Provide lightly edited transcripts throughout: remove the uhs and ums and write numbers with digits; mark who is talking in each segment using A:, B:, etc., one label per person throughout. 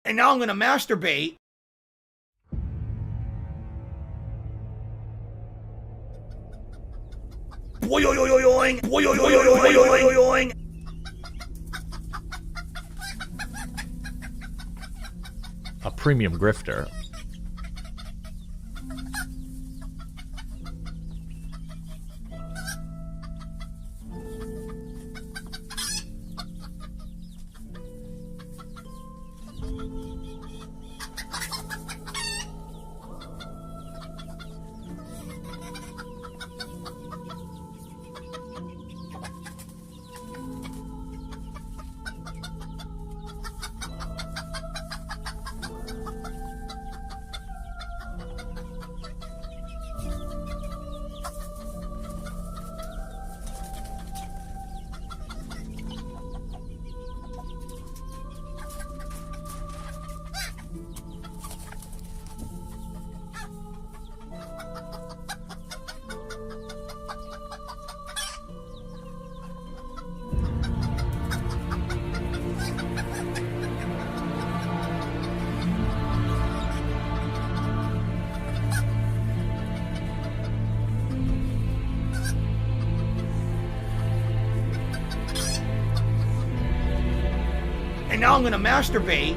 A: And now I'm gonna masturbate.
B: A premium grifter.
A: And now I'm gonna masturbate.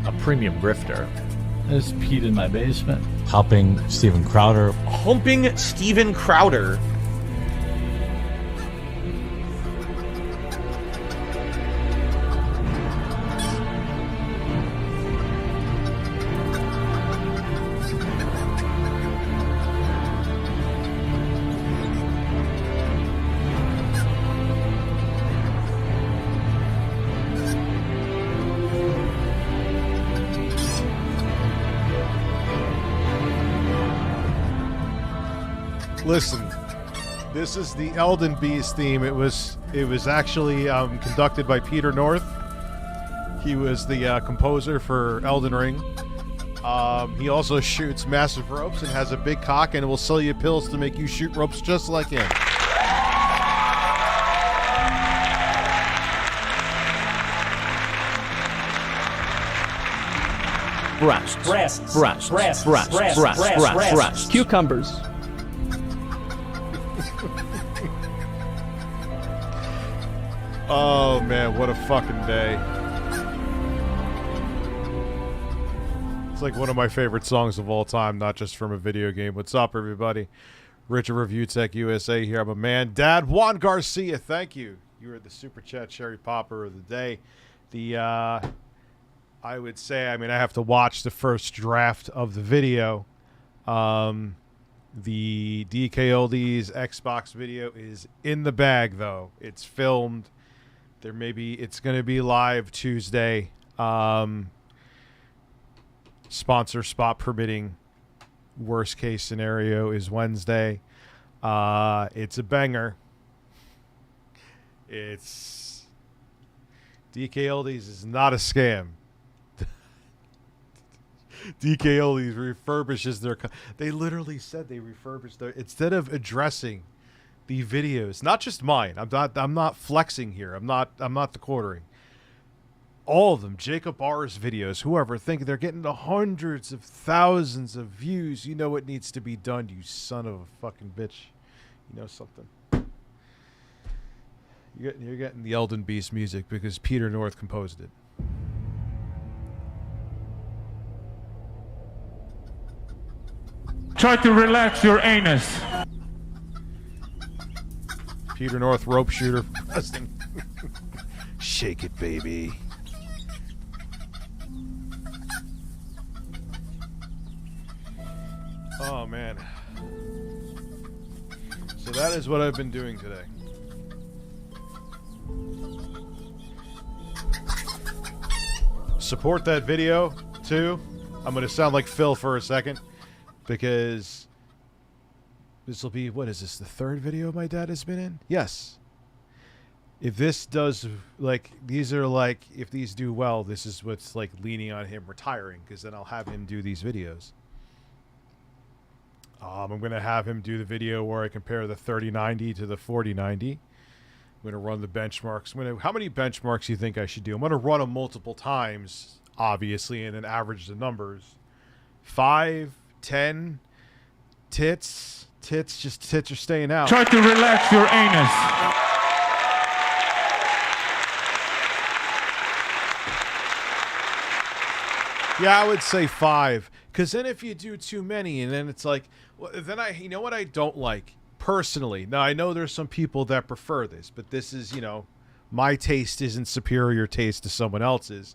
B: A premium grifter.
C: I just peed in my basement.
B: Helping Steven Crowder.
D: Humping Steven Crowder.
E: Listen, this is the Elden Beast theme. It was actually conducted by Peter North. He was the composer for Elden Ring. He also shoots massive ropes and has a big cock and will sell you pills to make you shoot ropes just like him.
F: Breasts. Cucumbers.
E: Oh man, what a fucking day. It's like one of my favorite songs of all time, not just from a video game. What's up, everybody? Rich of ReviewTechUSA here. I'm a man. Dad, Juan Garcia, thank you. You were the Super Chat Cherry Popper of the day. I would say, I mean, I have to watch the first draft of the video. The DKOldies Xbox video is in the bag, though. It's filmed. It's going to be live Tuesday. Sponsor spot permitting. Worst case scenario is Wednesday. It's a banger. It's DKOldies is not a scam. DKOldies refurbishes their. They literally said they refurbished their. Instead of addressing the videos, not just mine. I'm not flexing here. I'm not the quartering. All of them, Jacob R's videos, whoever, think they're getting to hundreds of thousands of views. You know what needs to be done, you son of a fucking bitch. You know something. You're getting the Elden Beast music because Peter North composed it.
G: Try to relax your anus.
E: Peter North, rope shooter. Shake it, baby. Oh, man. So that is what I've been doing today. Support that video, too. I'm going to sound like Phil for a second. Because this will be, what is this, the third video my dad has been in? Yes. If this does, like, these are like, if these do well, this is what's like leaning on him retiring, because then I'll have him do these videos. I'm going to have him do the video where I compare the 3090 to the 4090. I'm going to run the benchmarks. How many benchmarks do you think I should do? I'm going to run them multiple times, obviously, and then average the numbers. 5, 10, tits, just tits are staying out.
G: Try to relax your anus.
E: Yeah, I would say 5, because then if you do too many, and then it's like, well, then you know what I don't like personally. Now I know there's some people that prefer this, but this is, you know, my taste isn't superior taste to someone else's.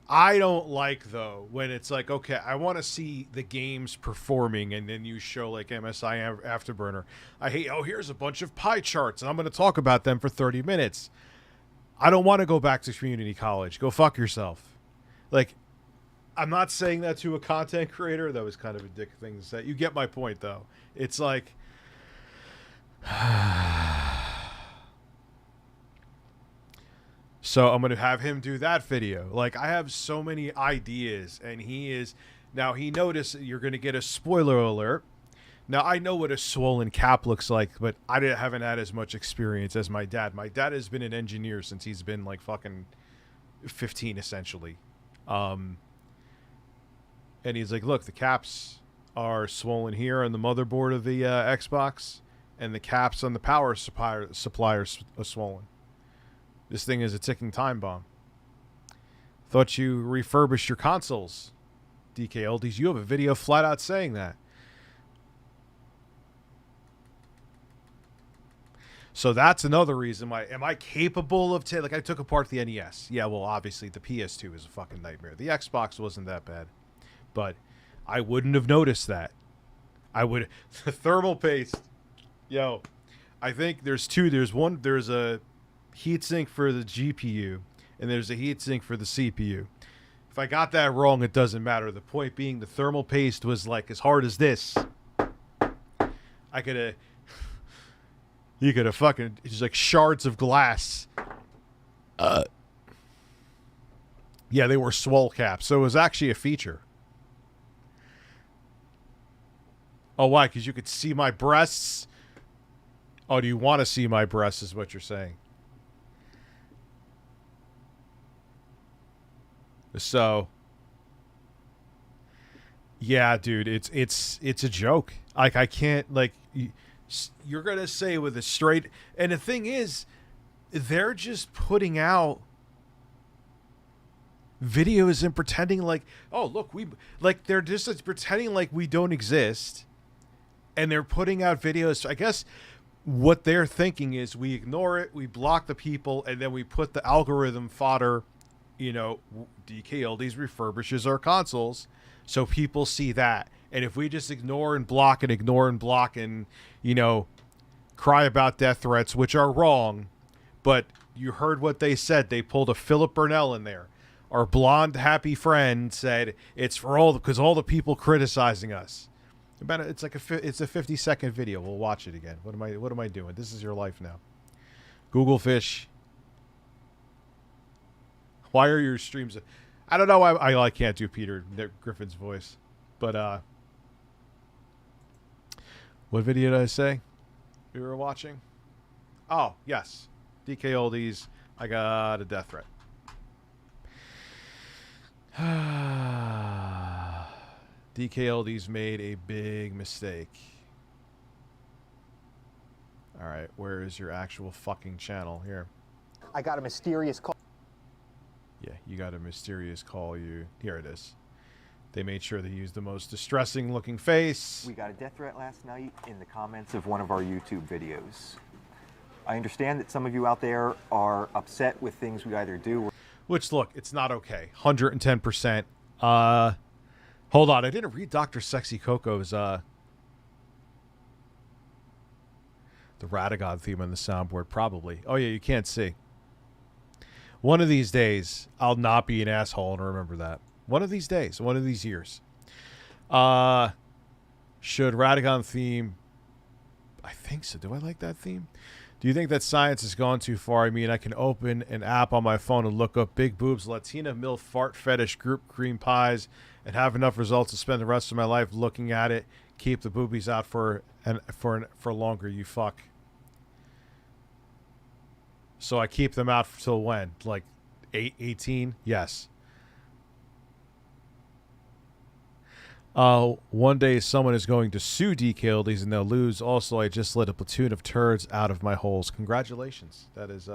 E: I don't like, though, when it's like, okay, I want to see the games performing, and then you show like MSI Afterburner. I hate, oh, here's a bunch of pie charts, and I'm going to talk about them for 30 minutes. I don't want to go back to community college. Go fuck yourself. Like, I'm not saying that to a content creator. That was kind of a dick thing to say. You get my point, though. It's like... So I'm going to have him do that video. Like, I have so many ideas, and he is... Now, he noticed you're going to get a spoiler alert. Now, I know what a swollen cap looks like, but I haven't had as much experience as my dad. My dad has been an engineer since he's been, like, fucking 15, essentially. And he's like, look, the caps are swollen here on the motherboard of the Xbox, and the caps on the power supplier are swollen. This thing is a ticking time bomb. Thought you refurbished your consoles, DKOldies. You have a video flat out saying that. So that's another reason why. Am I capable of like, I took apart the NES. Yeah, well, obviously the PS2 is a fucking nightmare. The Xbox wasn't that bad. But I wouldn't have noticed that. I would... The thermal paste. Yo, I think there's two. There's a heatsink for the GPU, and there's a heatsink for the CPU. If I got that wrong, it doesn't matter. The point being, the thermal paste was like as hard as this. I could have... You could have fucking... It's like shards of glass. Yeah, they were swole caps, so it was actually a feature. Oh, why? Because you could see my breasts? Oh, do you want to see my breasts is what you're saying. So, yeah, dude, it's a joke. Like, I can't, like, you're going to say with a straight, and the thing is, they're just putting out videos and pretending like, oh, look, they're just pretending like we don't exist, and they're putting out videos. I guess what they're thinking is we ignore it, we block the people, and then we put the algorithm fodder, you know, DKOldies refurbishes our consoles, so people see that. And if we just ignore and block and, you know, cry about death threats, which are wrong, but you heard what they said. They pulled a Philip Burnell in there. Our blonde happy friend said it's for all because all the people criticizing us. It's like it's a 50-second video. We'll watch it again. What am I doing? This is your life now. Google fish. Why are your streams? I don't know. I can't do Peter Griffin's voice, but what video did I say we were watching? Oh yes, DKOldies. I got a death threat. DKOldies made a big mistake. All right, where is your actual fucking channel? Here.
H: I got a mysterious call.
E: Yeah, you got a mysterious call. Here it is. They made sure they used the most distressing looking face.
H: We got a death threat last night in the comments of one of our YouTube videos. I understand that some of you out there are upset with things we either do or...
E: Which, look, it's not okay. 110%. Hold on. I didn't read Dr. Sexy Coco's, the Radagon theme on the soundboard, probably. Oh, yeah, you can't see. One of these days, I'll not be an asshole and remember that. One of these days. One of these years. Should Radagon theme... I think so. Do I like that theme? Do you think that science has gone too far? I mean, I can open an app on my phone and look up big boobs, Latina MILF, fart fetish, group cream pies, and have enough results to spend the rest of my life looking at it. Keep the boobies out for longer, you fuck. So I keep them out till when? Like 18? Yes. One day someone is going to sue DKOldies and they'll lose. Also, I just let a platoon of turds out of my holes. Congratulations. That is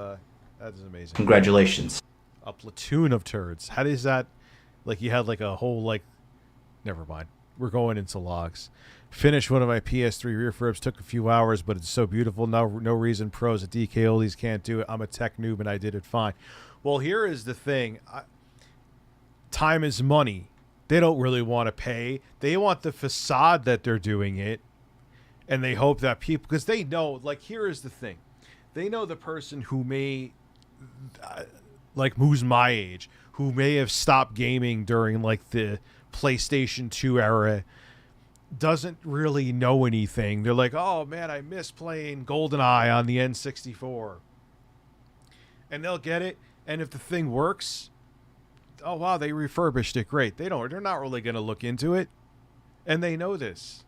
E: amazing.
F: Congratulations.
E: A platoon of turds. How does that, like, you had like a whole, like, never mind. We're going into logs. Finished one of my PS3 refurbs. Took a few hours, but it's so beautiful. No reason pros at DKOldies can't do it. I'm a tech noob and I did it fine. Well, here is the thing. Time is money. They don't really want to pay. They want the facade that they're doing it. And they hope that people, because they know, like, here is the thing. They know the person who may, like, who's my age, who may have stopped gaming during, like, the PlayStation 2 era, doesn't really know anything. They're like, oh, man, I miss playing GoldenEye on the N64. And they'll get it. And if the thing works, oh, wow, they refurbished it. Great. They're not really going to look into it. And they know this.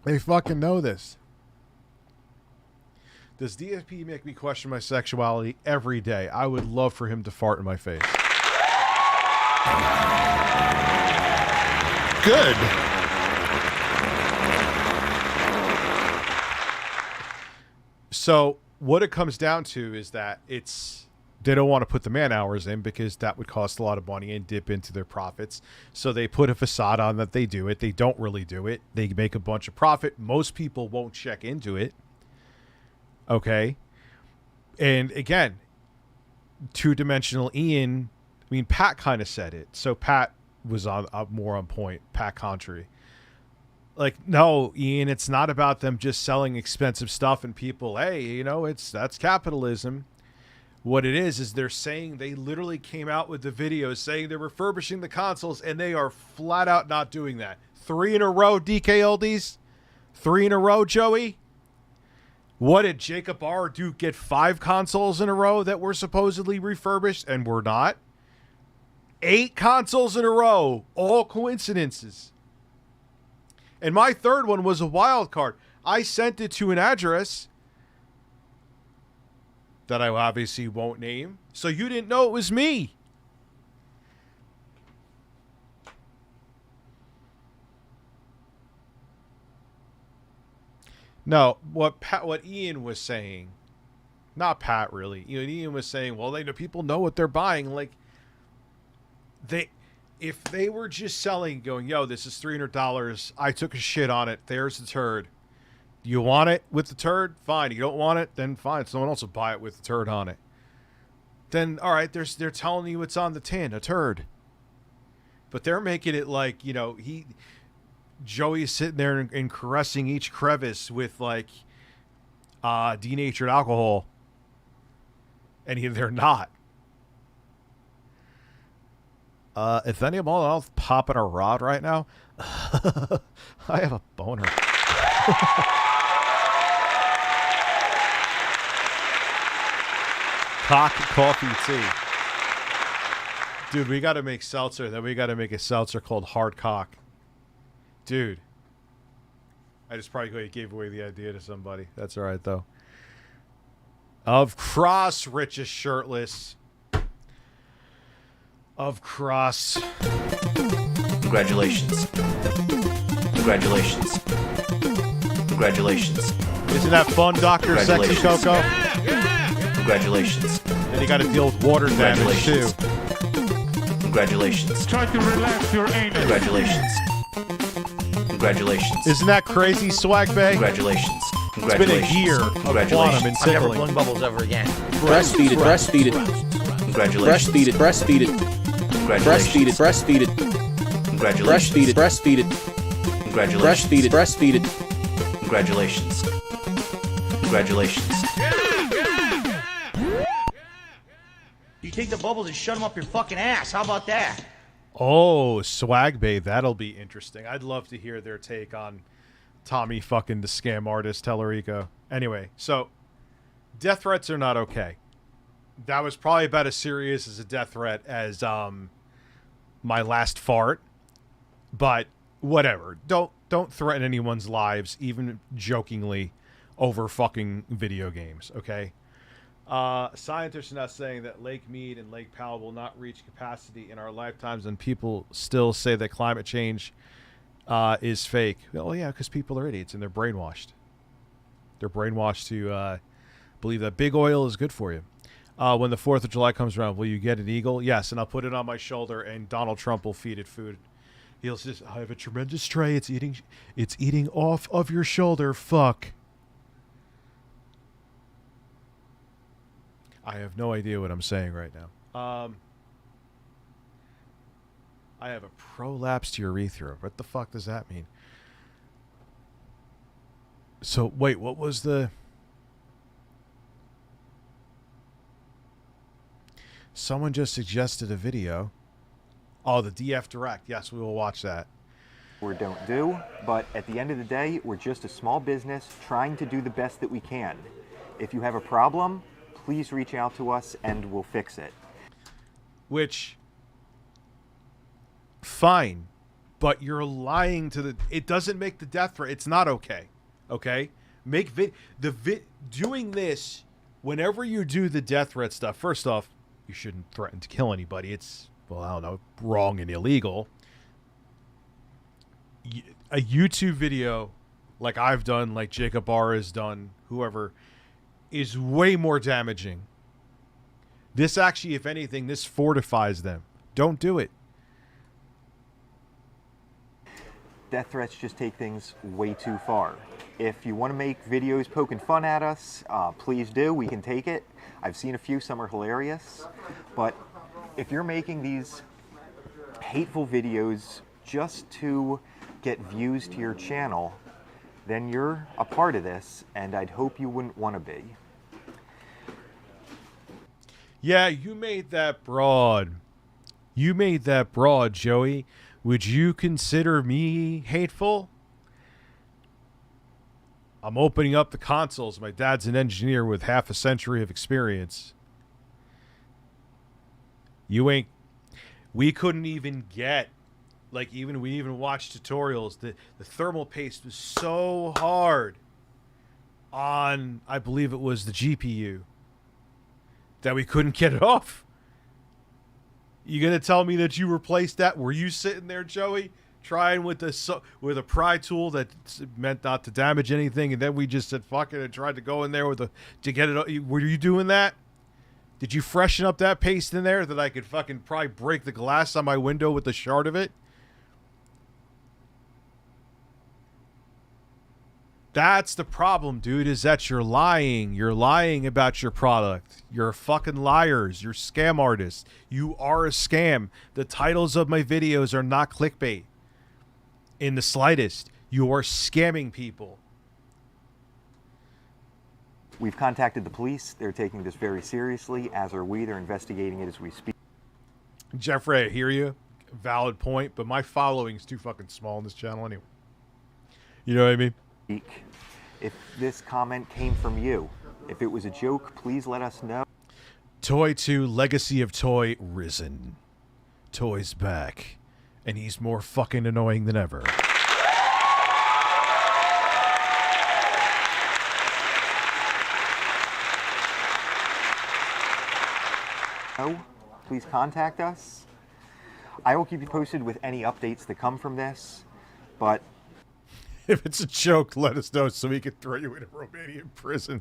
E: They fucking know this. Does DFP make me question my sexuality every day? I would love for him to fart in my face.
D: Good.
E: So what it comes down to is that they don't want to put the man hours in because that would cost a lot of money and dip into their profits. So they put a facade on that they do it. They don't really do it. They make a bunch of profit. Most people won't check into it. Okay. And again, two-dimensional Ian, I mean, Pat kind of said it. So Pat was more on point. Pat Contry. Like, no, Ian, it's not about them just selling expensive stuff and people, hey, you know, that's capitalism. What it is they're saying, they literally came out with the videos saying they're refurbishing the consoles, and they are flat out not doing that. 3 in a row, DKOldies? 3 in a row, Joey? What did Jacob R. do? Get 5 consoles in a row that were supposedly refurbished and were not? 8 consoles in a row, all coincidences. And my third one was a wild card. I sent it to an address that I obviously won't name, so you didn't know it was me. No, what Ian was saying, not Pat really. Ian was saying, well, the people know what they're buying. Like, if they were just selling, going, yo, this is $300. I took a shit on it. There's the turd. You want it with the turd? Fine. You don't want it? Then fine. Someone else will buy it with the turd on it. Then, all right, they're telling you it's on the tin, a turd. But they're making it like, Joey's sitting there and caressing each crevice with, like, denatured alcohol. And they're not. If any of them else popping a rod right now, I have a boner. Cock, coffee, tea. Dude, we got to make seltzer. Then we got to make a seltzer called Hard Cock. Dude. I just probably gave away the idea to somebody. That's all right, though. Of Cross, richest shirtless. Of Cross.
I: Congratulations. Congratulations. Congratulations.
E: Isn't that fun, Dr. Sexy Coco?
I: Congratulations.
E: Then you got to deal with water damage, too.
I: Congratulations.
G: Try to relax your anus.
I: Congratulations. Congratulations.
E: Isn't that crazy, Swag Bay?
I: Congratulations.
E: It's been a year of quantum and
A: I'm never
E: tickling.
A: blowing bubbles ever again.
F: Breastfeed it, breastfeed it.
I: Congratulations.
F: Breastfeed it, breastfeed it. Breastfeed it, breastfeed it.
I: Congratulations.
F: Breastfeed it, breastfeed it.
I: Congratulations.
F: Breastfeed it, breastfeed it.
I: Congratulations. Congratulations.
A: You take the bubbles and shut them up your fucking ass. How about that?
E: Oh, Swag Bay, that'll be interesting. I'd love to hear their take on Tommy fucking the scam artist Tellerico. Anyway, so death threats are not okay. That was probably about as serious as a death threat as my last fart. But whatever. Don't threaten anyone's lives, even jokingly, over fucking video games, okay? Scientists are not saying that Lake Mead and Lake Powell will not reach capacity in our lifetimes, and people still say that climate change is fake. Well, yeah, because people are idiots and they're brainwashed. They're brainwashed to believe that big oil is good for you. When the 4th of July comes around, will you get an eagle? Yes, and I'll put it on my shoulder, and Donald Trump will feed it food. He'll just, I have a tremendous tray. It's eating off of your shoulder. Fuck. I have no idea what I'm saying right now. I have a prolapsed urethra. What the fuck does that mean? So, wait, what was the... Someone just suggested a video. Oh, the DF Direct. Yes, we will watch that.
H: Or don't do, but at the end of the day, we're just a small business trying to do the best that we can. If you have a problem, please reach out to us and we'll fix it.
E: Which, fine, but you're lying to the... It doesn't make the death threat. It's not okay. Okay? Doing this, whenever you do the death threat stuff, first off, you shouldn't threaten to kill anybody. It's, well, I don't know, wrong and illegal. A YouTube video like I've done, like Jacob R has done, whoever, is way more damaging. This actually, if anything, this fortifies them. Don't do it.
H: Death threats just take things way too far. If you want to make videos poking fun at us, please do. We can take it. I've seen a few, some are hilarious. But if you're making these hateful videos just to get views to your channel, then you're a part of this, and I'd hope you wouldn't want to be.
E: Yeah, you made that broad. You made that broad, Joey. Would you consider me hateful? I'm opening up the consoles. My dad's an engineer with half a century of experience. You ain't... We couldn't even get, like, we even watched tutorials. The thermal paste was so hard on, I believe it was the GPU, that we couldn't get it off. You gonna tell me that you replaced that? Were you sitting there, Joey, trying with a pry tool that meant not to damage anything, and then we just said fuck it and tried to go in there to get it? Were you doing that? Did you freshen up that paste in there that I could fucking probably break the glass on my window with a shard of it? That's the problem, dude, is that you're lying. You're lying about your product. You're fucking liars. You're scam artists. You are a scam. The titles of my videos are not clickbait in the slightest. You are scamming people.
H: We've contacted the police. They're taking this very seriously, as are we. They're investigating it as we speak.
E: Jeffrey, I hear you. Valid point, but my following's too fucking small on this channel anyway. You know what I mean?
H: If this comment came from you, if it was a joke, please let us know.
E: Toy 2 Legacy of Toy risen. Toy's back, and he's more fucking annoying than ever.
H: Please contact us. I will keep you posted with any updates that come from this, but
E: if it's a joke, let us know so we can throw you in a Romanian prison.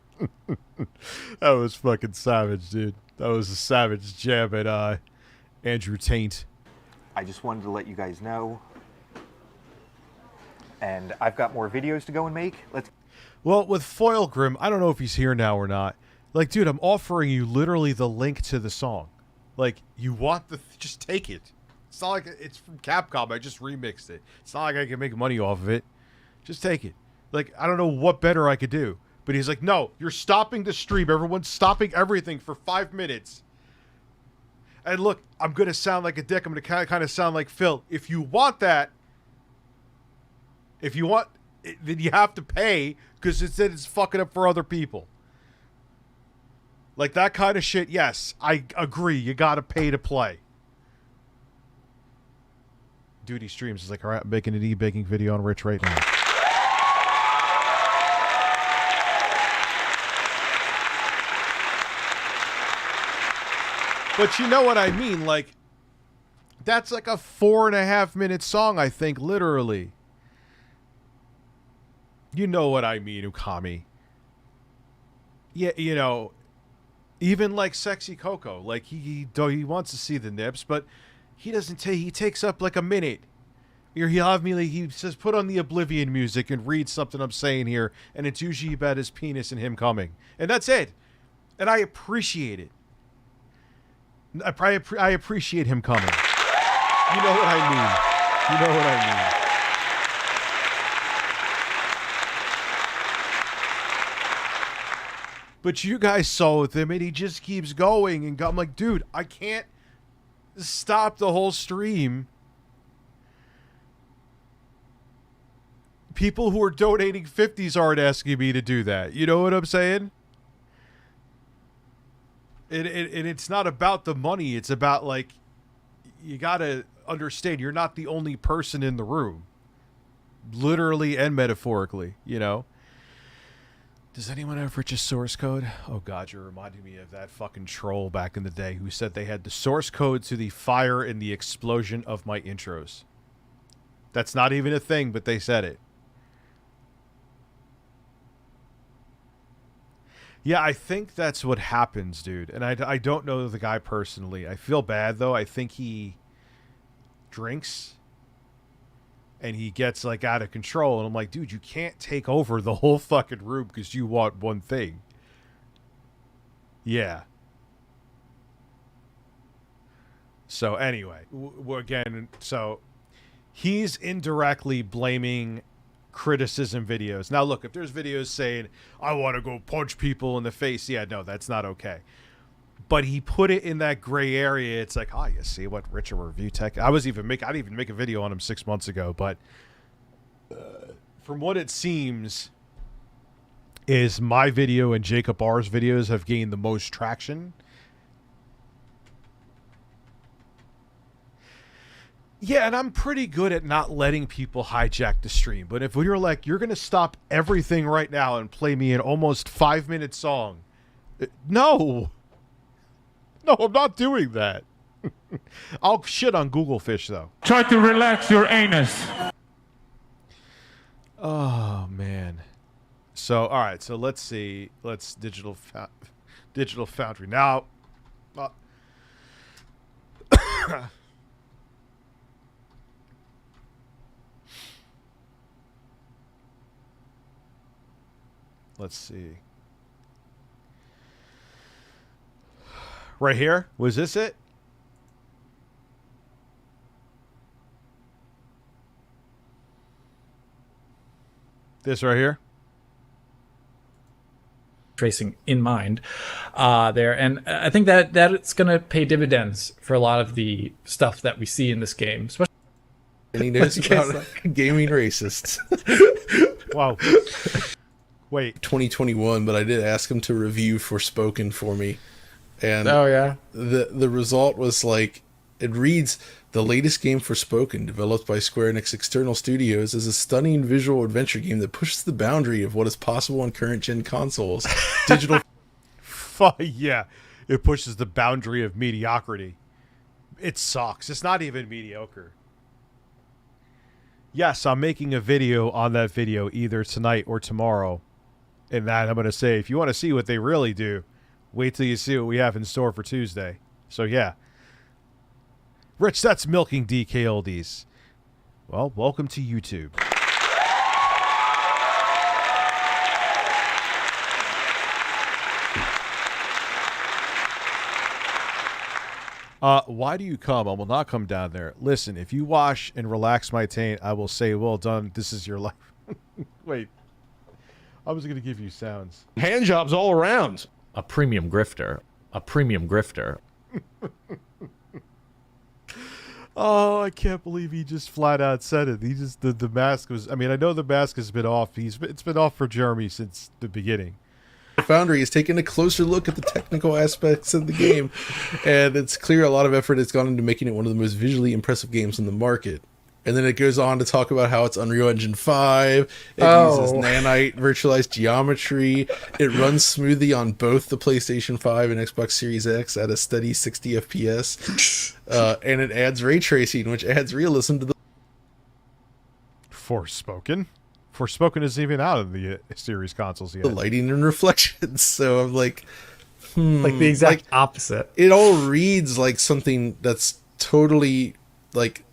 E: That was fucking savage, dude. That was a savage jab at Andrew Taint.
H: I just wanted to let you guys know. And I've got more videos to go and make.
E: Well, with Foil Grim, I don't know if he's here now or not. Like, dude, I'm offering you literally the link to the song. Like, you want just take it. It's not like it's from Capcom. I just remixed it. It's not like I can make money off of it. Just take it. Like, I don't know what better I could do. But he's like, no, you're stopping the stream. Everyone's stopping everything for 5 minutes. And look, I'm going to sound like a dick. I'm going to kind of sound like Phil. If you want that, then you have to pay because it's fucking up for other people. Like, that kind of shit, yes, I agree. You got to pay to play. Duty Streams is like, all right, I'm making an e-baking video on Rich right now. But you know what I mean? Like, that's like a 4.5 minute song, I think, literally. You know what I mean, Ukami. Yeah, you know, even like Sexy Coco, like he wants to see the nips, but he doesn't take. He takes up like a minute. Here he'll have me. Like, he says, "Put on the Oblivion music and read something I'm saying here," and it's usually about his penis and him coming, and that's it. And I appreciate it. I appreciate him coming. You know what I mean. You know what I mean. But you guys saw with him, and he just keeps going. And I'm like, dude, I can't stop the whole stream. People who are donating 50s aren't asking me to do that. You know what I'm saying? And it's not about the money. It's about, like, you got to understand you're not the only person in the room. Literally and metaphorically, you know? Does anyone have Rich's source code? Oh, God, you're reminding me of that fucking troll back in the day who said they had the source code to the fire and the explosion of my intros. That's not even a thing, but they said it. Yeah, I think that's what happens, dude. And I don't know the guy personally. I feel bad, though. I think he drinks and he gets, like, out of control. And I'm like, dude, you can't take over the whole fucking room because you want one thing. Yeah. So, anyway, again, so he's indirectly blaming criticism videos. Now, look, if there's videos saying, I want to go punch people in the face, yeah, no, that's not okay. But he put it in that gray area. It's like, oh, you see what Richard Review Tech. I didn't even make a video on him 6 months ago, but from what it seems, is my video and Jacob R's videos have gained the most traction. Yeah, and I'm pretty good at not letting people hijack the stream. But if you're like, you're going to stop everything right now and play me an almost 5-minute song. No. No, I'm not doing that. I'll shit on Google Fish, though.
G: Try to relax your anus.
E: Oh, man. So, all right. So, let's see. Let's Digital Foundry. Now, let's see. Right here? Was this it? This right here?
J: Tracing in mind there. And I think that it's going to pay dividends for a lot of the stuff that we see in this game. Especially
K: and he knows about gaming racists.
E: Wow. Wait.
K: 2021, but I did ask him to review Forspoken for me. And
J: oh, yeah.
K: The result was like, it reads, the latest game Forspoken, developed by Square Enix External Studios, is a stunning visual adventure game that pushes the boundary of what is possible on current-gen consoles. Digital...
E: Yeah, it pushes the boundary of mediocrity. It sucks. It's not even mediocre. Yes, I'm making a video on that video either tonight or tomorrow. And that I'm going to say, if you want to see what they really do, wait till you see what we have in store for Tuesday. So, yeah. Rich, that's milking DKOldies. Well, welcome to YouTube. Why do you come? I will not come down there. Listen, if you wash and relax my taint, I will say, well done, this is your life. Wait. I was going to give you sounds.
D: Hand jobs all around.
B: A premium grifter. A premium grifter.
E: Oh, I can't believe he just flat out said it. He just the mask was. I mean, I know the mask has been off. It's been off for Jeremy since the beginning.
K: Foundry has taken a closer look at the technical aspects of the game, and it's clear a lot of effort has gone into making it one of the most visually impressive games on the market. And then it goes on to talk about how it's Unreal Engine 5, it uses nanite virtualized geometry, it runs smoothly on both the PlayStation 5 and Xbox Series X at a steady 60 FPS, and it adds ray tracing, which adds realism to the...
E: Forspoken isn't even out of the series consoles yet.
K: The lighting and reflections, so I'm like...
J: like the exact opposite.
K: It all reads like something that's totally, like...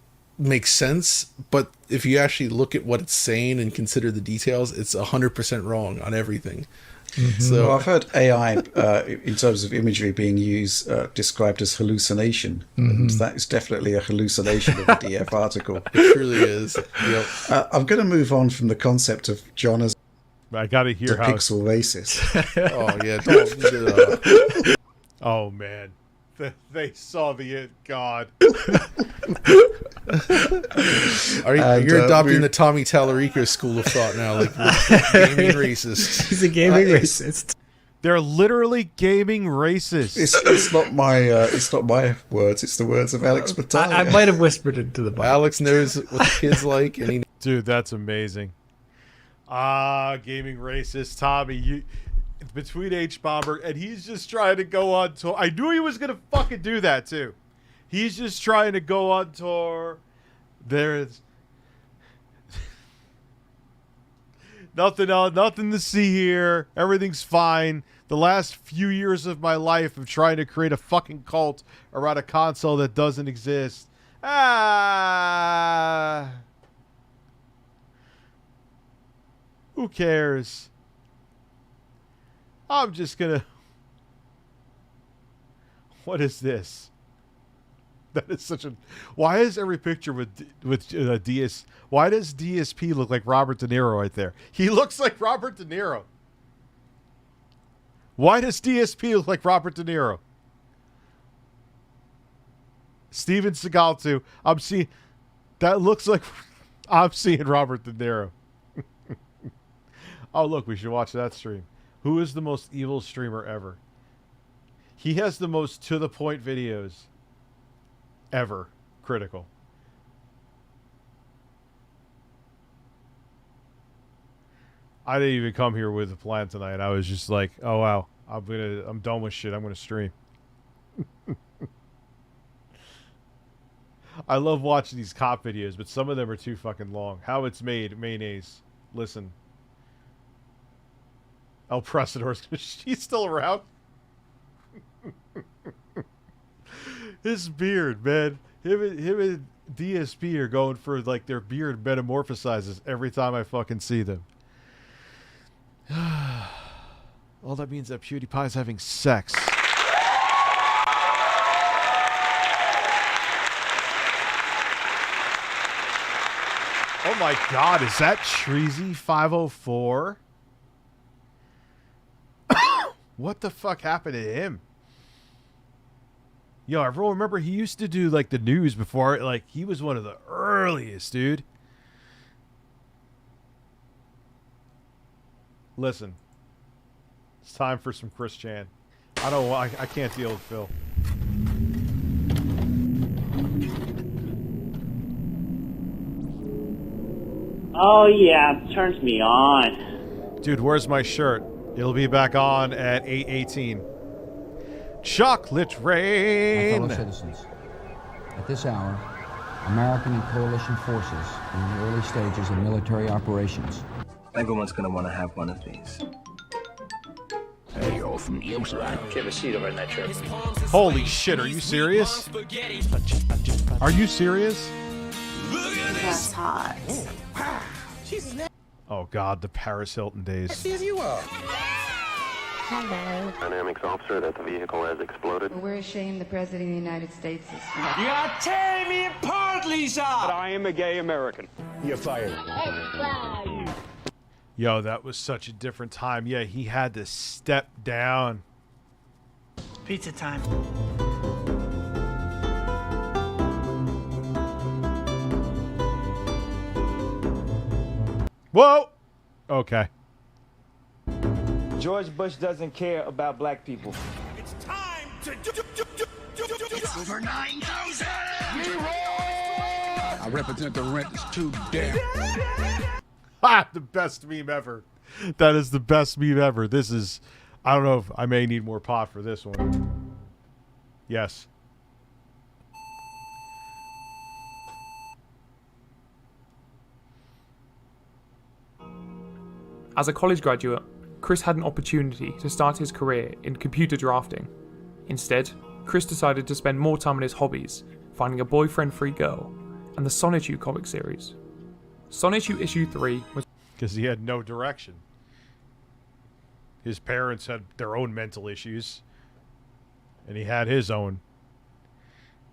K: makes sense, but if you actually look at what it's saying and consider the details, it's 100% wrong on everything.
L: Mm-hmm. So I've heard AI in terms of imagery being used described as hallucination, and that is definitely a hallucination of a DF article.
K: It truly is. Yep.
L: I'm going to move on from the concept of John as
E: I gotta hear
L: a
E: how
L: pixel racist.
K: Oh yeah,
E: oh man, they saw the God.
K: You're adopting the Tommy Tallarico school of thought now, like gaming racist.
J: He's a gaming racist.
E: They're literally gaming racists.
L: It's not my words. It's the words of Alex Battaglia.
J: I might have whispered it to the mic.
K: Alex knows what the kids like, and he...
E: Dude, that's amazing. Gaming racist, Tommy. You between H Bomber, and he's just trying to go on tour. I knew he was gonna fucking do that too. He's just trying to go on tour. There's nothing else, nothing to see here. Everything's fine. The last few years of my life of trying to create a fucking cult around a console that doesn't exist. Who cares? I'm just gonna... What is this? That is such a... Why is every picture with DS... Why does DSP look like Robert De Niro right there? He looks like Robert De Niro. Why does DSP look like Robert De Niro? Steven Seagal too. I'm seeing... That looks like... I'm seeing Robert De Niro. Oh, look, we should watch that stream. Who is the most evil streamer ever? He has the most to-the-point videos ever. Critical. I didn't even come here with a plan tonight. I was just like, oh wow, I'm done with shit. I'm gonna stream. I love watching these cop videos, but some of them are too fucking long. How it's made, mayonnaise. Listen. El Presador's she's still around. His beard, man. Him and DSP are going for like their beard metamorphosizes every time I fucking see them. All that means that PewDiePie's having sex. Oh my god, is that Treasy 504? What the fuck happened to him? Yo, everyone remember he used to do like the news before, like he was one of the earliest, dude. Listen. It's time for some Chris Chan. I can't deal with Phil.
M: Oh yeah, turns me on.
E: Dude, where's my shirt? It'll be back on at 8:18. Chocolate rain.
N: My fellow citizens, at this hour, American and coalition forces are in the early stages of military operations.
O: Everyone's gonna want to have one of these. Hey, yo, from the outside. Keep a seat over in that chair.
E: Holy shit, are you serious? Are you serious?
P: That's hot.
E: Oh god, the Paris Hilton days.
P: As you are.
Q: Hello. Dynamics officer that the vehicle has exploded.
P: We're ashamed the President of the United States is...
R: You are tearing me apart, Lisa!
S: But I am a gay American. You're fired.
E: Yo, that was such a different time. Yeah, he had to step down.
R: Pizza time.
E: Whoa! Okay.
S: George Bush doesn't care about black people.
R: It's time to It's over 9,000!
O: I represent the rent. It's too damn.
E: Ha! The best meme ever. That is the best meme ever. This is... I don't know if I may need more pot for this one. Yes.
T: As a college graduate, Chris had an opportunity to start his career in computer drafting. Instead, Chris decided to spend more time on his hobbies, finding a boyfriend-free girl, and the Sonichu comic series. Sonichu issue 3 was...
E: Because he had no direction. His parents had their own mental issues. And he had his own.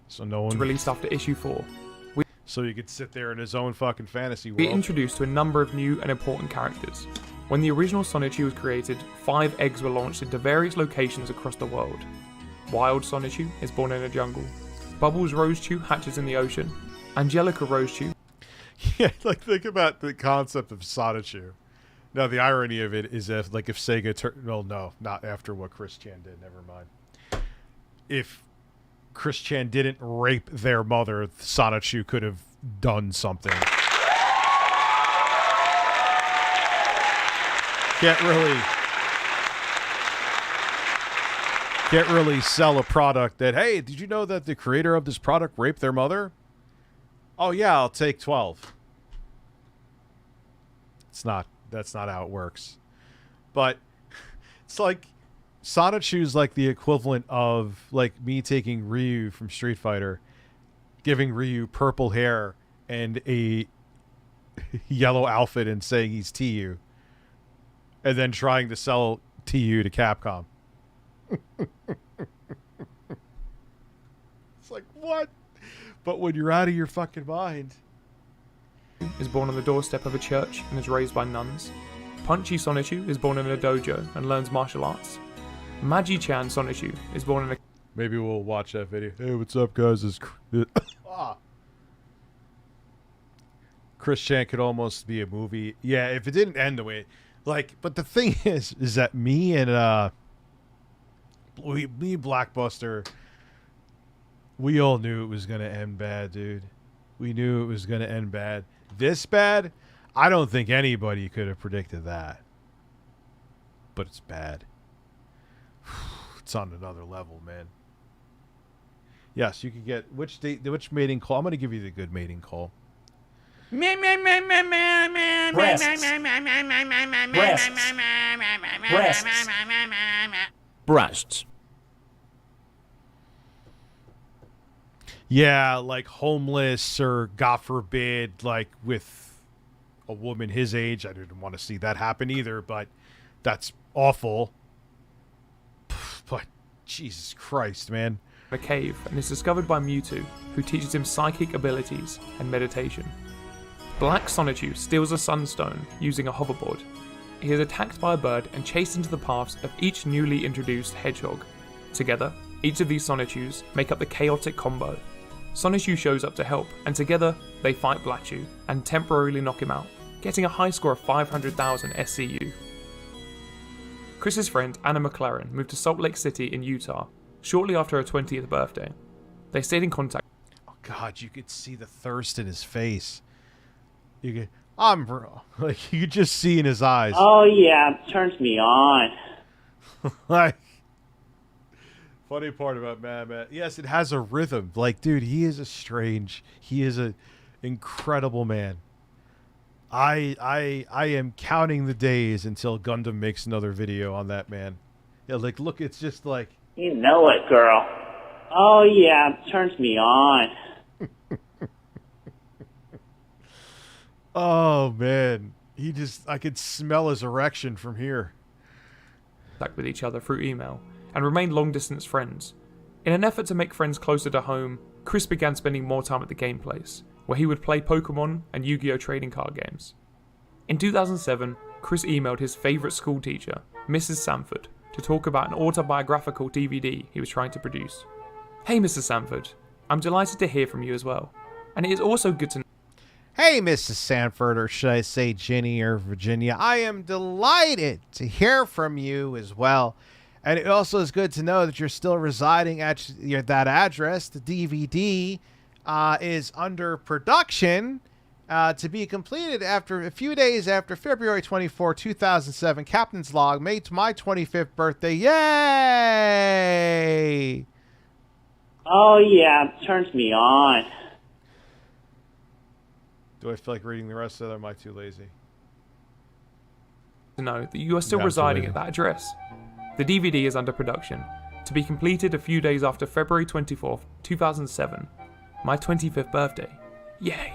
E: So no one...
T: released after issue 4.
E: So he could sit there in his own fucking fantasy world.
T: We introduced to a number of new and important characters. When the original Sonichu was created, 5 eggs were launched into various locations across the world. Wild Sonichu is born in a jungle. Bubbles Rosechu hatches in the ocean. Angelica Rosechu...
E: Yeah, like think about the concept of Sonichu. Now the irony of it is if Sega well no, not after what Chris Chan did, never mind. If Chris Chan didn't rape their mother, Sonichu could have done something. Can't really sell a product that, hey, did you know that the creator of this product raped their mother? Oh yeah, I'll take 12. That's not how it works. But it's like Sonichu's like the equivalent of like me taking Ryu from Street Fighter, giving Ryu purple hair and a yellow outfit and saying he's TU, and then trying to sell TU to Capcom. It's like, what? But when you're out of your fucking mind.
T: Is born on the doorstep of a church and is raised by nuns. Punchy Sonichu is born in a dojo and learns martial arts. Magi-chan Sonichu is born in a...
E: Maybe we'll watch that video. Hey, what's up, guys? Chris Chan could almost be a movie. Yeah, if it didn't end the way... Like, but the thing is that me and Blackbuster, we all knew it was going to end bad, dude. We knew it was going to end bad. This bad? I don't think anybody could have predicted that. but it's bad. It's on another level, man. Yes, you can get which mating call. I'm going to give you the good mating call.
O: Breasts.
E: Yeah, like homeless or God forbid, like with a woman his age. I didn't want to see that happen either, but that's awful. But Jesus Christ, man.
T: A cave and is discovered by Mewtwo, who teaches him psychic abilities and meditation. Black Sonichu steals a sunstone using a hoverboard. He is attacked by a bird and chased into the paths of each newly introduced hedgehog. Together, each of these Sonichus make up the chaotic combo. Sonichu shows up to help, and together they fight Blachu and temporarily knock him out, getting a high score of 500,000 SCU. Chris's friend Anna McLaren moved to Salt Lake City in Utah shortly after her 20th birthday. They stayed in contact.
E: Oh God, you could see the thirst in his face. You could, like you could just see in his eyes.
M: Oh yeah, it turns me on.
E: Like, funny part about Matt, yes, it has a rhythm. Like, dude, he is a incredible man. I am counting the days until Gundam makes another video on that man. Yeah, like, look, it's just like,
M: You know it, girl. Oh yeah, it turns me on.
E: oh man, I could smell his erection from here.
T: With each other through email and remained long-distance friends. In an effort to make friends closer to home, Chris began spending more time at the game place, where he would play Pokemon and Yu-Gi-Oh! Trading card games. In 2007, Chris emailed his favourite school teacher, Mrs. Sanford, to talk about an autobiographical DVD he was trying to produce. Hey Mrs. Sanford, I'm delighted to hear from you as well, and it is also good to know.
E: Hey, Mrs. Sanford, or should I say Ginny or Virginia, I am delighted to hear from you as well. And it also is good to know that you're still residing at that address. The DVD is under production to be completed after a few days after February 24, 2007. Captain's Log, made to my 25th birthday. Yay!
M: Oh yeah, it turns me on.
E: Do I feel like reading the rest of it, or am I too lazy?
T: To know that you are still
E: Yeah,
T: residing
E: absolutely.
T: at that address. The DVD is under production, to be completed a few days after February 24th, 2007, my 25th birthday. Yay!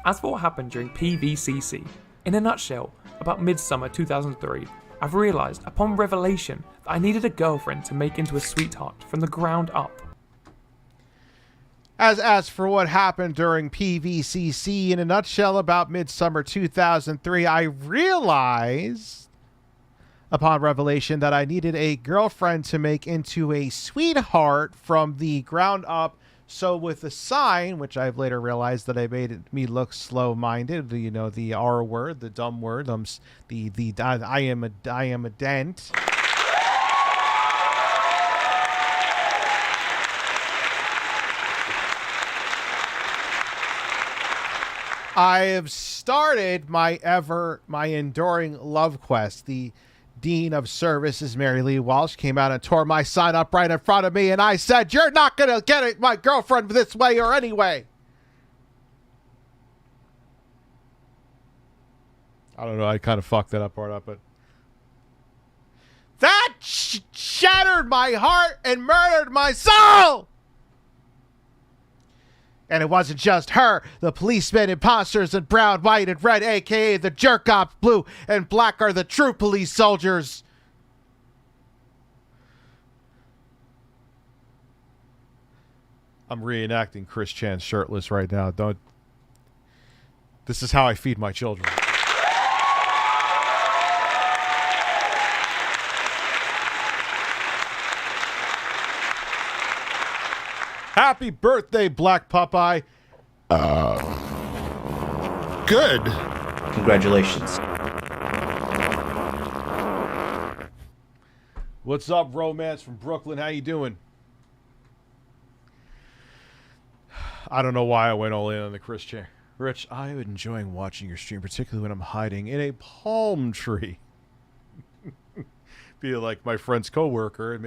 T: As for what happened during PVCC, in a nutshell, about midsummer 2003, I've realised upon revelation that I needed a girlfriend to make into a sweetheart from the ground up.
E: As for what happened during PVCC, in a nutshell, about midsummer 2003, I realized, upon revelation, that I needed a girlfriend to make into a sweetheart from the ground up. So with the sign, which I've later realized that I made me look slow-minded, you know, the R word, the dumb word, I am a dent. I have started my enduring love quest. The Dean of Services, Mary Lee Walsh, came out and tore my sign up right in front of me, and I said, "You're not going to get it, my girlfriend, this way or anyway." I don't know. I kind of fucked that up part up, but that shattered my heart and murdered my soul. And it wasn't just her. The policemen, imposters in brown, white, and red, a.k.a. the jerk-ops, blue and black, are the true police soldiers. I'm reenacting Chris Chan shirtless right now. This is how I feed my children. Happy birthday, Black Popeye.
K: Good.
I: Congratulations.
E: What's up, Romance from Brooklyn? How you doing? I don't know why I went all in on the Chris Chan. Rich, I'm enjoying watching your stream, particularly when I'm hiding in a palm tree. be like my friend's coworker, and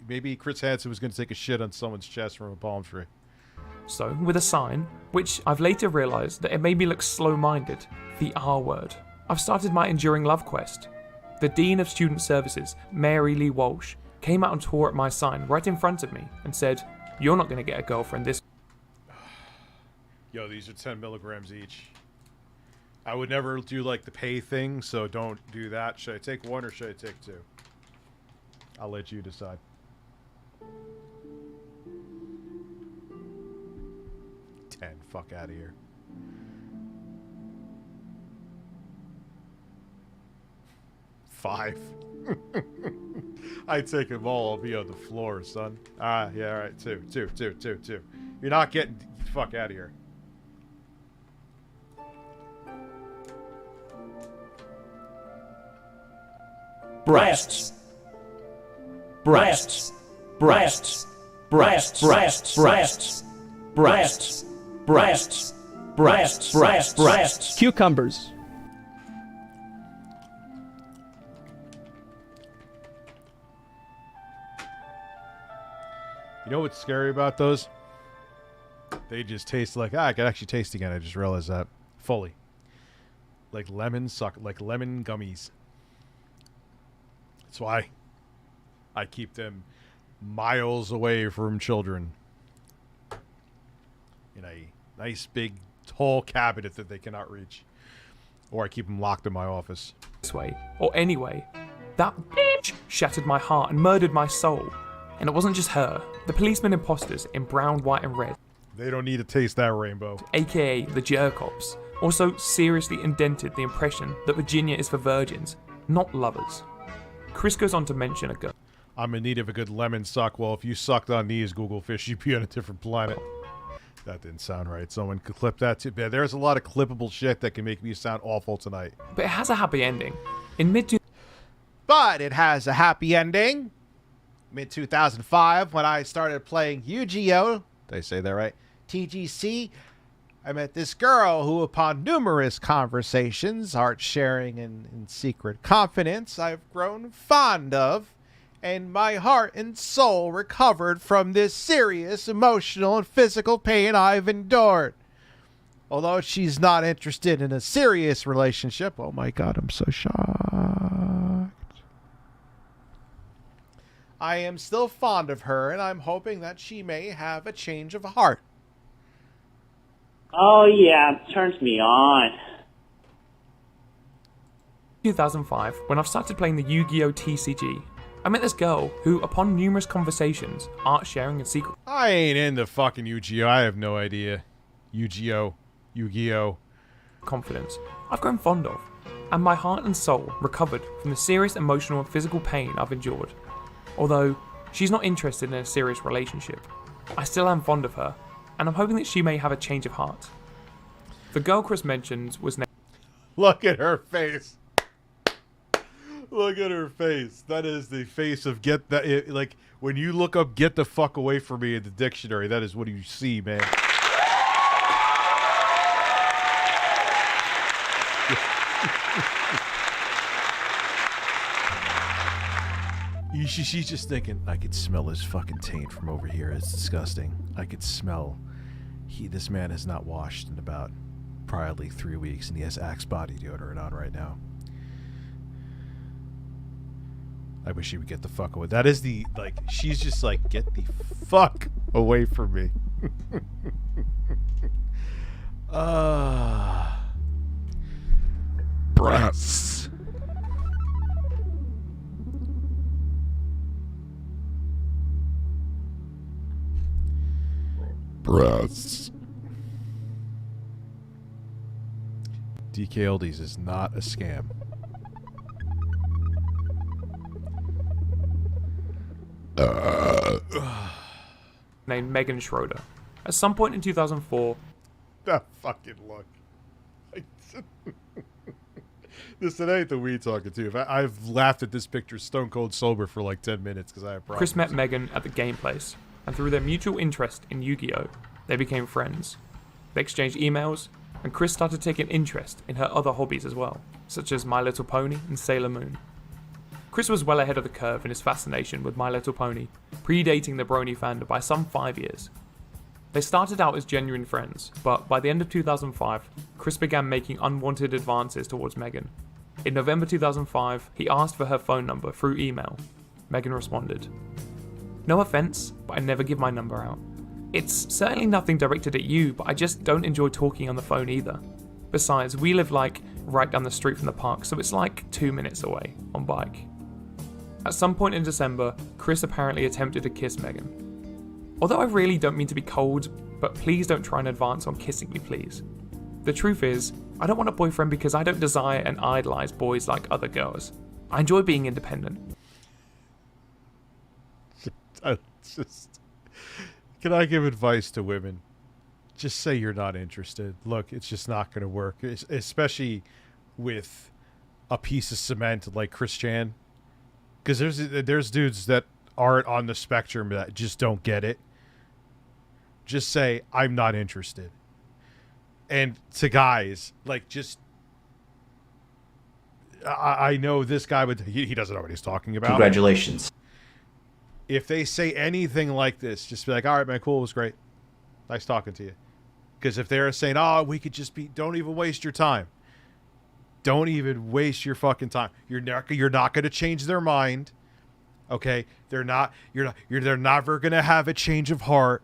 E: maybe Chris Hansen was going to take a shit on someone's chest from a palm tree.
T: So, with a sign, which I've later realised that it made me look slow-minded, the R word, I've started my enduring love quest. The Dean of Student Services, Mary Lee Walsh, came out and tore at my sign right in front of me and said, "You're not going to get a girlfriend this..."
E: Yo, these are 10 milligrams each. I would never do like the pay thing, so don't do that. Should I take one or should I take two? I'll let you decide. Fuck out of here. 5. I take them all. I'll be on the floor, son. Yeah, all right. Two. You're not getting the fuck out of here.
O: Breasts. Breasts. Breasts. Breasts. Breasts. Breasts. Breasts. Breasts. Breasts. Breasts. Breasts.
U: Cucumbers.
E: You know what's scary about those? They just taste like... I can actually taste again. I just realized that. Fully. Like lemon gummies. That's why I keep them miles away from children. In a nice big tall cabinet that they cannot reach. Or I keep them locked in my office.
T: This way, or anyway, that bitch shattered my heart and murdered my soul. And it wasn't just her. The policemen imposters in brown, white and red.
E: They don't need to taste that rainbow.
T: AKA the jerk-ops. Also seriously indented the impression that Virginia is for virgins, not lovers. Chris goes on to mention a girl.
E: I'm in need of a good lemon suck. Well, if you sucked on these Google fish, you'd be on a different planet. That didn't sound right. Someone could clip that too. Yeah, there's a lot of clippable shit that can make me sound awful tonight.
T: But it has a happy ending. In
A: But it has a happy ending. Mid-2005, when I started playing Yu-Gi-Oh! Did I say that right? TGC. I met this girl who, upon numerous conversations, heart sharing and in secret confidence, I've grown fond of, and my heart and soul recovered from this serious emotional and physical pain I've endured. Although she's not interested in a serious relationship, oh my God, I'm so shocked. I am still fond of her, and I'm hoping that she may have a change of heart.
M: Oh yeah, it turns me on.
T: 2005, when I've started playing the Yu-Gi-Oh! TCG, I met this girl who, upon numerous conversations, art sharing and secret...
E: I ain't into fucking Yu-Gi-Oh! I have no idea. Yu-Gi-Oh!
T: Confidence I've grown fond of, and my heart and soul recovered from the serious emotional and physical pain I've endured. Although, she's not interested in a serious relationship. I still am fond of her, and I'm hoping that she may have a change of heart. The girl Chris mentions was named...
E: Look at her face. Look at her face. That is the face of get that. Like, when you look up "get the fuck away from me" in the dictionary, that is what you see, man. She's just thinking, I could smell his fucking taint from over here. It's disgusting. I could smell. This man has not washed in about probably 3 weeks, and he has Axe body deodorant on right now. I wish he would get the fuck away. That is the, like, she's just like, get the fuck away from me. Breasts. Breasts. DKOldies is not a scam.
T: Named Megan Schroeder. At some point in 2004...
E: That fucking look. This ain't the weed talking to you. I've laughed at this picture stone cold sober for like 10 minutes because I have problems.
T: Chris met Megan at the game place, and through their mutual interest in Yu-Gi-Oh!, they became friends. They exchanged emails, and Chris started taking interest in her other hobbies as well, such as My Little Pony and Sailor Moon. Chris was well ahead of the curve in his fascination with My Little Pony, predating the Brony fandom by some 5 years. They started out as genuine friends, but by the end of 2005, Chris began making unwanted advances towards Megan. In November 2005, he asked for her phone number through email. Megan responded, "No offense, but I never give my number out. It's certainly nothing directed at you, but I just don't enjoy talking on the phone either. Besides, we live like right down the street from the park, so it's like 2 minutes away on bike." At some point in December, Chris apparently attempted to kiss Megan. Although I really don't mean to be cold, but please don't try and advance on kissing me, please. The truth is, I don't want a boyfriend because I don't desire and idolize boys like other girls. I enjoy being independent.
E: Can I give advice to women? Just say you're not interested. Look, it's just not going to work, especially with a piece of cement like Chris Chan. Because there's dudes that aren't on the spectrum that just don't get it. Just say, I'm not interested. And to guys, like, just... I know this guy would... He doesn't know what he's talking about.
I: Congratulations.
E: If they say anything like this, just be like, all right, man, cool, it was great. Nice talking to you. Because if they're saying, oh, we could just be... Don't even waste your time. Don't even waste your fucking time. You're not going to change their mind. Okay? They're never going to have a change of heart.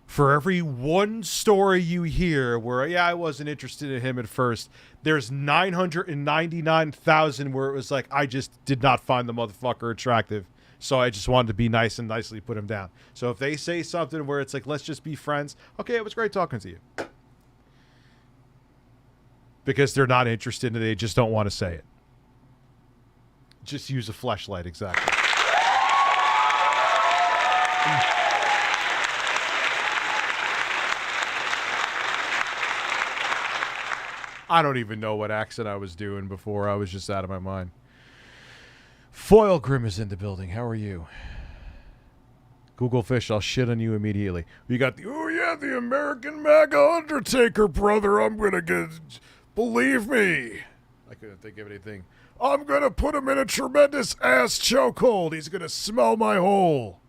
E: For every one story you hear where, yeah, I wasn't interested in him at first, there's 999,000 where it was like, I just did not find the motherfucker attractive. So I just wanted to be nice and nicely put him down. So if they say something where it's like, let's just be friends. Okay, it was great talking to you. Because they're not interested and they just don't want to say it. Just use a fleshlight, exactly. I don't even know what accent I was doing before. I was just out of my mind. Foil Grim is in the building. How are you? Google Fish, I'll shit on you immediately. We got the, oh yeah, the American MAGA Undertaker, brother. I'm going to get, believe me. I couldn't think of anything. I'm going to put him in a tremendous ass chokehold. He's going to smell my hole.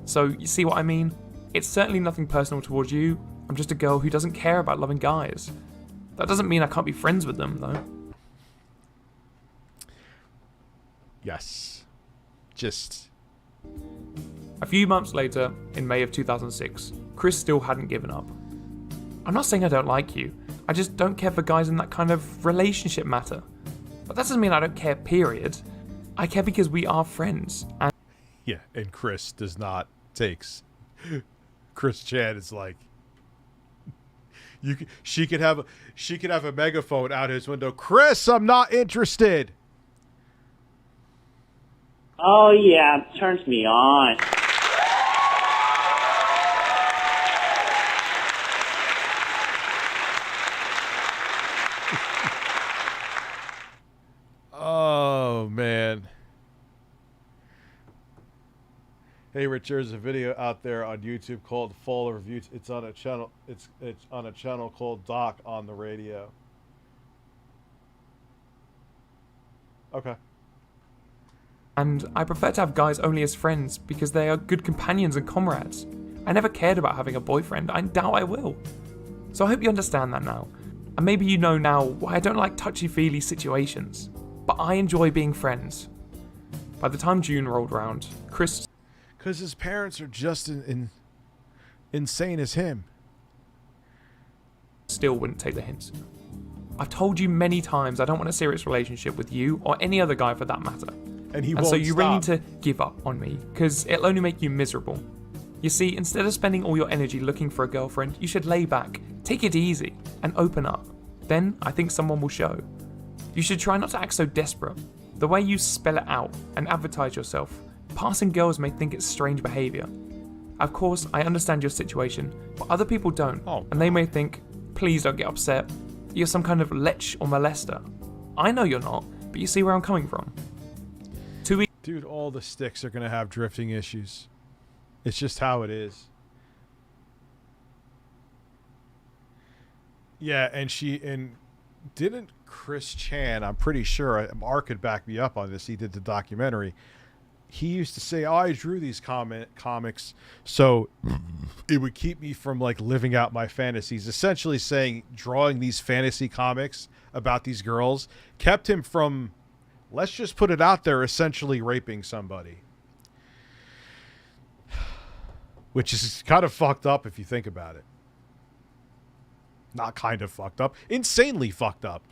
T: So, you see what I mean? It's certainly nothing personal towards you. I'm just a girl who doesn't care about loving guys. That doesn't mean I can't be friends with them, though.
E: Yes. Just...
T: A few months later, in May of 2006, Chris still hadn't given up. I'm not saying I don't like you. I just don't care for guys in that kind of relationship matter. But that doesn't mean I don't care, period. I care because we are friends. And
E: yeah, and Chris does not takes. Chris Chan is like... She could have a megaphone out his window. Chris, I'm not interested.
M: Oh yeah, it turns me on.
E: Oh man. Hey Rich, there's a video out there on YouTube called Fall Review. It's on a channel. It's on a channel called Doc on the Radio. Okay.
T: And I prefer to have guys only as friends because they are good companions and comrades. I never cared about having a boyfriend. I doubt I will. So I hope you understand that now. And maybe you know now why I don't like touchy-feely situations. But I enjoy being friends. By the time June rolled round, Chris...
E: Because his parents are just insane as him.
T: Still wouldn't take the hints. I've told you many times I don't want a serious relationship with you or any other guy for that matter.
E: And
T: so you really need to give up on me, because it'll only make you miserable. You see, instead of spending all your energy looking for a girlfriend, you should lay back, take it easy, and open up. Then I think someone will show. You should try not to act so desperate. The way you spell it out and advertise yourself, passing girls may think it's strange behaviour. Of course, I understand your situation, but other people don't, and they may think, please don't get upset, you're some kind of lech or molester. I know you're not, but you see where I'm coming from.
E: Dude, all the sticks are going to have drifting issues. It's just how it is. Yeah, and didn't Chris Chan, I'm pretty sure, Mark could back me up on this. He did the documentary. He used to say, "Oh, I drew these comics, so it would keep me from like living out my fantasies." Essentially saying drawing these fantasy comics about these girls kept him from, let's just put it out there, essentially raping somebody. Which is kind of fucked up if you think about it. Not kind of fucked up. Insanely fucked up.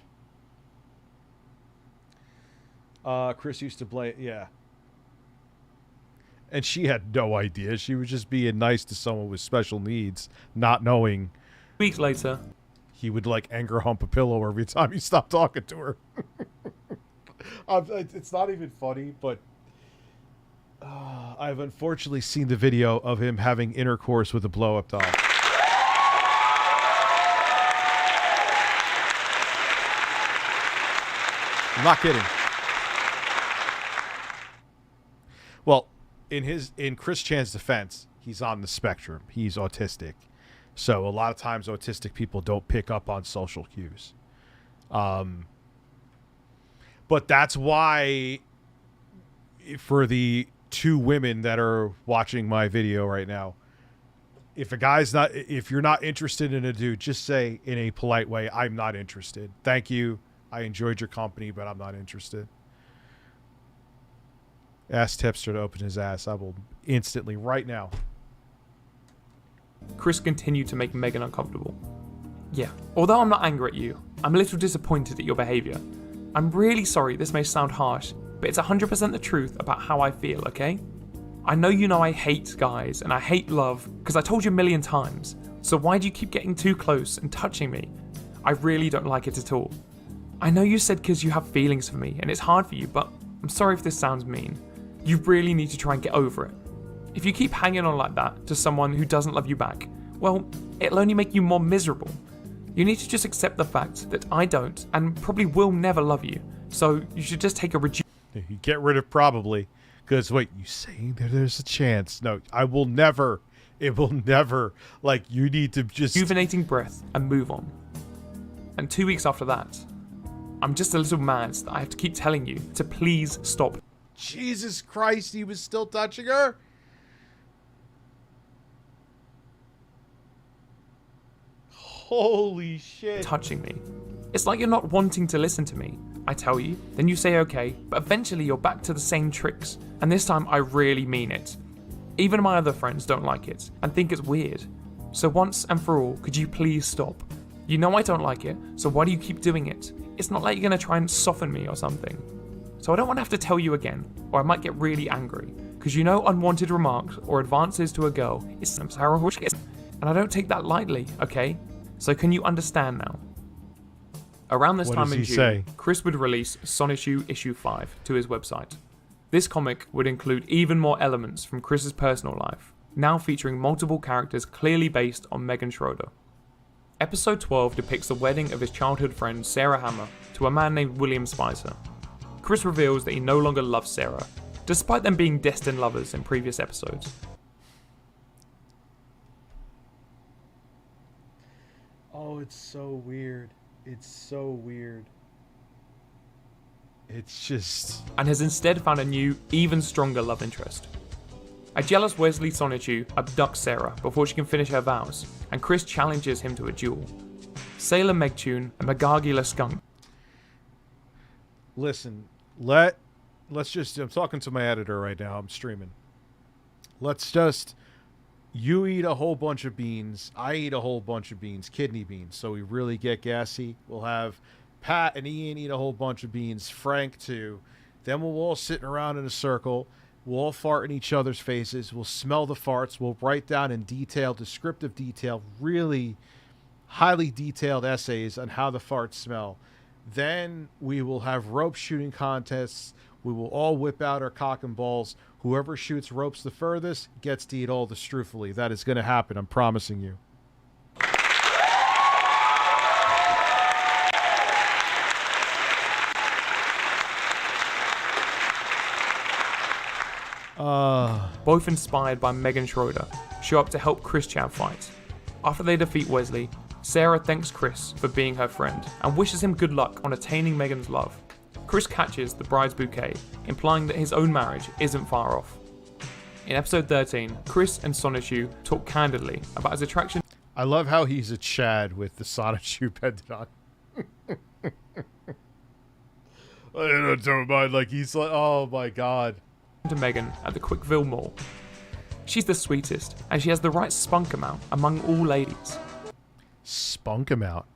E: Chris used to play, yeah. And she had no idea. She was just being nice to someone with special needs, not knowing.
T: Weeks later,
E: he would like anger hump a pillow every time he stopped talking to her. It's not even funny, but I've unfortunately seen the video of him having intercourse with a blow-up doll. I'm not kidding. Well, in Chris Chan's defense, he's on the spectrum. He's autistic. So a lot of times autistic people don't pick up on social cues. But that's why for the 2 women that are watching my video right now, if you're not interested in a dude, just say in a polite way, "I'm not interested. Thank you. I enjoyed your company, but I'm not interested." Ask Tipster to open his ass. I will instantly, right now.
T: Chris continued to make Megan uncomfortable. Yeah, although I'm not angry at you, I'm a little disappointed at your behaviour. I'm really sorry this may sound harsh, but it's 100% the truth about how I feel, okay? I know you know I hate guys and I hate love because I told you a million times, so why do you keep getting too close and touching me? I really don't like it at all. I know you said because you have feelings for me and it's hard for you, but I'm sorry if this sounds mean. You really need to try and get over it. If you keep hanging on like that to someone who doesn't love you back, well, it'll only make you more miserable. You need to just accept the fact that I don't and probably will never love you, so you should just take a
E: You get rid of probably, because wait, you saying that there's a chance? No, I will never. It will never. Like, you need to just
T: rejuvenating breath and move on. And 2 weeks after that, I'm just a little mad that I have to keep telling you to please stop.
E: Jesus Christ, he was still touching her? Holy shit.
T: Touching me. It's like you're not wanting to listen to me. I tell you, then you say okay, but eventually you're back to the same tricks. And this time I really mean it. Even my other friends don't like it and think it's weird. So once and for all, could you please stop? You know I don't like it, so why do you keep doing it? It's not like you're gonna try and soften me or something. So I don't want to have to tell you again, or I might get really angry. Because you know unwanted remarks or advances to a girl is some and I don't take that lightly, okay? So can you understand now? Around this time in June, Chris would release Sonissue Issue 5 to his website. This comic would include even more elements from Chris's personal life, now featuring multiple characters clearly based on Megan Schroeder. Episode 12 depicts the wedding of his childhood friend Sarah Hammer to a man named William Spicer. Chris reveals that he no longer loves Sarah, despite them being destined lovers in previous episodes.
E: Oh, it's so weird. It's so weird. It's just...
T: And has instead found a new, even stronger love interest. A jealous Wesley Sonissue abducts Sarah before she can finish her vows, and Chris challenges him to a duel. Sailor Megtune and Magagula Skunk.
E: Listen, let's just... I'm talking to my editor right now. I'm streaming. Let's just... You eat a whole bunch of beans. I eat a whole bunch of beans. Kidney beans. So we really get gassy. We'll have Pat and Ian eat a whole bunch of beans. Frank too. Then we'll all sitting around in a circle. We'll all fart in each other's faces. We'll smell the farts. We'll write down in detail, descriptive detail, really highly detailed essays on how the farts smell. Then we will have rope shooting contests. We will all whip out our cock and balls. Whoever shoots ropes the furthest gets to eat all the strufoli. That is going to happen, I'm promising you.
T: Both inspired by Megan Schroeder, show up to help Chris Chan fight. After they defeat Wesley, Sarah thanks Chris for being her friend and wishes him good luck on attaining Megan's love. Chris catches the bride's bouquet, implying that his own marriage isn't far off. In episode 13, Chris and Sonichu talk candidly about his attraction.
E: I love how he's a Chad with the Sonichu pendant on. I don't mind, like he's like, oh my god.
T: To Megan at the Quickville Mall. She's the sweetest, and she has the right spunk amount among all ladies.
E: Spunk amount.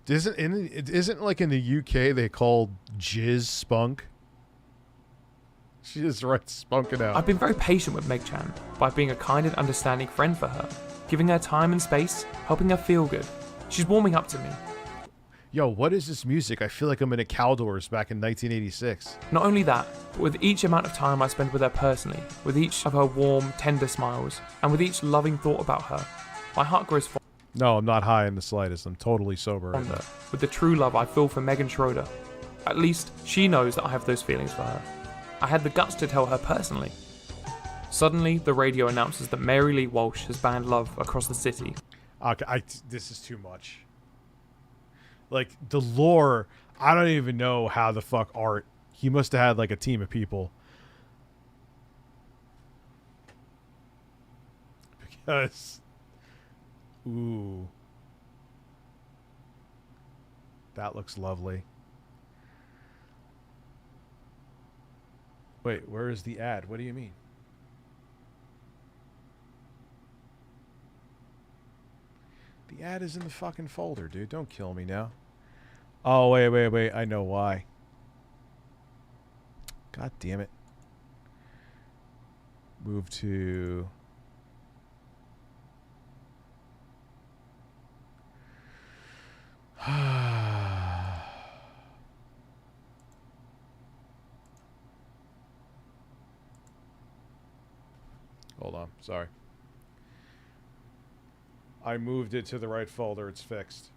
E: Isn't like in the UK they call jizz spunk? She is right spunking out.
T: I've been very patient with Meg Chan by being a kind and understanding friend for her, giving her time and space, helping her feel good. She's warming up to me.
E: Yo, what is this music? I feel like I'm in a Caldors back in 1986.
T: Not only that, but with each amount of time I spend with her personally, with each of her warm, tender smiles, and with each loving thought about her, my heart grows fonder.
E: No, I'm not high in the slightest. I'm totally sober right now.
T: With the true love I feel for Megan Schroeder. At least, she knows that I have those feelings for her. I had the guts to tell her personally. Suddenly, the radio announces that Mary Lee Walsh has banned love across the city.
E: Okay, this is too much. Like, the lore, I don't even know how the fuck Art. He must have had, like, a team of people. Because... Ooh. That looks lovely. Wait, where is the ad? What do you mean? The ad is in the fucking folder, dude. Don't kill me now. Oh, wait. I know why. God damn it. Move to... Hold on, sorry. I moved it to the right folder, it's fixed.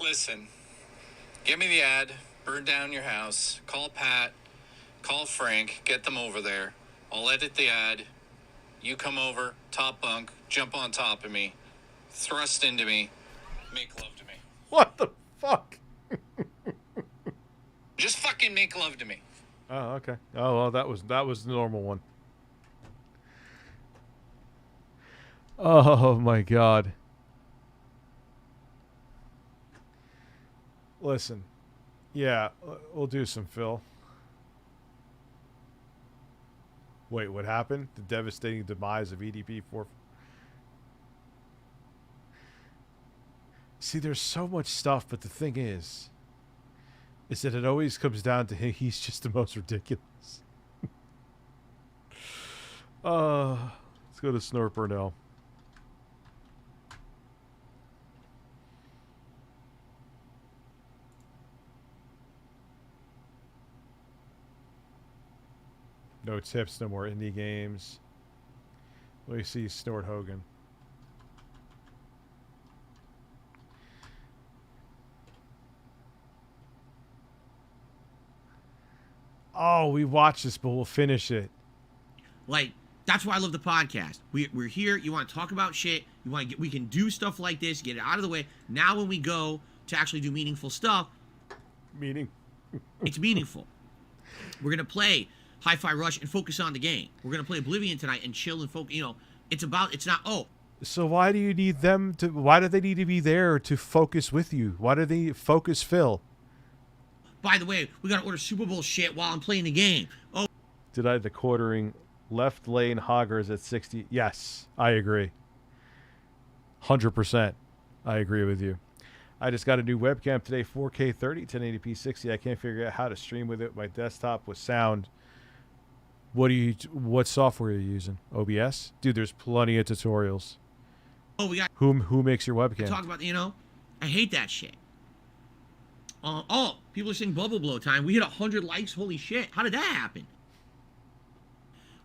U: Listen, give me the ad, burn down your house, call Pat, call Frank, get them over there. I'll edit the ad. You come over, top bunk, jump on top of me, thrust into me, make love to me.
E: What the fuck?
U: Just fucking make love to me.
E: Oh, okay. Oh, well, that was the normal one. Oh my god. Listen. Yeah, we'll do some Phil. Wait, what happened? The devastating demise of EDP4. See, there's so much stuff, but the thing is that it always comes down to him. He's just the most ridiculous. Let's go to Snort Burnell. No tips, no more indie games. Let me see Snort Hogan. Oh, we watched this, but we'll finish it.
V: Like, that's why I love the podcast. We're here. You want to talk about shit. We can do stuff like this, get it out of the way. Now when we go to actually do meaningful stuff, it's meaningful. We're going to play Hi-Fi Rush and focus on the game. We're going to play Oblivion tonight and chill and focus. You know, it's not, oh.
E: So why do you need them to, why do they need to be there to focus with you? Why do they focus Phil?
V: By the way, we got to order Super Bowl shit while I'm playing the game. Oh.
E: Did I the quartering left lane hoggers at 60? Yes, I agree. 100%. I agree with you. I just got a new webcam today, 4K 30, 1080p 60. I can't figure out how to stream with it. My desktop with sound. What software are you using? OBS? Dude, there's plenty of tutorials.
V: Oh, we got
E: who makes your webcam?
V: Talk about, you know, I hate that shit. Oh, people are saying bubble blow time. We hit 100 likes. Holy shit. How did that happen?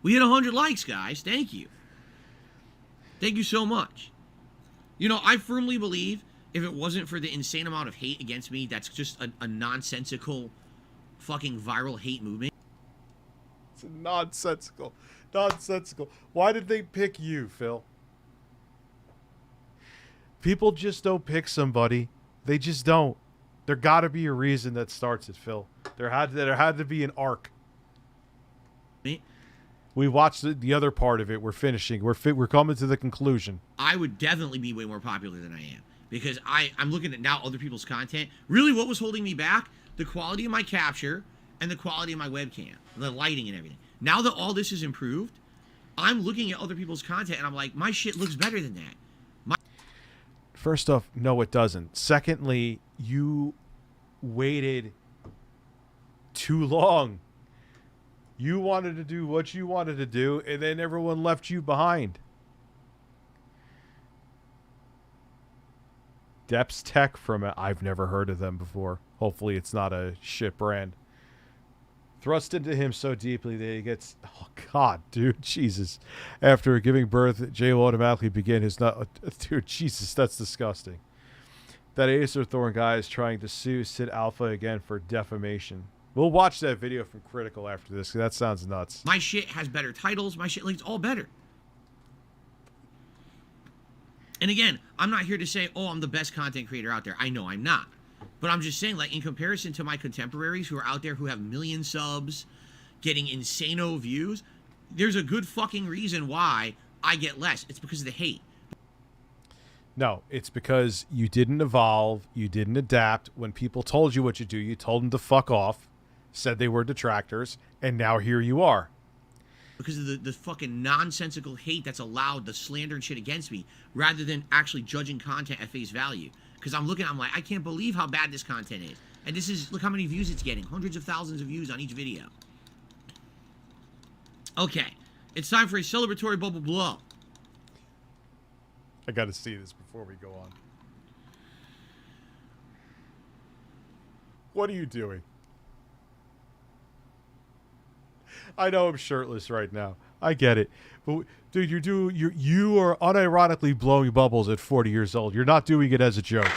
V: We hit 100 likes, guys. Thank you. Thank you so much. You know, I firmly believe if it wasn't for the insane amount of hate against me, that's just a nonsensical fucking viral hate movement.
E: It's nonsensical. Nonsensical. Why did they pick you, Phil? People just don't pick somebody. They just don't. There got to be a reason that starts it, Phil. There had to be an arc.
V: Me?
E: We watched the other part of it. We're finishing. We're coming to the conclusion.
V: I would definitely be way more popular than I am because I'm looking at now other people's content. Really, what was holding me back? The quality of my capture and the quality of my webcam, the lighting and everything. Now that all this is improved, I'm looking at other people's content and I'm like, my shit looks better than that.
E: First off, no, it doesn't. Secondly, you waited too long. You wanted to do what you wanted to do, and then everyone left you behind. Depths Tech from I've never heard of them before. Hopefully it's not a shit brand. Thrust into him so deeply that he gets... Oh, God, dude. Jesus. After giving birth, Jay will automatically begin his... Dude, Jesus, that's disgusting. That Acer Thorn guy is trying to sue Sid Alpha again for defamation. We'll watch that video from Critical after this, because that sounds nuts.
V: My shit has better titles. My shit, like, it's all better. And again, I'm not here to say, oh, I'm the best content creator out there. I know I'm not. But I'm just saying, like, in comparison to my contemporaries who are out there who have million subs, getting insano views, there's a good fucking reason why I get less. It's because of the hate.
E: No, it's because you didn't evolve, you didn't adapt. When people told you what to do, you told them to fuck off, said they were detractors, and now here you are.
V: Because of the fucking nonsensical hate that's allowed, the slander and shit against me, rather than actually judging content at face value. Because I'm like, I can't believe how bad this content is. And this is, look how many views it's getting. Hundreds of thousands of views on each video. Okay, it's time for a celebratory bubble blow.
E: I gotta see this before we go on. What are you doing? I know I'm shirtless right now. I get it. But dude, you are unironically blowing bubbles at 40 years old. You're not doing it as a joke.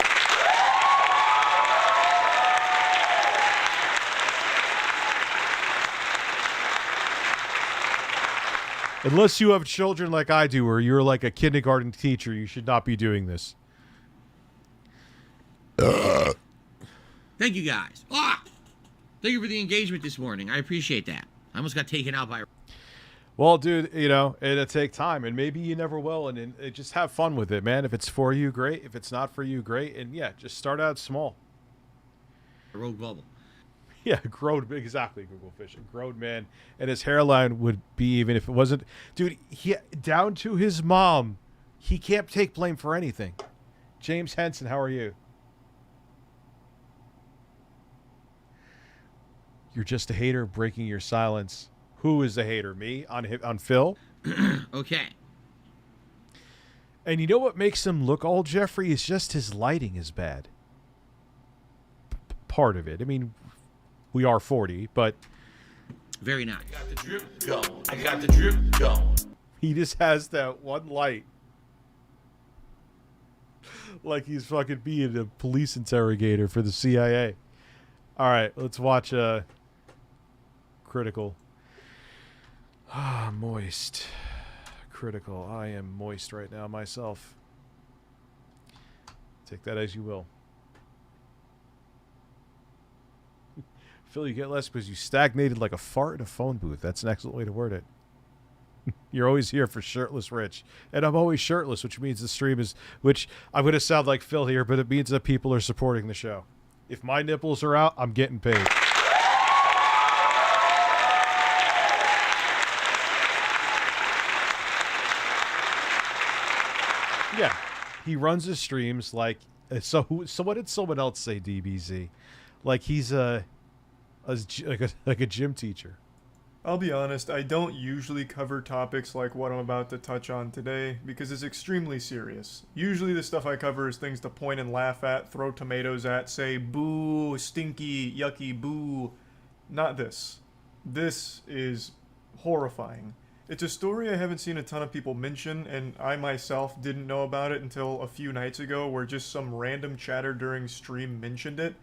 E: Unless you have children like I do, or you're like a kindergarten teacher, you should not be doing this.
V: Thank you, guys. Thank you for the engagement this morning. I appreciate that. I almost got taken out by...
E: Well, dude, you know, it'll take time, and maybe you never will, and just have fun with it, man. If it's for you, great. If it's not for you, great. And, yeah, just start out small.
V: A rogue bubble.
E: Yeah, growed, exactly, Google Fish. Growed, man, and his hairline would be, even if it wasn't... Dude, down to his mom, he can't take blame for anything. James Henson, how are you? You're just a hater breaking your silence. Who is the hater? Me? On Phil?
V: Okay.
E: And you know what makes him look old, Jeffrey? Is just his lighting is bad. Part of it. I mean, we are 40, but...
V: Very nice.
O: I got the drip going. I got the drip going.
E: He just has that one light. Like he's fucking being a police interrogator for the CIA. All right, let's watch Critical. Moist. Critical. I am moist right now myself. Take that as you will. Phil, you get less because you stagnated like a fart in a phone booth. That's an excellent way to word it. You're always here for Shirtless Rich. And I'm always shirtless, which means the stream is... Which, I'm going to sound like Phil here, but it means that people are supporting the show. If my nipples are out, I'm getting paid. Yeah. He runs his streams like... So what did someone else say, DBZ? Like he's like a gym teacher.
C: I'll be honest, I don't usually cover topics like what I'm about to touch on today because it's extremely serious. Usually the stuff I cover is things to point and laugh at, throw tomatoes at, say boo, stinky, yucky, boo. Not this. This is horrifying. It's a story I haven't seen a ton of people mention, and I myself didn't know about it until a few nights ago where just some random chatter during stream mentioned it.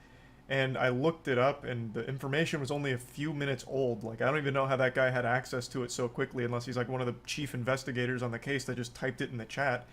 C: and I looked it up, and the information was only a few minutes old. Like, I don't even know how that guy had access to it so quickly, unless he's like one of the chief investigators on the case that just typed it in the chat.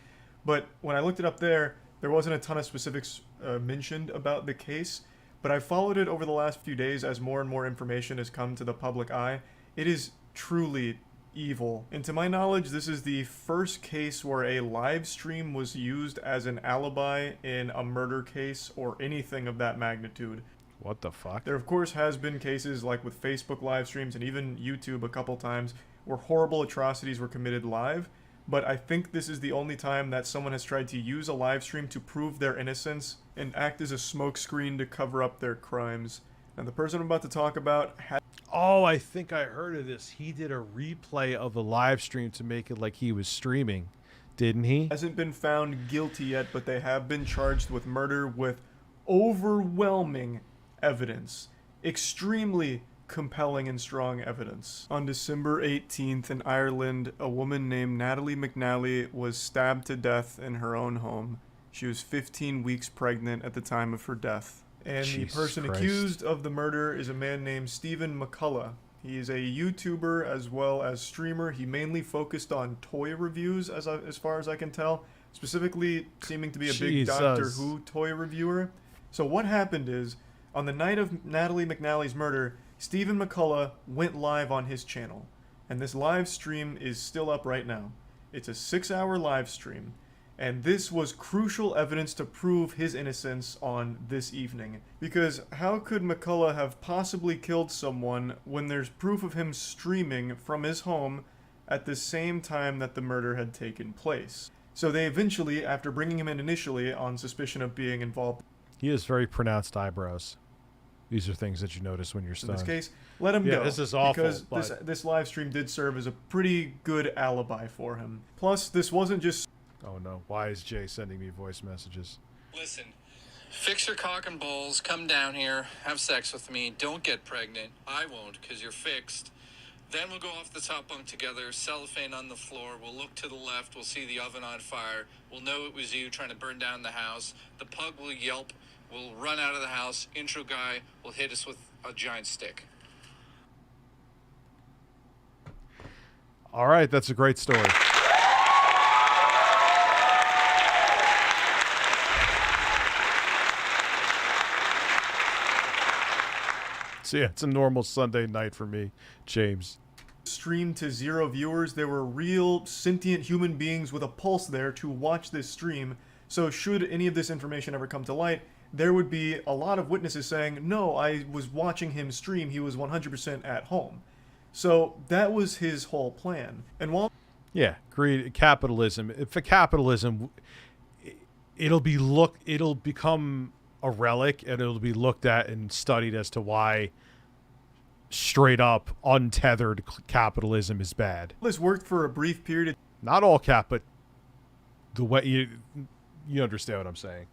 C: But when I looked it up there wasn't a ton of specifics mentioned about the case, but I followed it over the last few days as more and more information has come to the public eye. It is truly evil. And to my knowledge, this is the first case where a live stream was used as an alibi in a murder case or anything of that magnitude.
E: What the fuck?
C: There, of course, has been cases like with Facebook live streams and even YouTube a couple times where horrible atrocities were committed live, but I think this is the only time that someone has tried to use a live stream to prove their innocence and act as a smokescreen to cover up their crimes. And the person I'm about to talk about had...
E: Oh, I think I heard of this. He did a replay of the live stream to make it like he was streaming, didn't he?
C: Hasn't been found guilty yet, but they have been charged with murder with overwhelming evidence. Extremely compelling and strong evidence. On December 18th in Ireland, a woman named Natalie McNally was stabbed to death in her own home. She was 15 weeks pregnant at the time of her death. And
E: Jesus
C: the person
E: Christ.
C: accused of the murder is a man named Stephen McCullough. He is a YouTuber as well as streamer. He mainly focused on toy reviews, as far as I can tell. Specifically, seeming to be a big Doctor Who toy reviewer. So what happened is, on the night of Natalie McNally's murder, Stephen McCullough went live on his channel. And this live stream is still up right now. It's a 6-hour live stream. And this was crucial evidence to prove his innocence on this evening. Because how could McCullough have possibly killed someone when there's proof of him streaming from his home at the same time that the murder had taken place? So they eventually, after bringing him in initially on suspicion of being involved...
E: He has very pronounced eyebrows. These are things that you notice when you're stoned.
C: In this case, let him go.
E: This is awful.
C: Because this live stream did serve as a pretty good alibi for him. Plus, this wasn't just...
E: Oh no, why is Jay sending me voice messages?
U: Listen, fix your cock and balls, come down here, have sex with me, don't get pregnant. I won't, because you're fixed. Then we'll go off the top bunk together, cellophane on the floor, we'll look to the left, we'll see the oven on fire, we'll know it was you trying to burn down the house, the pug will yelp, we'll run out of the house, intro guy will hit us with a giant stick.
E: All right, that's a great story. So yeah, it's a normal Sunday night for me, James.
C: Streamed to 0 viewers. There were real sentient human beings with a pulse there to watch this stream. So should any of this information ever come to light, there would be a lot of witnesses saying, no, I was watching him stream. He was 100% at home. So that was his whole plan. And while...
E: Yeah, greed, capitalism. For capitalism, it'll become a relic, and it'll be looked at and studied as to why straight up untethered capitalism is bad.
C: This worked for a brief period.
E: Not all but the way you understand what I'm saying.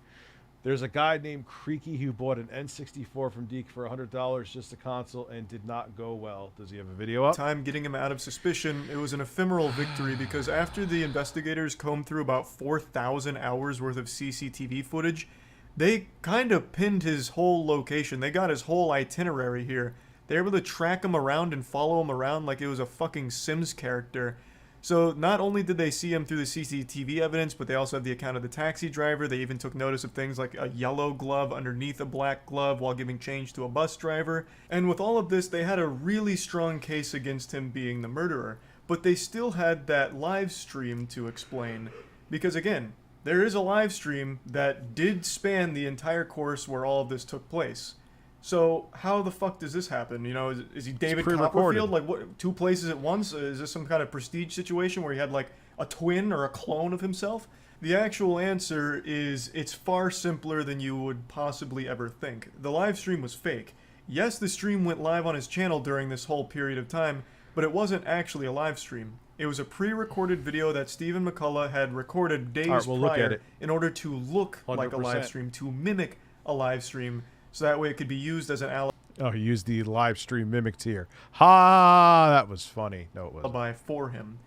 E: There's a guy named Creaky who bought an N64 from Deke for $100, just a console, and did not go well. Does he have a video up?
C: Time getting him out of suspicion. It was an ephemeral victory because after the investigators combed through about 4,000 hours worth of CCTV footage, they kind of pinned his whole location. They got his whole itinerary here. They were able to track him around and follow him around like it was a fucking Sims character. So not only did they see him through the CCTV evidence, but they also have the account of the taxi driver. They even took notice of things like a yellow glove underneath a black glove while giving change to a bus driver. And with all of this, they had a really strong case against him being the murderer. But they still had that live stream to explain. Because again, there is a live stream that did span the entire course where all of this took place. So how the fuck does this happen? You know, is he David Copperfield? Like, what, 2 places at once? Is this some kind of prestige situation where he had like a twin or a clone of himself? The actual answer is it's far simpler than you would possibly ever think. The live stream was fake. Yes, the stream went live on his channel during this whole period of time, but it wasn't actually a live stream. It was a pre-recorded video that Stephen McCullough had recorded days prior in order to look 100%. Like a live stream, to mimic a live stream, so that way it could be used as an alibi.
E: Oh, he used the live stream mimic tier. Ha! That was funny. No, it wasn't.
C: Alibi for him.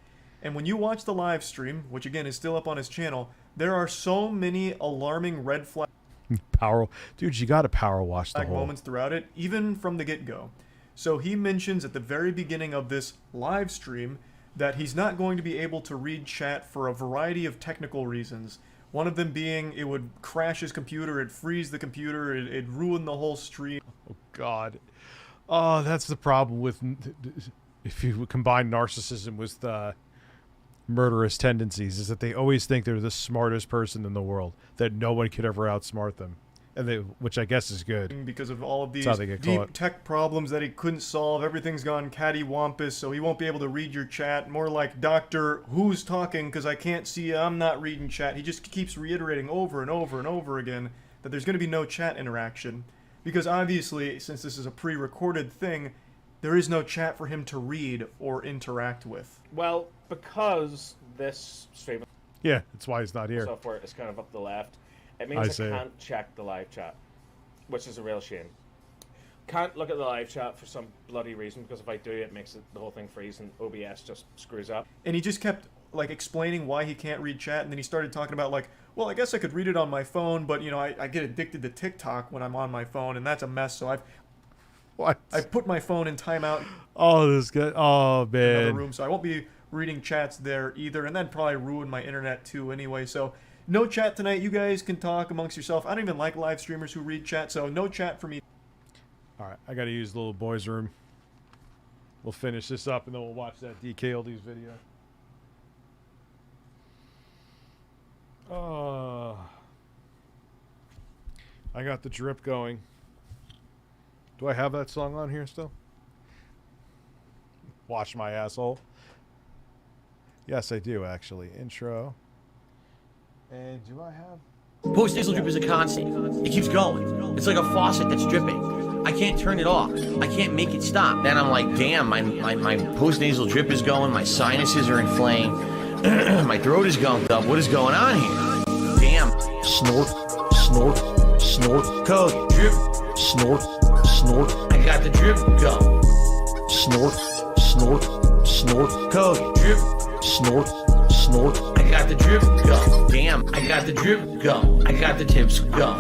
C: And when you watch the live stream, which again is still up on his channel, there are so many alarming red flags.
E: Dude, you got to power wash the whole.
C: Moments throughout it, even from the get-go. So he mentions at the very beginning of this live stream that he's not going to be able to read chat for a variety of technical reasons. One of them being it would crash his computer, it'd freeze the computer, it'd ruin the whole stream.
E: Oh, God. Oh, that's the problem with... If you combine narcissism with murderous tendencies, is that they always think they're the smartest person in the world, that no one could ever outsmart them. Which I guess is good.
C: Because of all of these
E: That's how they get
C: deep
E: caught.
C: tech problems that he couldn't solve, everything's gone cattywampus, so he won't be able to read your chat. More like, Doctor, who's talking? Because I can't see you, I'm not reading chat. He just keeps reiterating over and over and over again that there's going to be no chat interaction. Because obviously, since this is a pre-recorded thing, there is no chat for him to read or interact with.
F: Well, because this stream
E: Yeah, that's why he's not here.
F: software is kind of up the left, it means I can't check the live chat, which is a real shame. Can't look at the live chat for some bloody reason, because if I do, it makes the whole thing freeze and OBS just screws up.
C: And he just kept like explaining why he can't read chat, and then he started talking about like, well, I guess I could read it on my phone, but you know, I get addicted to TikTok when I'm on my phone, and that's a mess. So I put my phone in timeout.
E: Oh, this guy. Oh, man.
C: In another room, so I won't be reading chats there either, and then probably ruin my internet too anyway. So no chat tonight. You guys can talk amongst yourself. I don't even like live streamers who read chat, so no chat for me.
E: All right, I got to use the little boys' room. We'll finish this up, and then we'll watch that DKOldies video. I got the drip going. Do I have that song on here still? Watch my asshole. Yes, I do, actually. Intro. And do I have...
V: Post-nasal drip is a constant. It keeps going. It's like a faucet that's dripping. I can't turn it off. I can't make it stop. Then I'm like, damn, my post-nasal drip is going. My sinuses are inflamed. My throat is gunked up. What is going on here? Damn. Snort, snort, snort, code. Drip, snort, snort. I got the drip go. Snort, snort, snort, code. Drip, snort, snort. I got the drip go. Damn, I got the drip go. I got the tips go.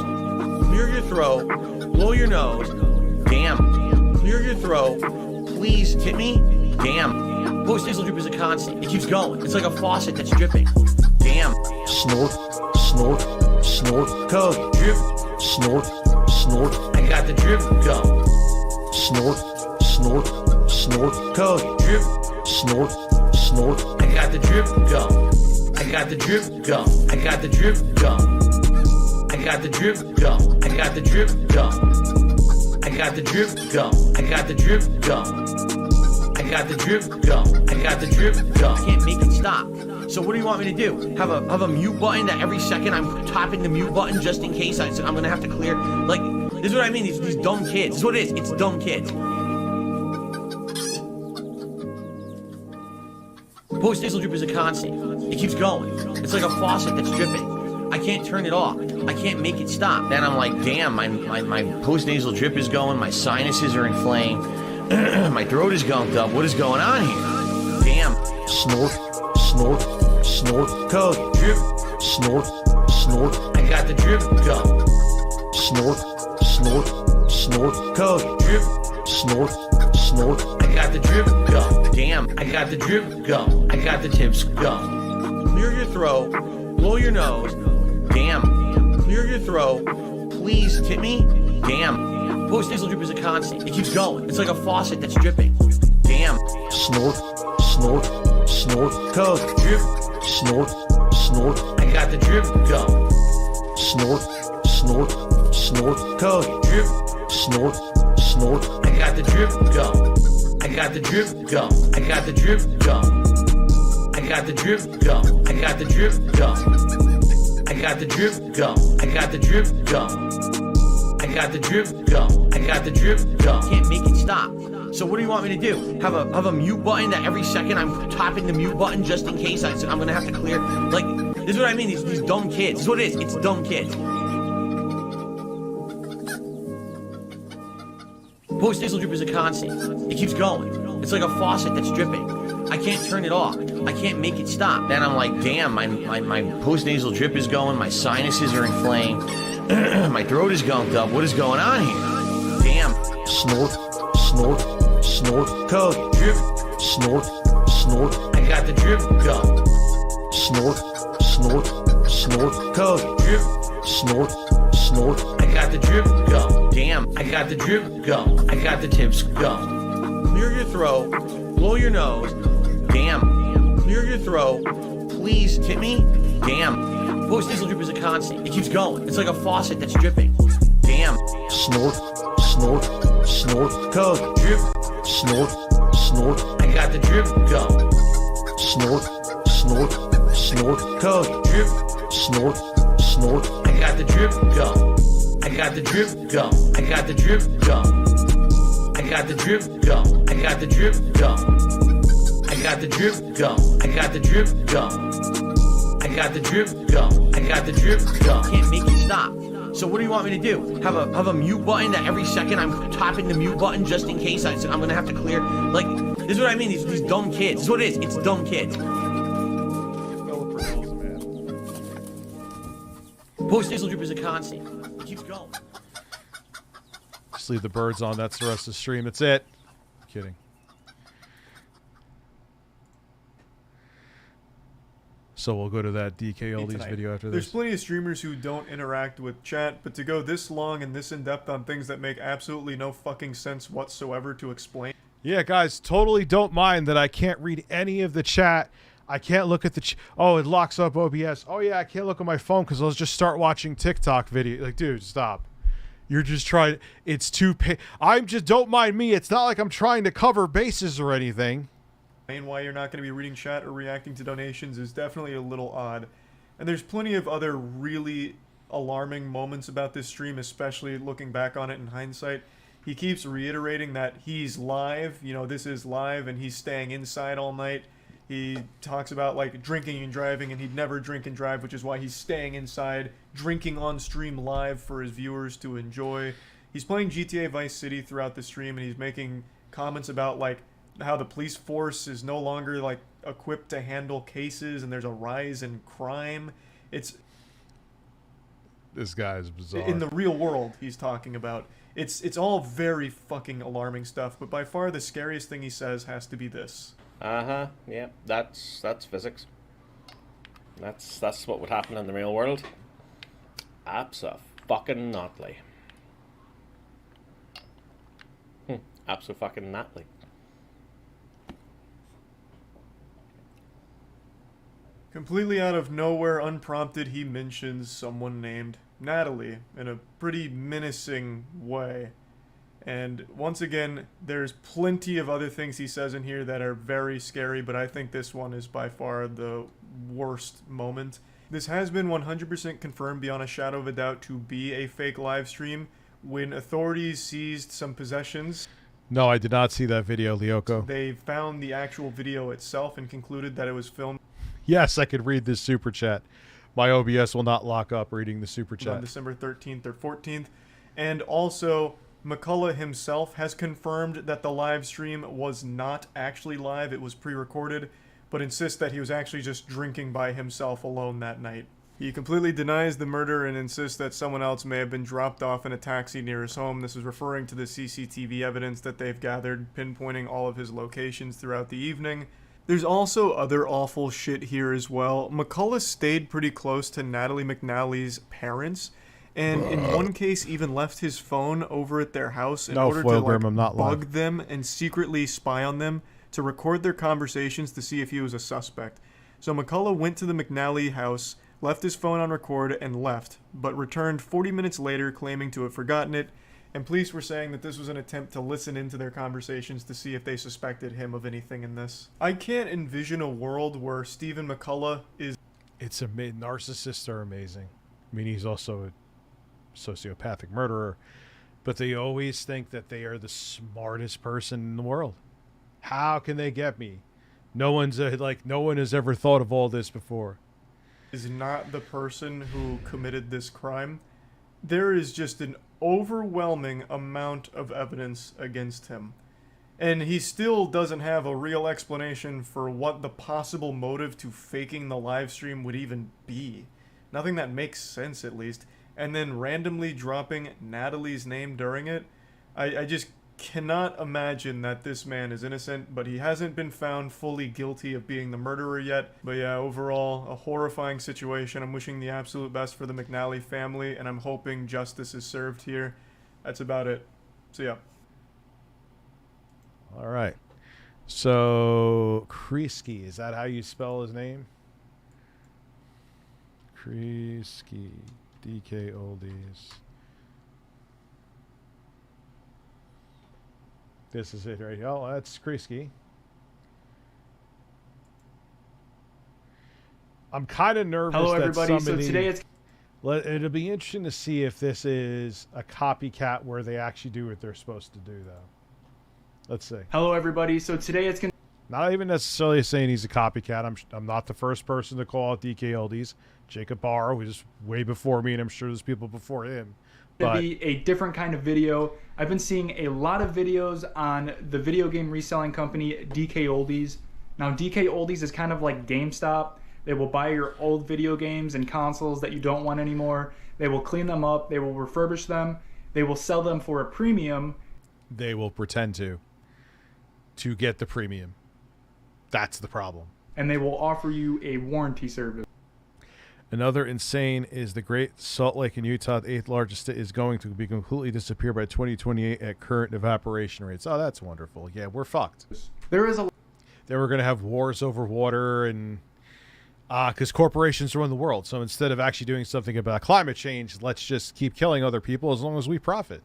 V: Clear your throat, blow your nose. Damn, clear your throat. Please tip me. Damn, post-nasal drip is a constant. It keeps going. It's like a faucet that's dripping. Damn, snort, snort, snort, code. Drip, snort, snort. I got the drip go. Snort, snort, snort, code. Drip, snort, snort. I got the drip go. I got the drip go. I got the drip go. I got the drip go. I got the drip go. I got the drip go. I got the drip go. I got the drip go. I got the drip go. I can't make it stop. So what do you want me to do? Have a mute button that every second I'm tapping the mute button just in case I'm gonna have to clear. Like, this is what I mean. These dumb kids. This is what it is. It's dumb kids. Post-nasal drip is a constant. It keeps going. It's like a faucet that's dripping. I can't turn it off. I can't make it stop. Then I'm like, damn, my post-nasal drip is going. My sinuses are inflamed. My throat is gunked up. What is going on here? Damn. Snort, snort, snort, code. Drip, snort, snort. I got the drip go. Snort, snort, snort, code. Drip, snort, snort. I got the drip go. Damn, I got the drip go. I got the tips go. Clear your throat, blow your nose. Damn, clear your throat. Please tip me. Damn, post-nasal drip is a constant. It keeps going. It's like a faucet that's dripping. Damn, snort, snort, snort, code. Drip, snort, snort. I got the drip go. Snort, snort, snort, code. Drip, snort, snort. I got the drip go. I got the drip go. I got the drip go. I got the drip go. I got the drip go. I got the drip go. I got the drip go. I got the drip go. I got the drip go. Can't make it stop. So what do you want me to do? Have a mute button that every second I'm tapping the mute button just in case I'm gonna have to clear. Like, this is what I mean. These dumb kids. This is what it is. It's dumb kids. Post-nasal drip is a constant. It keeps going. It's like a faucet that's dripping. I can't turn it off. I can't make it stop. Then I'm like, damn, my post-nasal drip is going. My sinuses are inflamed. My throat is gunked up. What is going on here? Damn. Snort, snort, snort. Code. Drip. Snort, snort. I got the drip gum. Snort, snort, snort. Code. Drip. Snort, snort. I got the drip gum. Damn. I got the drip gum. I got the tips gum. Clear your throat. Blow your nose. Damn. Clear your throat. Please tip me. Damn. Post nasal drip is a constant. It keeps going. It's like a faucet that's dripping. Damn. Snort, snort, snort. Code. Drip. Snort, snort. I got the drip gum. Snort, snort, snort. Code. Drip. Snort, snort. I got the drip gum. I got the drip gum. I got the drip gum. I got the drip gum. I got the drip gum. I got the drip gum. I got the drip gum. I got the drip gum. I got the drip gum. Can't make it stop. So what do you want me to do? Have a mute button that every second I'm tapping the mute button just in case I'm gonna have to clear. Like, this is what I mean. These dumb kids. This is what it is. It's dumb kids. Post nasal drip is a constant. It keeps going.
E: Just leave the birds on. That's the rest of the stream. That's it. Kidding. So we'll go to that DKOldies video after
C: There's
E: this.
C: plenty of streamers who don't interact with chat, but to go this long and this in-depth on things that make absolutely no fucking sense whatsoever to explain.
E: Yeah, guys, totally don't mind that I can't read any of the chat. I can't look at the oh, it locks up OBS. Oh yeah, I can't look at my phone because I'll just start watching TikTok video. Like, dude, stop. You're just trying. It's too. I'm just. Don't mind me. It's not like I'm trying to cover bases or anything.
C: Why you're not going to be reading chat or reacting to donations is definitely a little odd. And there's plenty of other really alarming moments about this stream, especially looking back on it in hindsight. He keeps reiterating that he's live, you know, this is live, and he's staying inside all night. He talks about, like, drinking and driving, and he'd never drink and drive, which is why he's staying inside, drinking on stream live for his viewers to enjoy. He's playing GTA Vice City throughout the stream, and he's making comments about, like, how the police force is no longer, like, equipped to handle cases, and there's a rise in crime. It's...
E: This guy is bizarre.
C: In the real world, he's talking about. It's all very fucking alarming stuff, but by far the scariest thing he says has to be this.
F: Uh-huh, yeah, that's physics. That's what would happen in the real world. Abso-fucking-notly. Abso-fucking-notly.
C: Completely out of nowhere, unprompted, he mentions someone named Natalie in a pretty menacing way. And once again, there's plenty of other things he says in here that are very scary, but I think this one is by far the worst moment. This has been 100% confirmed beyond a shadow of a doubt to be a fake live stream. When authorities seized some possessions...
E: No, I did not see that video, Lyoko.
C: They found the actual video itself and concluded that it was filmed...
E: Yes, I could read this super chat. My OBS will not lock up reading the super chat.
C: On December 13th or 14th. And also, McCullough himself has confirmed that the live stream was not actually live. It was pre-recorded, but insists that he was actually just drinking by himself alone that night. He completely denies the murder and insists that someone else may have been dropped off in a taxi near his home. This is referring to the CCTV evidence that they've gathered, pinpointing all of his locations throughout the evening. There's also other awful shit here as well. McCullough stayed pretty close to Natalie McNally's parents, and in one case even left his phone over at their house in order to bug them and secretly spy on them to record their conversations to see if he was a suspect. So McCullough went to the McNally house, left his phone on record, and left, but returned 40 minutes later claiming to have forgotten it. And police were saying that this was an attempt to listen into their conversations to see if they suspected him of anything in this. I can't envision a world where Stephen McCullough is...
E: It's narcissists are amazing. I mean, he's also a sociopathic murderer, but they always think that they are the smartest person in the world. How can they get me? No one has ever thought of all this before.
C: Is not the person who committed this crime. There is just an overwhelming amount of evidence against him. And he still doesn't have a real explanation for what the possible motive to faking the live stream would even be. Nothing that makes sense, at least. and then randomly dropping Natalie's name during it. I just cannot imagine that this man is innocent, but he hasn't been found fully guilty of being the murderer yet. But yeah, overall, a horrifying situation. I'm wishing the absolute best for the McNally family, and I'm hoping justice is served here. That's about it. So yeah.
E: All right. So, Kreisky, is that how you spell his name? Kreisky, DKOldies. This is it right here. Oh, that's Kreisky. I'm kind of nervous.
G: Hello,
E: that
G: everybody.
E: somebody,
G: So today it's...
E: It'll be interesting to see if this is a copycat where they actually do what they're supposed to do, though. Let's see.
G: Hello, everybody. So today it's...
E: Not even necessarily saying he's a copycat. I'm not the first person to call out DKOldies. Jacob Barr was way before me, and I'm sure there's people before him.
G: To be a different kind of video. I've been seeing a lot of videos on the video game reselling company DKOldies. Now, DKOldies is kind of like GameStop. They will buy your old video games and consoles that you don't want anymore. They will clean them up. They will refurbish them. They will sell them for a premium.
E: They will pretend to get the premium. That's the problem.
G: And they will offer you a warranty service.
E: Another insane is the Great Salt Lake in Utah, the 8th largest state, is going to be completely disappear by 2028 at current evaporation rates. Oh, that's wonderful. Yeah, we're fucked.
G: There is a...
E: Then we're going to have wars over water, and because corporations run the world. So instead of actually doing something about climate change, let's just keep killing other people as long as we profit.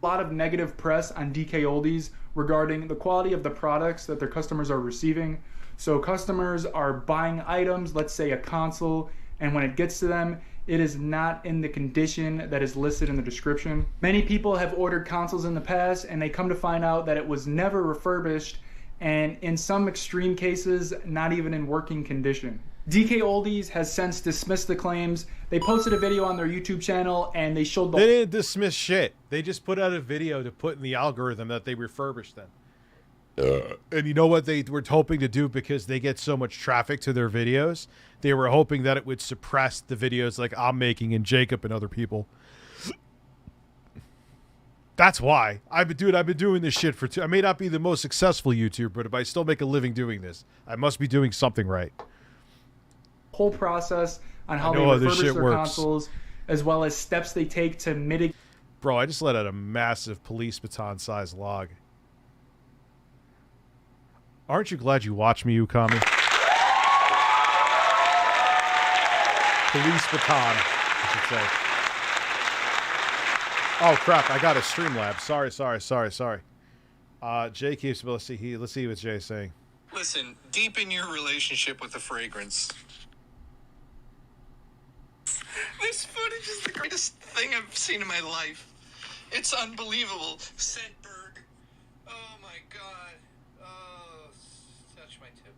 G: A lot of negative press on DKOldies regarding the quality of the products that their customers are receiving. So customers are buying items, let's say a console, and when it gets to them, it is not in the condition that is listed in the description. Many people have ordered consoles in the past, and they come to find out that it was never refurbished, and in some extreme cases, not even in working condition. DKOldies has since dismissed the claims. They posted a video on their YouTube channel, and they showed the...
E: They didn't dismiss shit. They just put out a video to put in the algorithm that they refurbished them. And you know what they were hoping to do, because they get so much traffic to their videos? They were hoping that it would suppress the videos like I'm making and Jacob and other people. That's why. I've been doing this shit for I may not be the most successful YouTuber, but if I still make a living doing this, I must be doing something right.
G: Whole process on how they refurbish their consoles, as well as steps they take to mitigate.
E: Bro, I just let out a massive police baton-sized log. Aren't you glad you watched me, Ukami? Police baton, I should say. Oh crap! I got a StreamLabs. Sorry. Jay keeps. Let's see what Jay's saying.
U: Listen, deepen your relationship with the fragrance. This footage is the greatest thing I've seen in my life. It's unbelievable. Scentberg. Oh my god. Oh, touch my tip.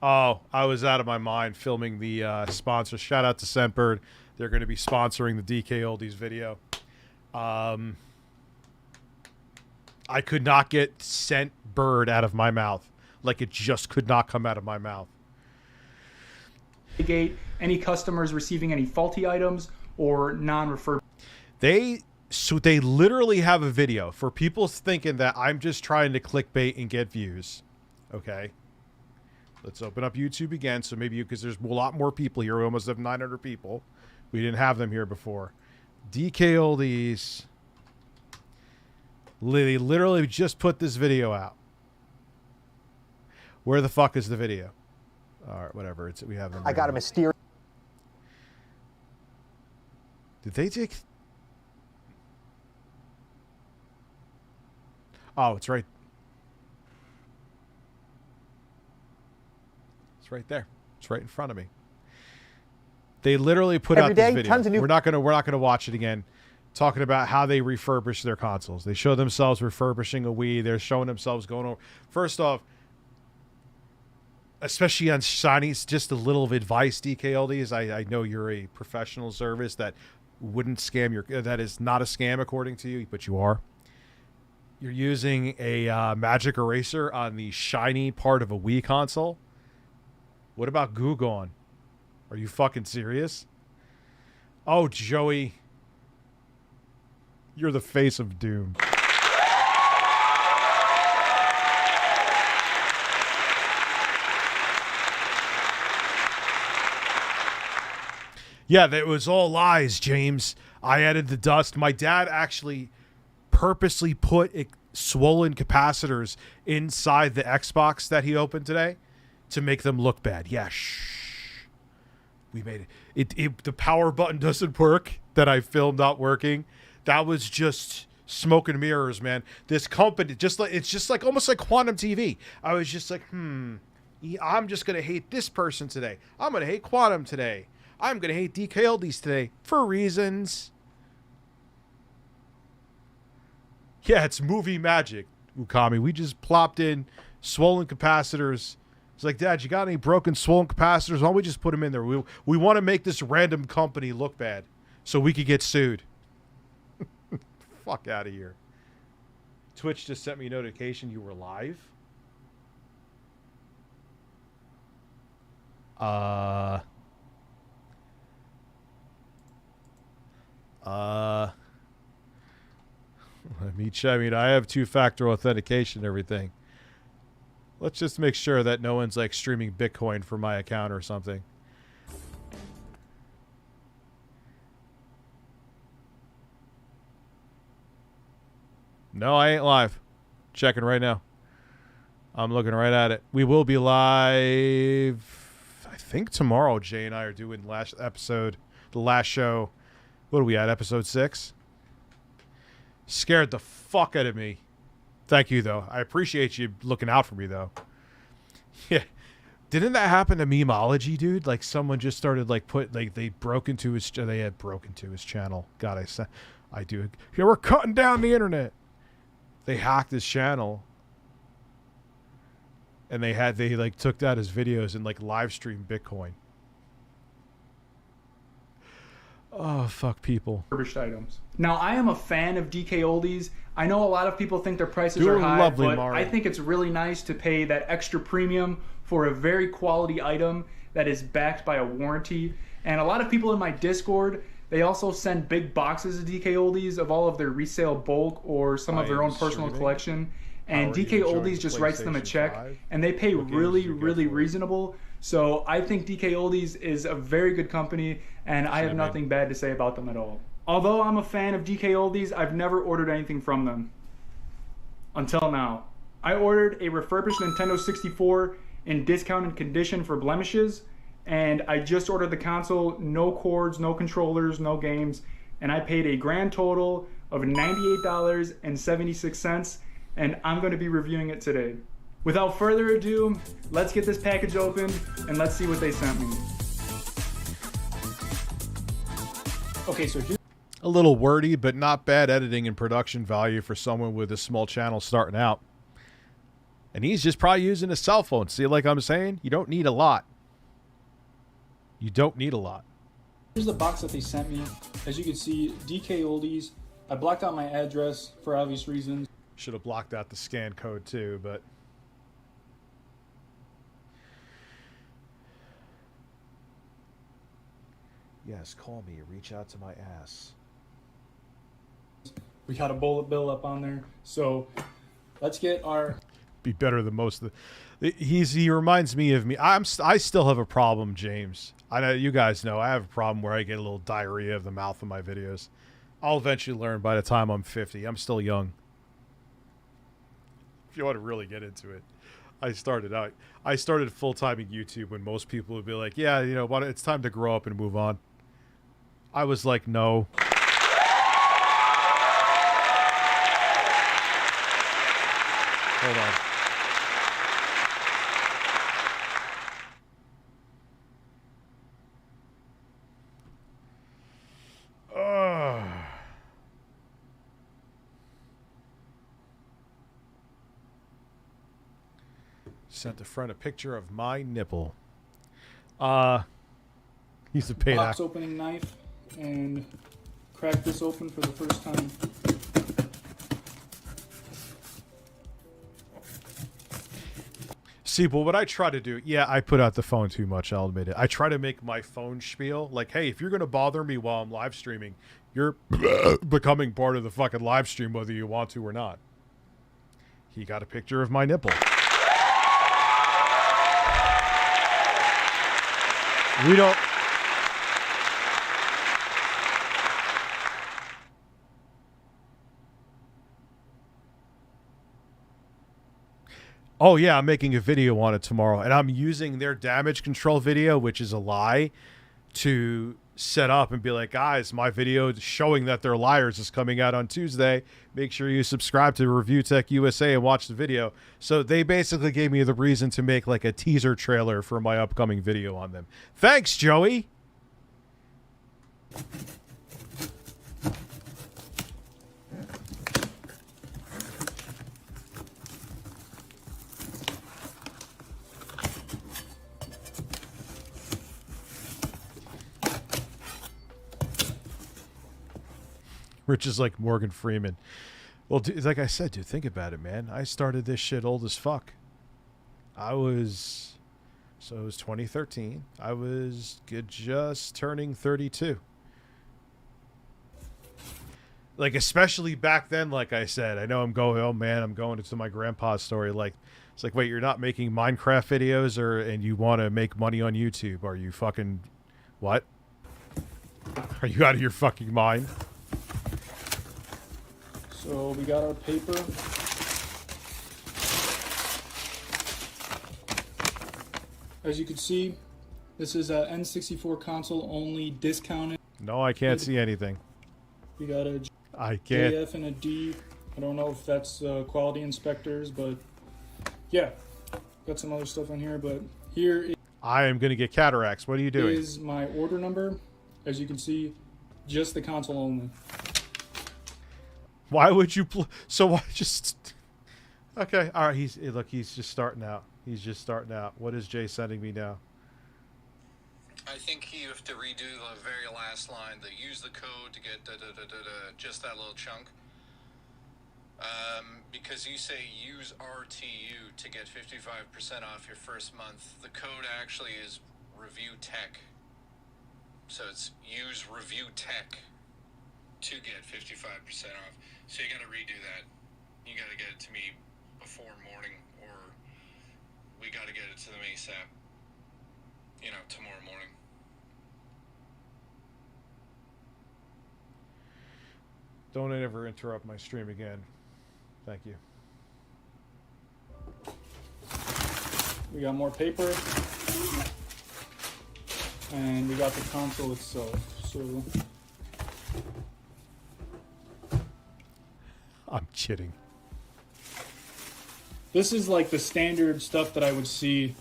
E: Oh, I was out of my mind filming the sponsor. Shout out to Scentbird. They're going to be sponsoring the DKOldies video. I could not get Scentbird out of my mouth. Like, it just could not come out of my mouth.
G: Mitigate any customers receiving any faulty items or non-refurbished.
E: They literally have a video for people thinking that I'm just trying to clickbait and get views. Okay. Let's open up YouTube again. So maybe because there's a lot more people here. We almost have 900 people. We didn't have them here before. DKOldies. They literally just put this video out. Where the fuck is the video? All right, whatever. We have them.
H: I got a mysterious.
E: Did they take? Oh, it's right. It's right there. It's right in front of me. They literally put out this video.
H: Tons of new...
E: We're not gonna watch it again. Talking about how they refurbish their consoles. They show themselves refurbishing a Wii. They're showing themselves going over. First off, especially on Shinies, just a little of advice, DKOldies. I know you're a professional service that wouldn't scam your. That is not a scam according to you, but you are. You're using a magic eraser on the shiny part of a Wii console. What about Goo Gone? Are you fucking serious? Oh, Joey. You're the face of doom. Yeah, that was all lies, James. I added the dust. My dad actually purposely put swollen capacitors inside the Xbox that he opened today to make them look bad. Yeah, shh. We made it. The power button doesn't work that I filmed not working. That was just smoke and mirrors, man. This company, it's just like almost like Quantum TV. I was just like, I'm just going to hate this person today. I'm going to hate Quantum today. I'm going to hate DKOldies today for reasons. Yeah, it's movie magic, Ukami. We just plopped in swollen capacitors. It's like, Dad, you got any broken swollen capacitors? Why don't we just put them in there? We want to make this random company look bad so we could get sued. Fuck out of here. Twitch just sent me a notification you were live. Let me check. I mean, I have two-factor authentication and everything. Let's just make sure that no one's like streaming Bitcoin from my account or something. No, I ain't live. Checking right now. I'm looking right at it. We will be live, I think tomorrow. Jay and I are doing the last show. What are we at, episode 6? Scared the fuck out of me. Thank you, though. I appreciate you looking out for me, though. Yeah. Didn't that happen to Memeology, dude? Like, someone just started, like, they had broken into his channel. God, I do. Yeah, we're cutting down the internet. They hacked his channel. And they took that as videos and, like, live streamed Bitcoin. Oh, fuck people.
G: Refurbished items. Now, I am a fan of DKOldies. I know a lot of people think their prices are high, but I think it's really nice to pay that extra premium for a very quality item that is backed by a warranty. And a lot of people in my Discord, they also send big boxes of DKOldies of all of their resale bulk or some of their own personal collection. And DKOldies just writes them a check, and they pay really, really reasonable. So I think DKOldies is a very good company, and I have nothing bad to say about them at all. Although I'm a fan of DKOldies, I've never ordered anything from them. Until now. I ordered a refurbished Nintendo 64 in discounted condition for blemishes, and I just ordered the console, no cords, no controllers, no games, and I paid a grand total of $98.76, and I'm going to be reviewing it today. Without further ado, let's get this package open and let's see what they sent me. Okay, so here.
E: A little wordy, but not bad editing and production value for someone with a small channel starting out. And he's just probably using a cell phone. See, like I'm saying, you don't need a lot. You don't need a lot.
G: Here's the box that they sent me. As you can see, DKOldies. I blocked out my address for obvious reasons.
E: Should have blocked out the scan code too, but... Yes, call me. Reach out to my ass.
G: We got a bullet bill up on there. So let's get our...
E: Be better than most of the... He reminds me of me. I still have a problem, James. I know you guys know I have a problem where I get a little diarrhea of the mouth in my videos. I'll eventually learn by the time I'm 50. I'm still young. If you want to really get into it. I started full-timing YouTube when most people would be like, yeah, you know what, it's time to grow up and move on. I was like, no. Hold on. Sent a friend a picture of my nipple. He's a paid
G: box opening knife and crack this open for the first time.
E: See, but what I try to do, yeah, I put out the phone too much, I'll admit it. I try to make my phone spiel like, hey, if you're going to bother me while I'm live streaming, you're becoming part of the fucking live stream whether you want to or not. He got a picture of my nipple. We don't... Oh, yeah, I'm making a video on it tomorrow, and I'm using their damage control video, which is a lie, to set up and be like, guys, my video showing that they're liars is coming out on Tuesday. Make sure you subscribe to ReviewTechUSA and watch the video. So they basically gave me the reason to make like a teaser trailer for my upcoming video on them. Thanks, Joey. Rich is like Morgan Freeman. Well, dude, like I said, dude, think about it, man. I started this shit old as fuck. So it was 2013. I was just turning 32. Like, especially back then, like I said, I know I'm going into my grandpa's story. Like, it's like, wait, you're not making Minecraft videos and you want to make money on YouTube? Are you fucking, what? Are you out of your fucking mind?
G: So we got our paper. As you can see, this is a N64 console only, discounted.
E: No, I can't see anything.
G: We got a
E: I can't.
G: JF and a D. I don't know if that's quality inspectors, but yeah, got some other stuff on here. But here
E: I am going to get cataracts. What are you doing?
G: Is my order number. As you can see, just the console only.
E: Why would you so why just... Okay, all right, he's just starting out. He's just starting out. What is Jay sending me now?
U: I think you have to redo the very last line. They use the code to get just that little chunk. Because you say use RTU to get 55% off your first month. The code actually is ReviewTech. So it's use ReviewTech to get 55% off. So you got to redo that. You got to get it to me before morning, or we got to get it to them ASAP. You know, tomorrow morning.
E: Don't ever interrupt my stream again. Thank you.
G: We got more paper. And we got the console itself. So
E: I'm kidding.
G: This is like the standard stuff that I would see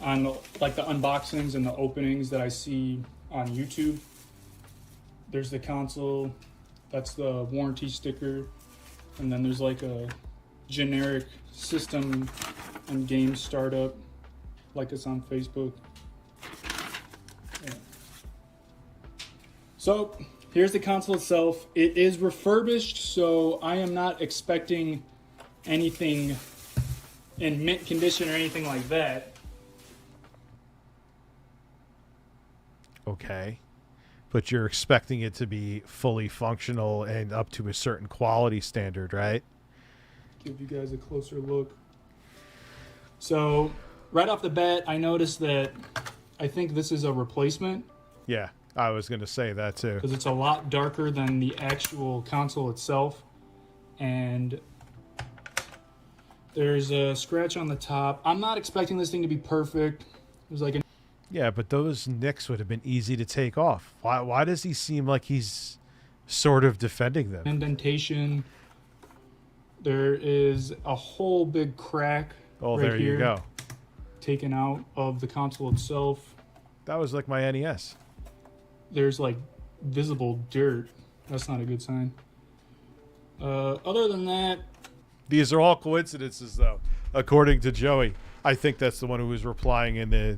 G: on like the unboxings and the openings that I see on YouTube. There's the console, that's the warranty sticker, and then there's like a generic system and game startup like it's on Facebook. Yeah. So here's the console itself. It is refurbished, so I am not expecting anything in mint condition or anything like that.
E: Okay. But you're expecting it to be fully functional and up to a certain quality standard, right?
G: Give you guys a closer look. So, right off the bat, I noticed that I think this is a replacement.
E: Yeah, I was going to say that too.
G: Because it's a lot darker than the actual console itself. And there's a scratch on the top. I'm not expecting this thing to be perfect. There's like an...
E: Yeah, but those nicks would have been easy to take off. Why does he seem like he's sort of defending them?
G: Indentation. There is a whole big crack.
E: Oh,
G: right
E: there you
G: here,
E: go.
G: Taken out of the console itself.
E: That was like my NES.
G: There's like visible dirt. That's not a good sign. Other than that,
E: these are all coincidences, though, according to Joey. I think that's the one who was replying in the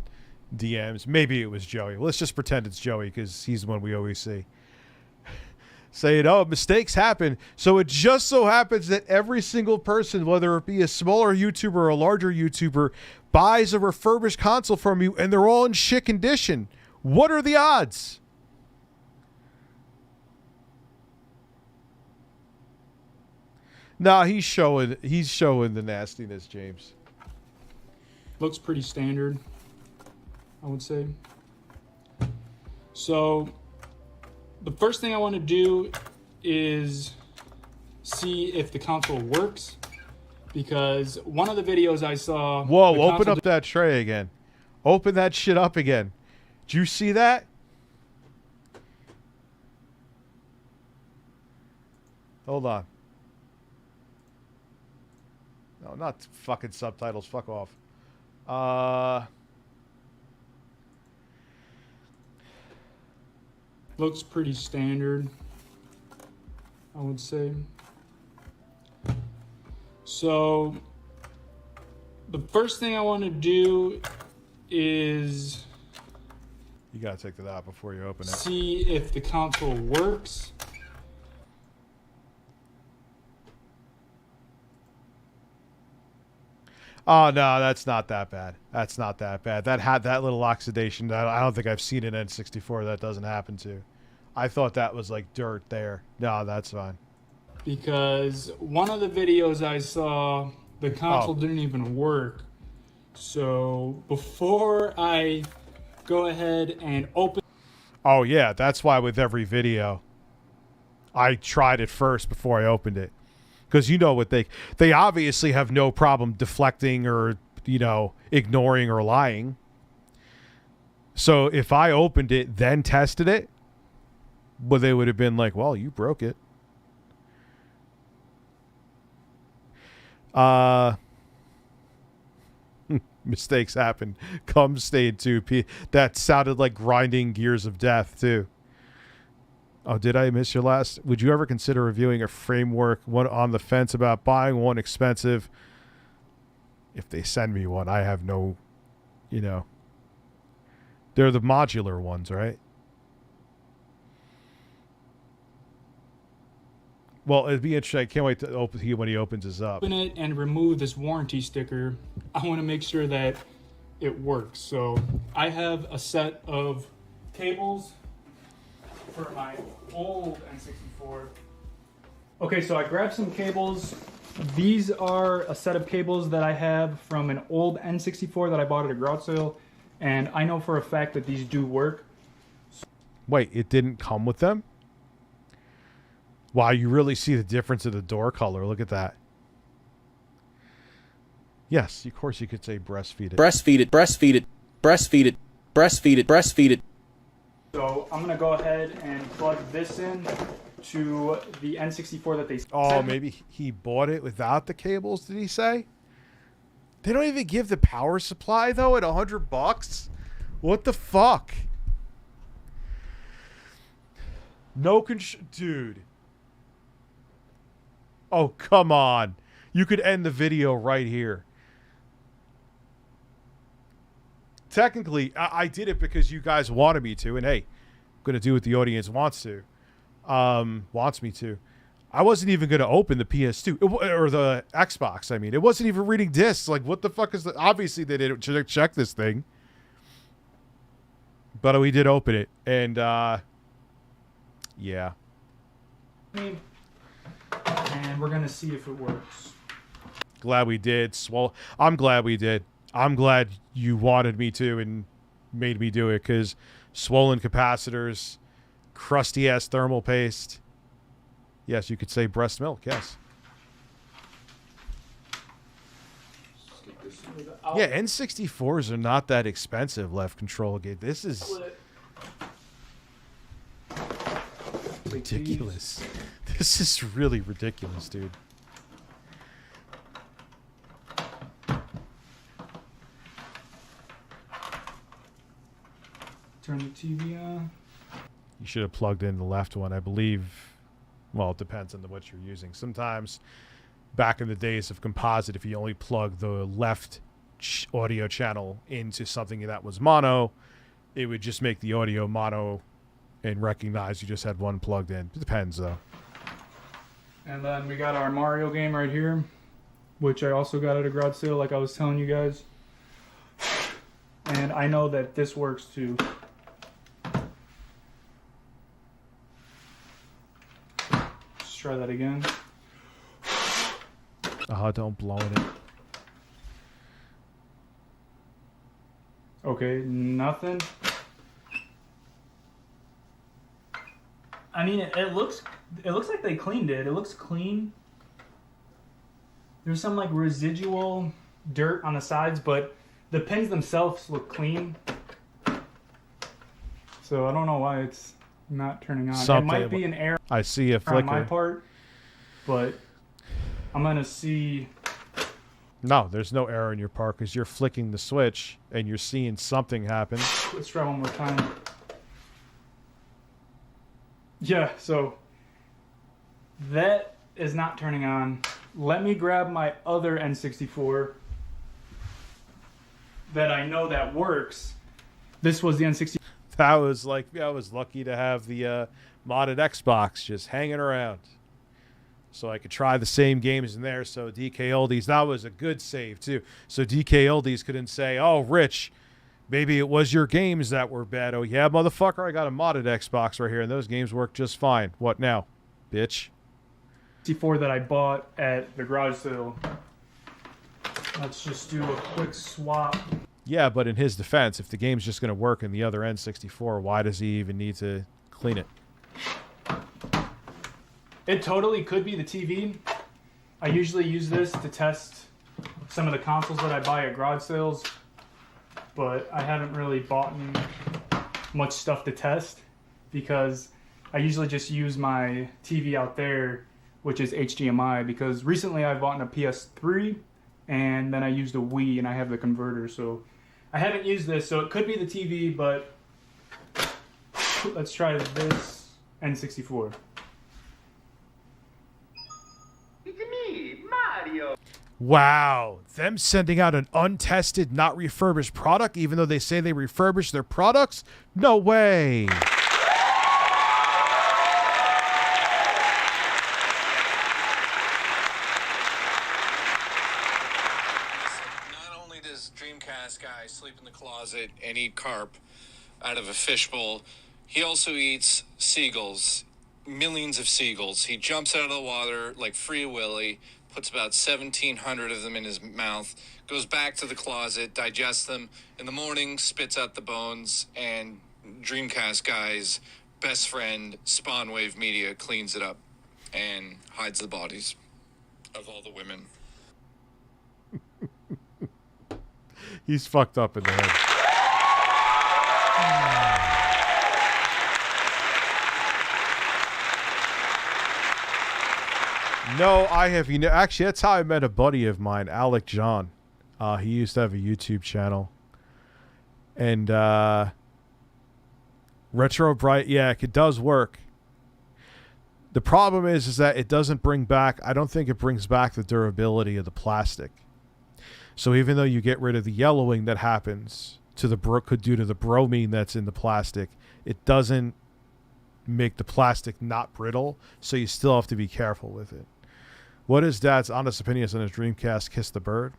E: DMs. Maybe it was Joey. Let's just pretend it's Joey because he's the one we always see. saying, oh, mistakes happen. So it just so happens that every single person, whether it be a smaller YouTuber or a larger YouTuber, buys a refurbished console from you and they're all in shit condition. What are the odds? Nah, he's showing the nastiness, James.
G: Looks pretty standard, I would say. So the first thing I want to do is see if the console works, because one of the videos I saw...
E: Whoa, open up that tray again. Open that shit up again. Did you see that? Hold on. No, not fucking subtitles. Fuck off.
G: Looks pretty standard, I would say. So the first thing I want to do is...
E: You gotta take that out before you open it.
G: See if the console works.
E: Oh, no, that's not that bad. That's not that bad. That had that little oxidation. I don't think I've seen an N64 that doesn't happen to. I thought that was like dirt there. No, that's fine.
G: Because one of the videos I saw, the console didn't even work. So before I go ahead and open...
E: Oh, yeah, that's why with every video, I tried it first before I opened it. Because you know what they obviously have no problem deflecting or, you know, ignoring or lying. So if I opened it, then tested it, well, they would have been like, well, you broke it. Mistakes happen. Cum stayed too. That sounded like grinding gears of death too. Oh, did I miss your last? Would you ever consider reviewing a framework, one on the fence about buying one expensive? If they send me one, I have no, you know. They're the modular ones, right? Well, it'd be interesting. I can't wait to open when he opens this up.
G: Open it and remove this warranty sticker. I want to make sure that it works. So I have a set of cables for my old N64. Okay, so I grabbed some cables. These are a set of cables that I have from an old N64 that I bought at a garage sale, and I know for a fact that these do work.
E: Wait, it didn't come with them? Wow, you really see the difference in the door color. Look at that. Yes, of course you could say breastfeed it.
I: Breastfeed it, breastfeed it, breastfeed it, breastfeed it, breastfeed it.
G: So I'm gonna go ahead and plug this in to the N64 that they
E: Oh, maybe he bought it without the cables, did he say? They don't even give the power supply though at $100? What the fuck? No dude. Oh, come on. You could end the video right here. Technically, I did it because you guys wanted me to, and hey, I'm going to do what the audience wants me to. I wasn't even going to open the PS2, or the Xbox, I mean. It wasn't even reading discs. Like, what the fuck is that? Obviously, they didn't check this thing. But we did open it, and, yeah.
G: And we're going to see if it works.
E: Glad we did. I'm glad we did. I'm glad you wanted me to and made me do it, because swollen capacitors, crusty-ass thermal paste. Yes, you could say breast milk, yes. Yeah, N64s are not that expensive, left control gate. This is ridiculous. This is really ridiculous, dude.
G: Turn the TV on.
E: You should have plugged in the left one, I believe. Well, it depends on what you're using. Sometimes, back in the days of composite, if you only plug the left audio channel into something that was mono, it would just make the audio mono and recognize you just had one plugged in. It depends, though.
G: And then we got our Mario game right here, which I also got at a garage sale, like I was telling you guys. And I know that this works too. Let's try that again.
E: Oh, don't blow it.
G: Okay, nothing. I mean, it looks like they cleaned it. It looks clean. There's some like residual dirt on the sides, but the pins themselves look clean. So I don't know why it's not turning on. It might be an error.
E: I see a flicker
G: on my part, but I'm gonna see.
E: No, there's no error in your part because you're flicking the switch and you're seeing something happen.
G: Let's try one more time. Yeah, so that is not turning on. Let me grab my other N64 that I know that works. This was the N64.
E: That was like, I was lucky to have the modded Xbox just hanging around. So I could try the same games in there. So DKOldies, that was a good save too. So DKOldies couldn't say, oh, Rich, maybe it was your games that were bad. Oh, yeah, motherfucker, I got a modded Xbox right here, and those games work just fine. What now, bitch?
G: N64 that I bought at the garage sale. Let's just do a quick swap.
E: Yeah, but in his defense, if the game's just going to work in the other N64, why does he even need to clean it?
G: It totally could be the TV. I usually use this to test some of the consoles that I buy at garage sales, but I haven't really bought much stuff to test because I usually just use my TV out there, which is HDMI, because recently I bought a PS3 and then I used a Wii and I have the converter, so I haven't used this, so it could be the TV, but let's try this N64.
E: Wow, them sending out an untested, not refurbished product, even though they say they refurbish their products? No way.
U: Not only does Dreamcast guy sleep in the closet and eat carp out of a fishbowl, he also eats seagulls, millions of seagulls. He jumps out of the water like Free Willy, puts about 1,700 of them in his mouth, goes back to the closet, digests them. In the morning, spits out the bones, and Dreamcast guy's best friend, Spawnwave Media, cleans it up and hides the bodies of all the women.
E: He's fucked up in the head. No, I have. Actually, that's how I met a buddy of mine, Alec John. He used to have a YouTube channel. And Retro Bright, yeah, it does work. The problem is that it doesn't bring back, I don't think it brings back the durability of the plastic. So even though you get rid of the yellowing that happens due to the bromine that's in the plastic, it doesn't make the plastic not brittle, so you still have to be careful with it. What is Dad's honest opinions on his Dreamcast Kiss the Bird?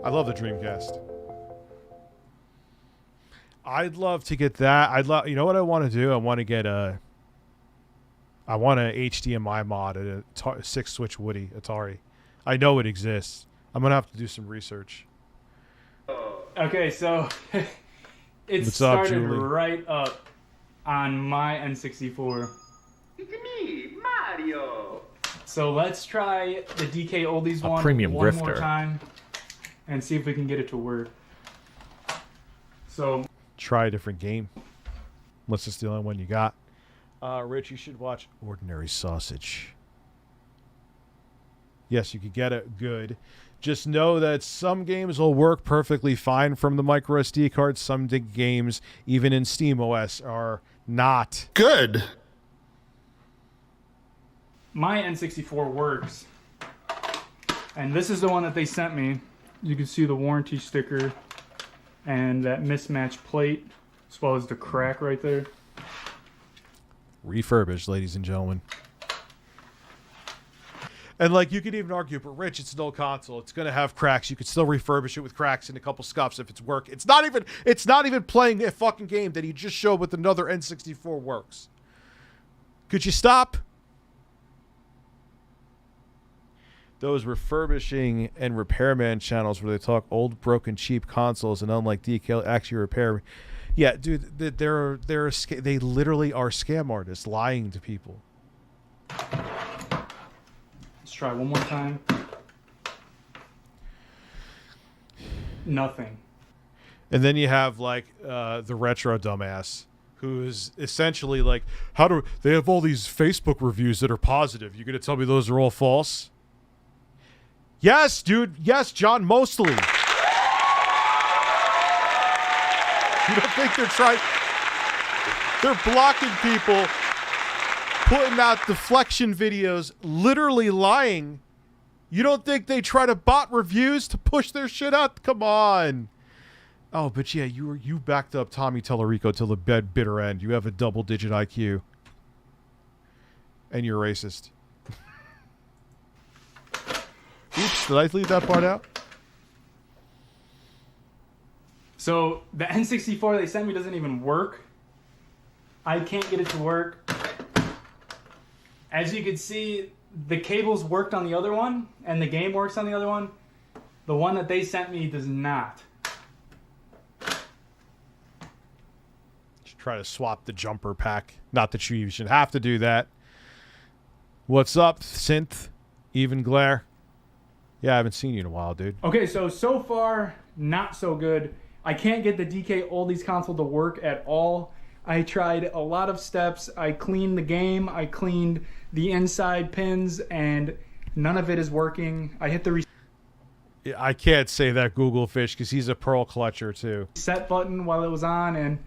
E: I love the Dreamcast. I'd love to get that. You know what I want to do? I want to get a HDMI mod at a 6-switch Woody Atari. I know it exists. I'm gonna have to do some research.
G: Okay, so it
E: What's up,
G: started
E: Julie?
G: right up on my N64.
R: It's me, Mario.
G: So let's try the DKOldies one
B: premium
G: one
B: grifter.
G: more time and see if we can get it to work. So
E: Try a different game. Unless it's the only one you got. Rich, you should watch Ordinary Sausage. Yes, you could get it good. Just know that some games will work perfectly fine from the micro SD card. Some games, even in SteamOS, are not
D: good.
G: My N64 works. And this is the one that they sent me. You can see the warranty sticker and that mismatched plate, as well as the crack right there.
E: Refurbished, ladies and gentlemen. And like you could even argue, but Rich, it's an old console. It's gonna have cracks. You could still refurbish it with cracks and a couple scuffs if it's work. It's not even playing a fucking game that he just showed with another N64 works. Could you stop? Those refurbishing and repairman channels where they talk old, broken, cheap consoles and unlike DK actually repair. Yeah, dude, they literally are scam artists lying to people.
G: Let's try one more time. Nothing.
E: And then you have like the retro dumbass who's essentially like, they have all these Facebook reviews that are positive. You gonna tell me those are all false? Yes, dude. Yes, John Mosley. You don't think they're trying? They're blocking people, putting out deflection videos, literally lying. You don't think they try to bot reviews to push their shit out? Come on. Oh, but yeah, you backed up Tommy Tellerico till the bitter end. You have a double-digit IQ. And you're racist. Oops, did I leave that part out?
G: So the N64 they sent me doesn't even work. I can't get it to work. As you can see, the cables worked on the other one, and the game works on the other one. The one that they sent me does not.
E: Should try to swap the jumper pack. Not that you should have to do that. What's up, Synth? Even Glare? Yeah, I haven't seen you in a while, dude.
G: Okay, so far, not so good. I can't get the DKOldies console to work at all. I tried a lot of steps. I cleaned the game. I cleaned the inside pins, and none of it is working. I hit the
E: I can't say that, Google Fish, because he's a pearl clutcher, too.
G: Reset button while it was on, and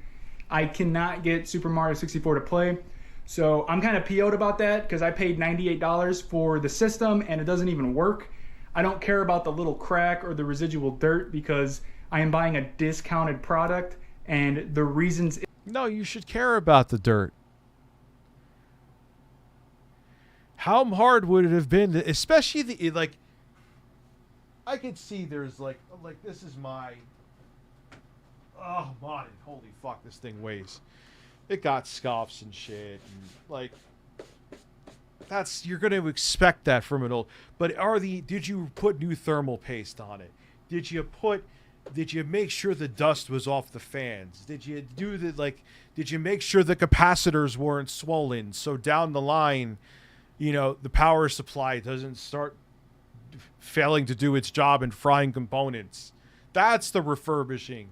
G: I cannot get Super Mario 64 to play. So I'm kind of PO'd about that, because I paid $98 for the system, and it doesn't even work. I don't care about the little crack or the residual dirt because I am buying a discounted product, and the reasons...
E: No, you should care about the dirt. How hard would it have been, especially like... I could see there's like this is my... Oh, my, holy fuck, this thing weighs. It got scuffs and shit, and like... You're going to expect that from an old, but did you put new thermal paste on it? Did you make sure the dust was off the fans? Did you did you make sure the capacitors weren't swollen? So down the line, the power supply doesn't start failing to do its job and frying components. That's the refurbishing.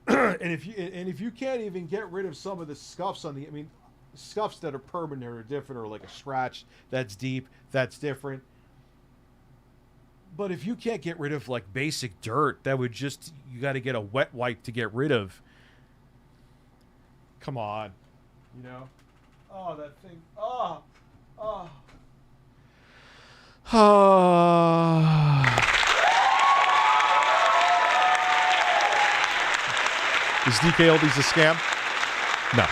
E: and if you can't even get rid of some of the scuffs on scuffs that are permanent or different, or like a scratch that's deep, that's different. But if you can't get rid of like basic dirt, that would you got to get a wet wipe to get rid of. Come on, Oh, that thing. Oh. Is DKOldies a scam? No.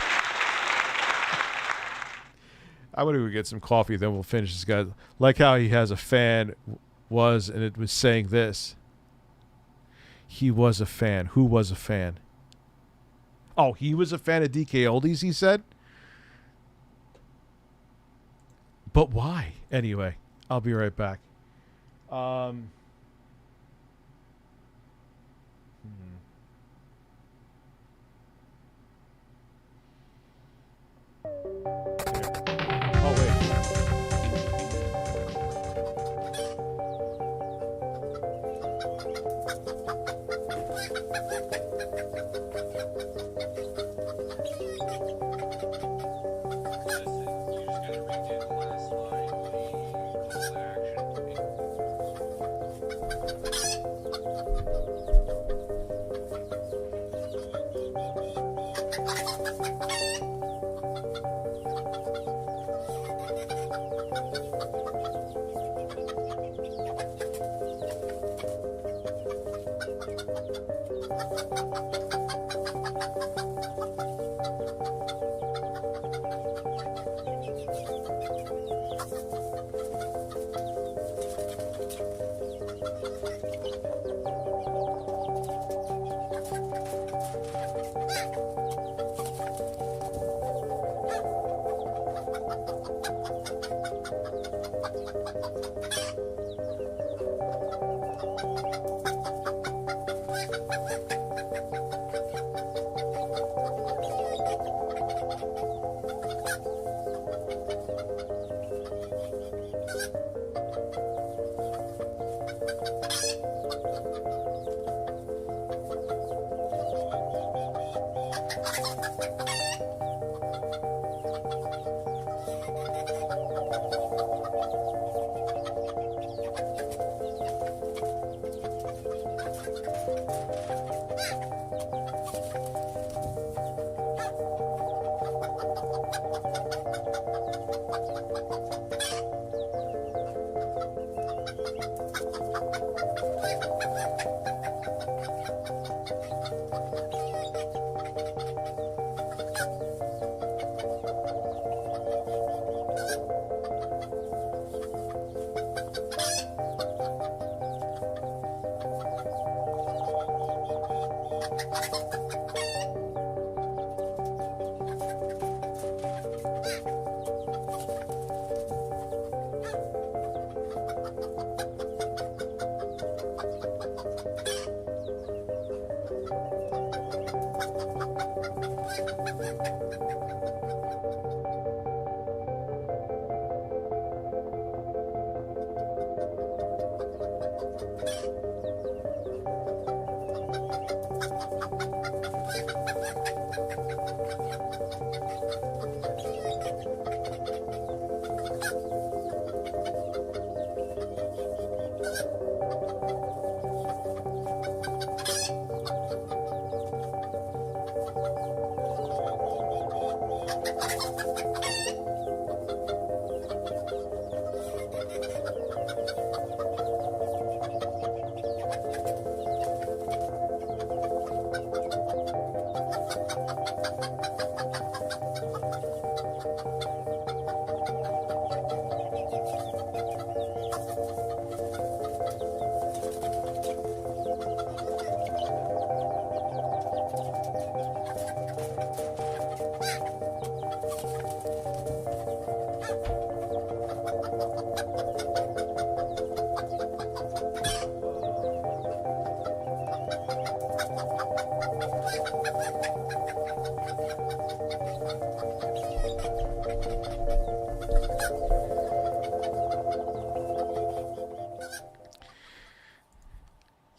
E: I'm going to go get some coffee, then we'll finish this guy. Like how he has a fan and it was saying this. He was a fan. Who was a fan? Oh, he was a fan of DKOldies, he said? But why? Anyway, I'll be right back.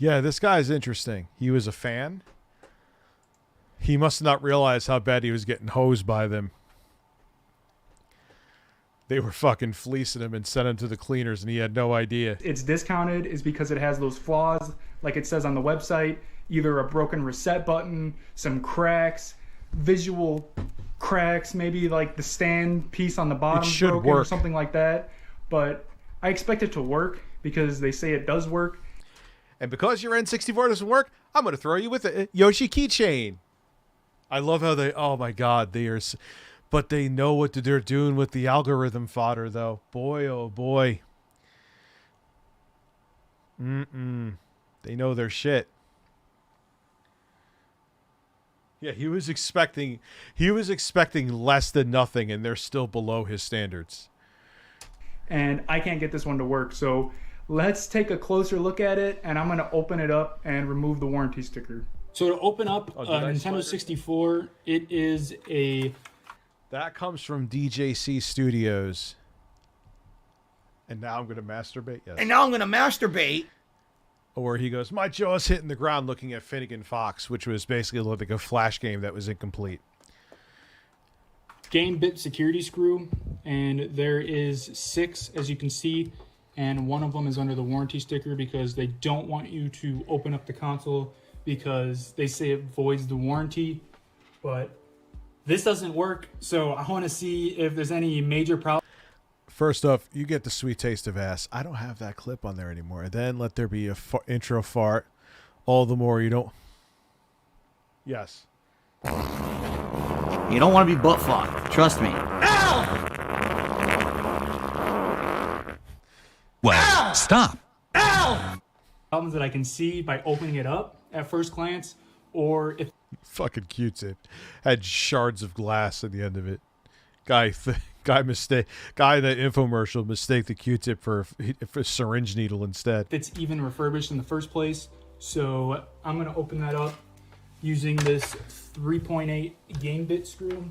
E: Yeah, this guy's interesting. He was a fan. He must not realize how bad he was getting hosed by them. They were fucking fleecing him and sent him to the cleaners, and he had no idea.
G: It's discounted is because it has those flaws, like it says on the website, either a broken reset button, some cracks, visual cracks, maybe like the stand piece on the bottom broken or something like that. But I expect it to work because they say it does work.
E: And because your N64 doesn't work, I'm going to throw you with a Yoshi keychain. I love how they, oh my God, they are, but they know what they're doing with the algorithm fodder, though. Boy, oh boy. They know their shit. Yeah, he was expecting less than nothing, and they're still below his standards.
G: And I can't get this one to work, so let's take a closer look at it, and I'm going to open it up and remove the warranty sticker.
D: So to open up a Nintendo 64, it is a...
E: That comes from DJC Studios. And now I'm going to masturbate? Yes.
V: And now I'm going to masturbate.
E: Or he goes, my jaw's hitting the ground looking at Finnegan Fox, which was basically like a Flash game that was incomplete.
D: Game bit security screw, and there is 6, as you can see, and one of them is under the warranty sticker because they don't want you to open up the console because they say it voids the warranty. But this doesn't work, so I want to see if there's any major problem.
E: First off, you get the sweet taste of ass. I don't have that clip on there anymore. Then let there be a intro fart. All the more you don't... Yes.
V: You don't want to be butt fucked. Trust me. Ow!
D: Well, stop. Ow! Problems that I can see by opening it up at first glance, or if...
E: Fucking Q-tip. Had shards of glass at the end of it. Guy in the infomercial mistake the Q-tip for a syringe needle instead.
D: It's even refurbished in the first place. So I'm going to open that up using this 3.8 game bit screw.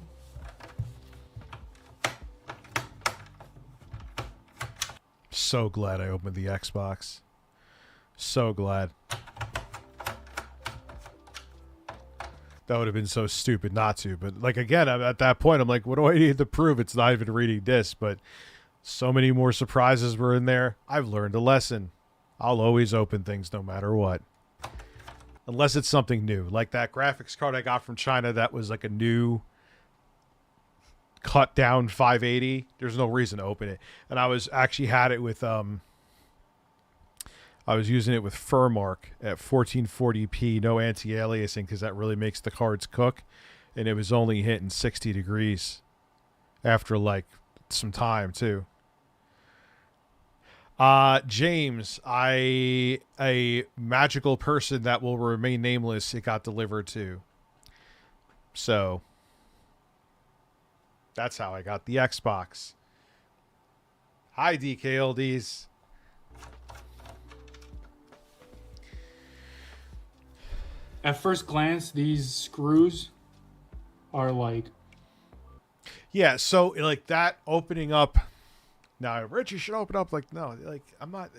E: So glad I opened the Xbox. So glad. That would have been so stupid not to. But, like, again, at that point, I'm like, what do I need to prove? It's not even reading this. But so many more surprises were in there. I've learned a lesson. I'll always open things no matter what. Unless it's something new. Like that graphics card I got from China that was like a new cut down 580. There's no reason to open it. And I was actually had it with... I was using it with Furmark at 1440p, no anti-aliasing, because that really makes the cards cook. And it was only hitting 60 degrees after, like, some time, too. James, a magical person that will remain nameless, it got delivered to. So, that's how I got the Xbox. Hi, DKOldies.
D: At first glance, these screws are like...
E: Yeah, so like that opening up... Now, Rich, you should open up like... No, like I'm not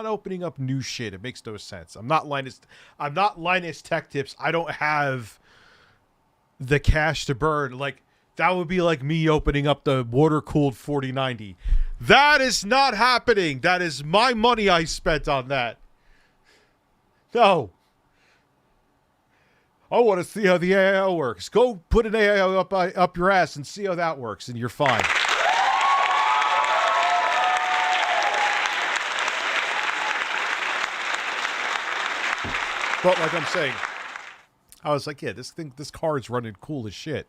E: opening up new shit. It makes no sense. I'm not Linus Tech Tips. I don't have the cash to burn. Like, that would be like me opening up the water-cooled 4090. That is not happening. That is my money I spent on that. No. I want to see how the AIO works. Go put an AIO up your ass and see how that works, and you're fine. But like I'm saying, I was like, yeah, this card's running cool as shit.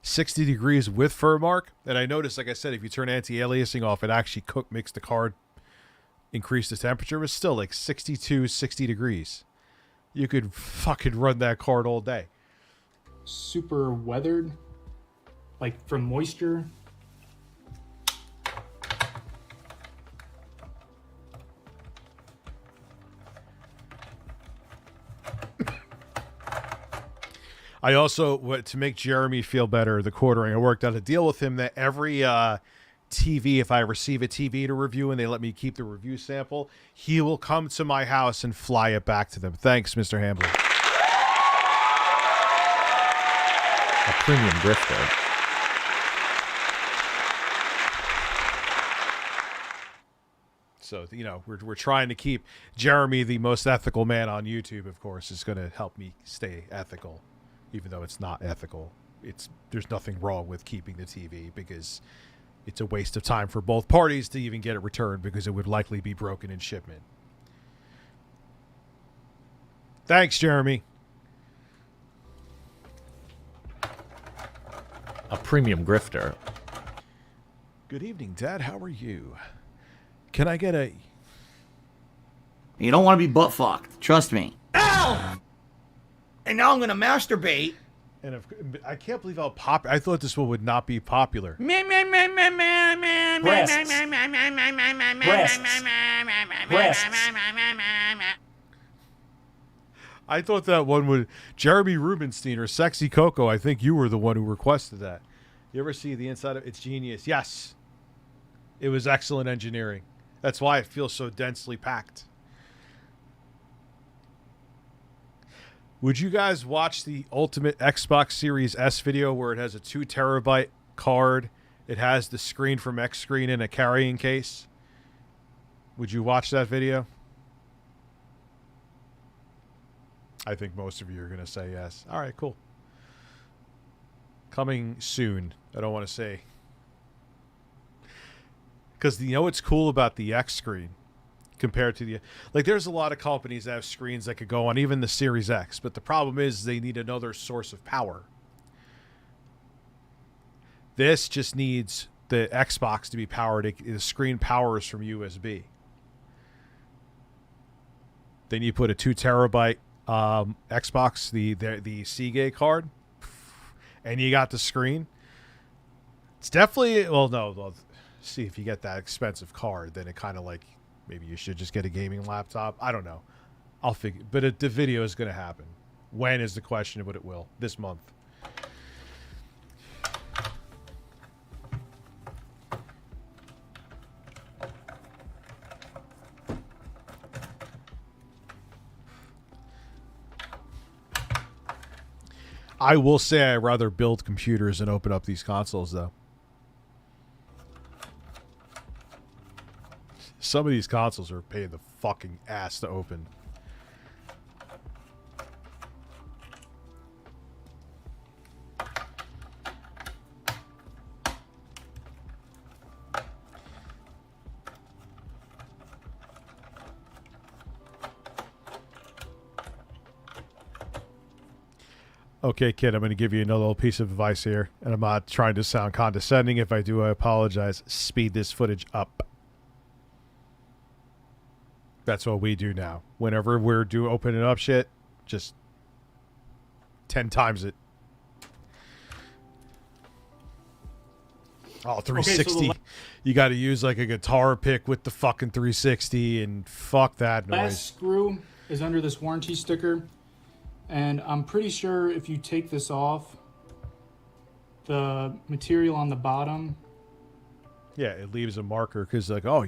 E: 60 degrees with Furmark, and I noticed, like I said, if you turn anti-aliasing off, it actually makes the card increase the temperature. It was still like 62, 60 degrees. You could fucking run that card all day.
D: Super weathered, like from moisture.
E: I also, to make Jeremy feel better, the quartering, I worked out a deal with him that every TV, if I receive a TV to review and they let me keep the review sample, he will come to my house and fly it back to them. Thanks, Mr. Hambly.
B: A premium grifter.
E: So, you know, we're trying to keep Jeremy, the most ethical man on YouTube, of course, is going to help me stay ethical, even though it's not ethical. There's nothing wrong with keeping the TV because it's a waste of time for both parties to even get it returned because it would likely be broken in shipment. Thanks, Jeremy.
B: A premium grifter.
E: Good evening, Dad. How are you? Can I get a...
H: You don't want to be butt fucked. Trust me. Ow! And now I'm going to masturbate.
E: And I can't believe how popular... I thought this one would not be popular. I thought that one would... Jeremy Rubinstein or Sexy Coco, I think you were the one who requested that. You ever see the inside of... It's genius. Yes. It was excellent engineering. That's why it feels so densely packed. Would you guys watch the Ultimate Xbox Series S video where it has a 2 terabyte card? It has the screen from X screen in a carrying case. Would you watch that video? I think most of you are going to say yes. All right, cool. Coming soon. I don't want to say. Because you know what's cool about the X screen compared to the... Like, there's a lot of companies that have screens that could go on even the Series X, but the problem is they need another source of power. This just needs the Xbox to be powered. The screen powers from USB. Then you put a 2 terabyte Xbox, the Seagate card, and you got the screen. It's definitely... Well, no... Well, see, if you get that expensive card, then it kind of like maybe you should just get a gaming laptop. I don't know. I'll figure. But the video is going to happen. When is the question, but it will. This month. I will say I'd rather build computers than open up these consoles, though. Some of these consoles are paying the fucking ass to open. Okay, kid, I'm going to give you another little piece of advice here, and I'm not trying to sound condescending. If I do, I apologize. Speed this footage up. That's what we do now. Whenever we're opening up shit, just 10 times it. Oh, 360. Okay, so you got to use like a guitar pick with the fucking 360 and fuck that noise.
D: Last screw is under this warranty sticker. And I'm pretty sure if you take this off, the material on the bottom.
E: Yeah, it leaves a marker because like, oh,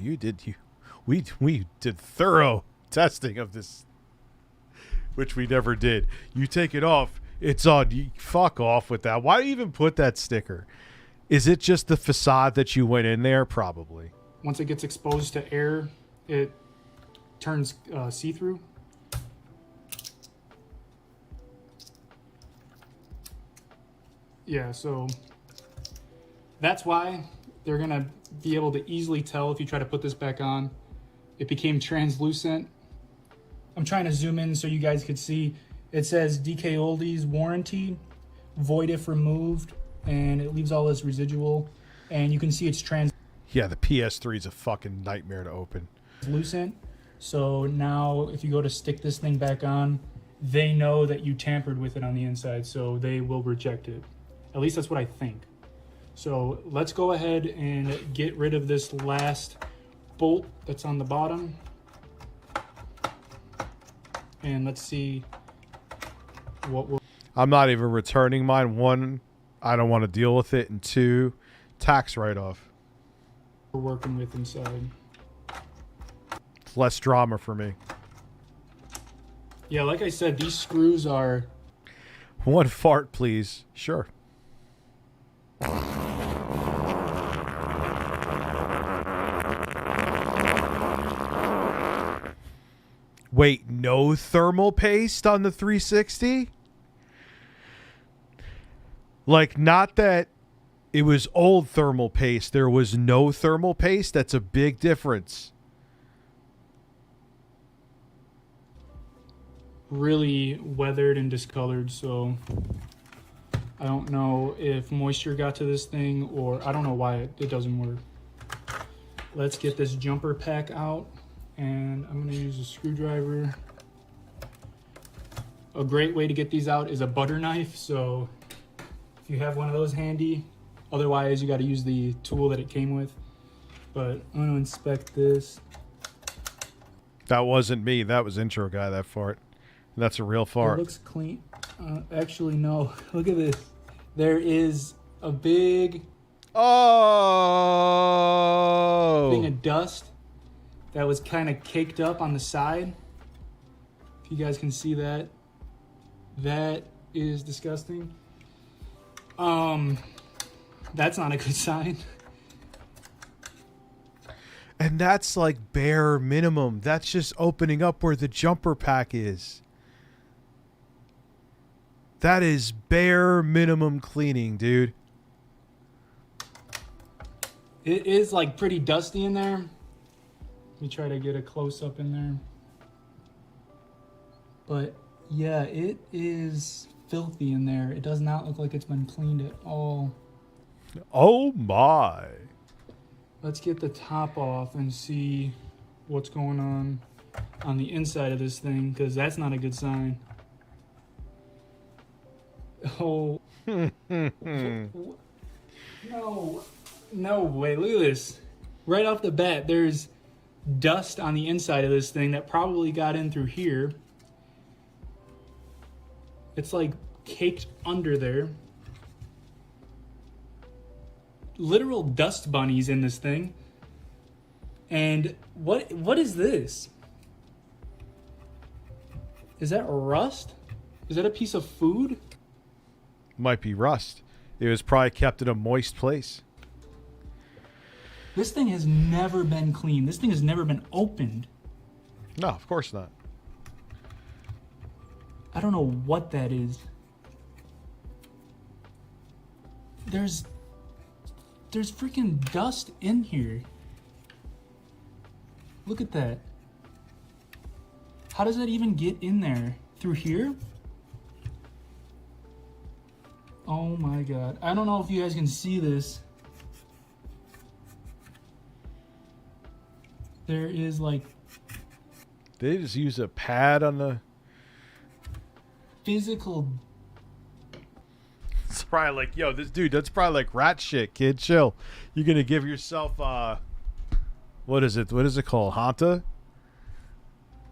E: we did thorough testing of this, which we never did. You take it off, it's on. You fuck off with that. Why even put that sticker? Is it just the facade that you went in there? Probably.
D: Once it gets exposed to air, it turns see-through. Yeah, so that's why they're going to be able to easily tell if you try to put this back on. It became translucent. I'm trying to zoom in so you guys could see. It says DKOldies warranty, void if removed, and it leaves all this residual. And you can see it's
E: Yeah, the PS3 is a fucking nightmare to open.
D: Translucent. So now if you go to stick this thing back on, they know that you tampered with it on the inside, so they will reject it. At least that's what I think. So let's go ahead and get rid of this last bolt that's on the bottom. And let's see what we'll...
E: I'm not even returning mine. 1, I don't want to deal with it. And 2, tax write-off.
D: we're working with inside.
E: It's less drama for me.
D: Yeah, like I said, these screws are...
E: One fart, please. Sure. Wait, no thermal paste on the 360? Like, not that it was old thermal paste. There was no thermal paste. That's a big difference.
D: Really weathered and discolored, so I don't know if moisture got to this thing, or I don't know why it doesn't work. Let's get this jumper pack out, and I'm gonna use a screwdriver. A great way to get these out is a butter knife, so if you have one of those handy, otherwise you got to use the tool that it came with. But I'm gonna inspect this.
E: That wasn't me. That was intro guy, that fart. That's a real fart.
D: It looks clean. Actually, no. Look at this. There is a big thing of dust that was kind of caked up on the side. If you guys can see that. That is disgusting. That's not a good sign.
E: And that's like bare minimum. That's just opening up where the jumper pack is. That is bare minimum cleaning, dude.
D: It is like pretty dusty in there. Let me try to get a close up in there. But yeah, it is filthy in there. It does not look like it's been cleaned at all.
E: Oh my.
D: Let's get the top off and see what's going on the inside of this thing, because that's not a good sign. Oh. No way. Look at this. Right off the bat, there's dust on the inside of this thing that probably got in through here. It's like caked under there. Literal dust bunnies in this thing. And what is this? Is that rust? Is that a piece of food?
E: Might be rust. It was probably kept in a moist place.
D: This thing has never been cleaned. This thing has never been opened.
E: No, of course not.
D: I don't know what that is. There's freaking dust in here. Look at that. How does that even get in there? Through here? Oh my god. I don't know if you guys can see this. There is like...
E: They just use a pad on the...
D: Physical...
E: It's probably like, yo, this dude, that's probably like rat shit, kid. Chill. You're going to give yourself, what is it? What is it called? Hanta?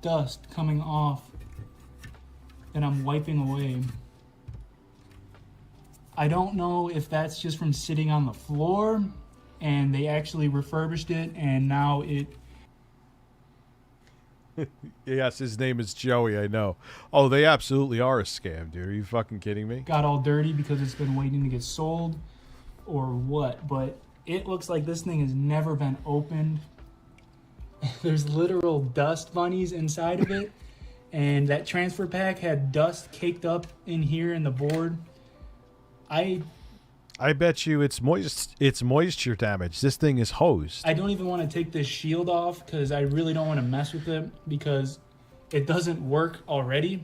D: Dust coming off. And I'm wiping away. I don't know if that's just from sitting on the floor and they actually refurbished it and now it...
E: Yes, his name is Joey, I know. Oh, they absolutely are a scam, dude. Are you fucking kidding me?
D: Got all dirty because it's been waiting to get sold or what, but it looks like this thing has never been opened. There's literal dust bunnies inside of it, and that transfer pack had dust caked up in here in the board. I
E: bet you it's moist. It's moisture damage. This thing is hosed.
D: I don't even want to take this shield off because I really don't want to mess with it because it doesn't work already.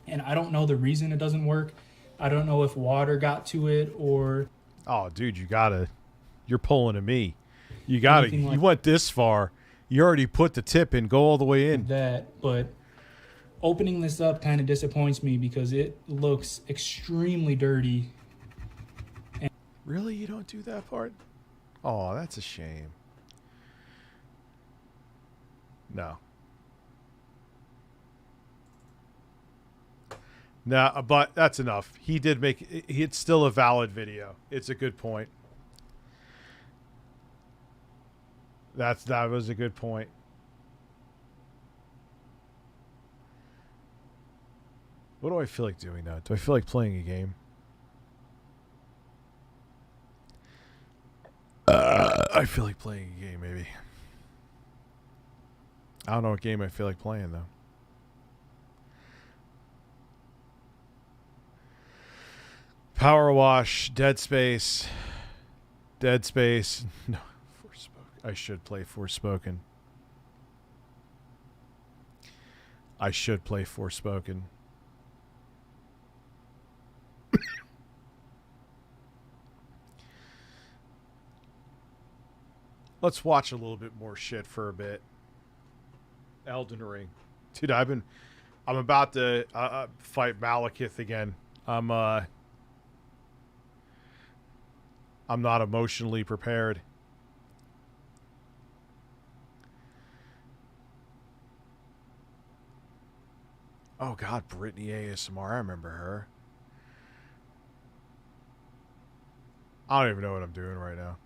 D: And I don't know the reason it doesn't work. I don't know if water got to it or...
E: Oh, dude, you're pulling at me. You went this far. You already put the tip in. Go all the way in.
D: But opening this up kind of disappoints me because it looks extremely dirty.
E: Really? You don't do that part? Oh, that's a shame. No. No, but that's enough. He did make... It's still a valid video. It's a good point. That was a good point. What do I feel like doing now? Do I feel like playing a game? I feel like playing a game, maybe. I don't know what game I feel like playing, though. Power Wash, Dead Space. Dead Space. No, Forspoken. I should play Forspoken. I should play Forspoken. Let's watch a little bit more shit for a bit. Elden Ring. Dude, I'm about to fight Malekith again. I'm not emotionally prepared. Oh God, Brittany ASMR. I remember her. I don't even know what I'm doing right now.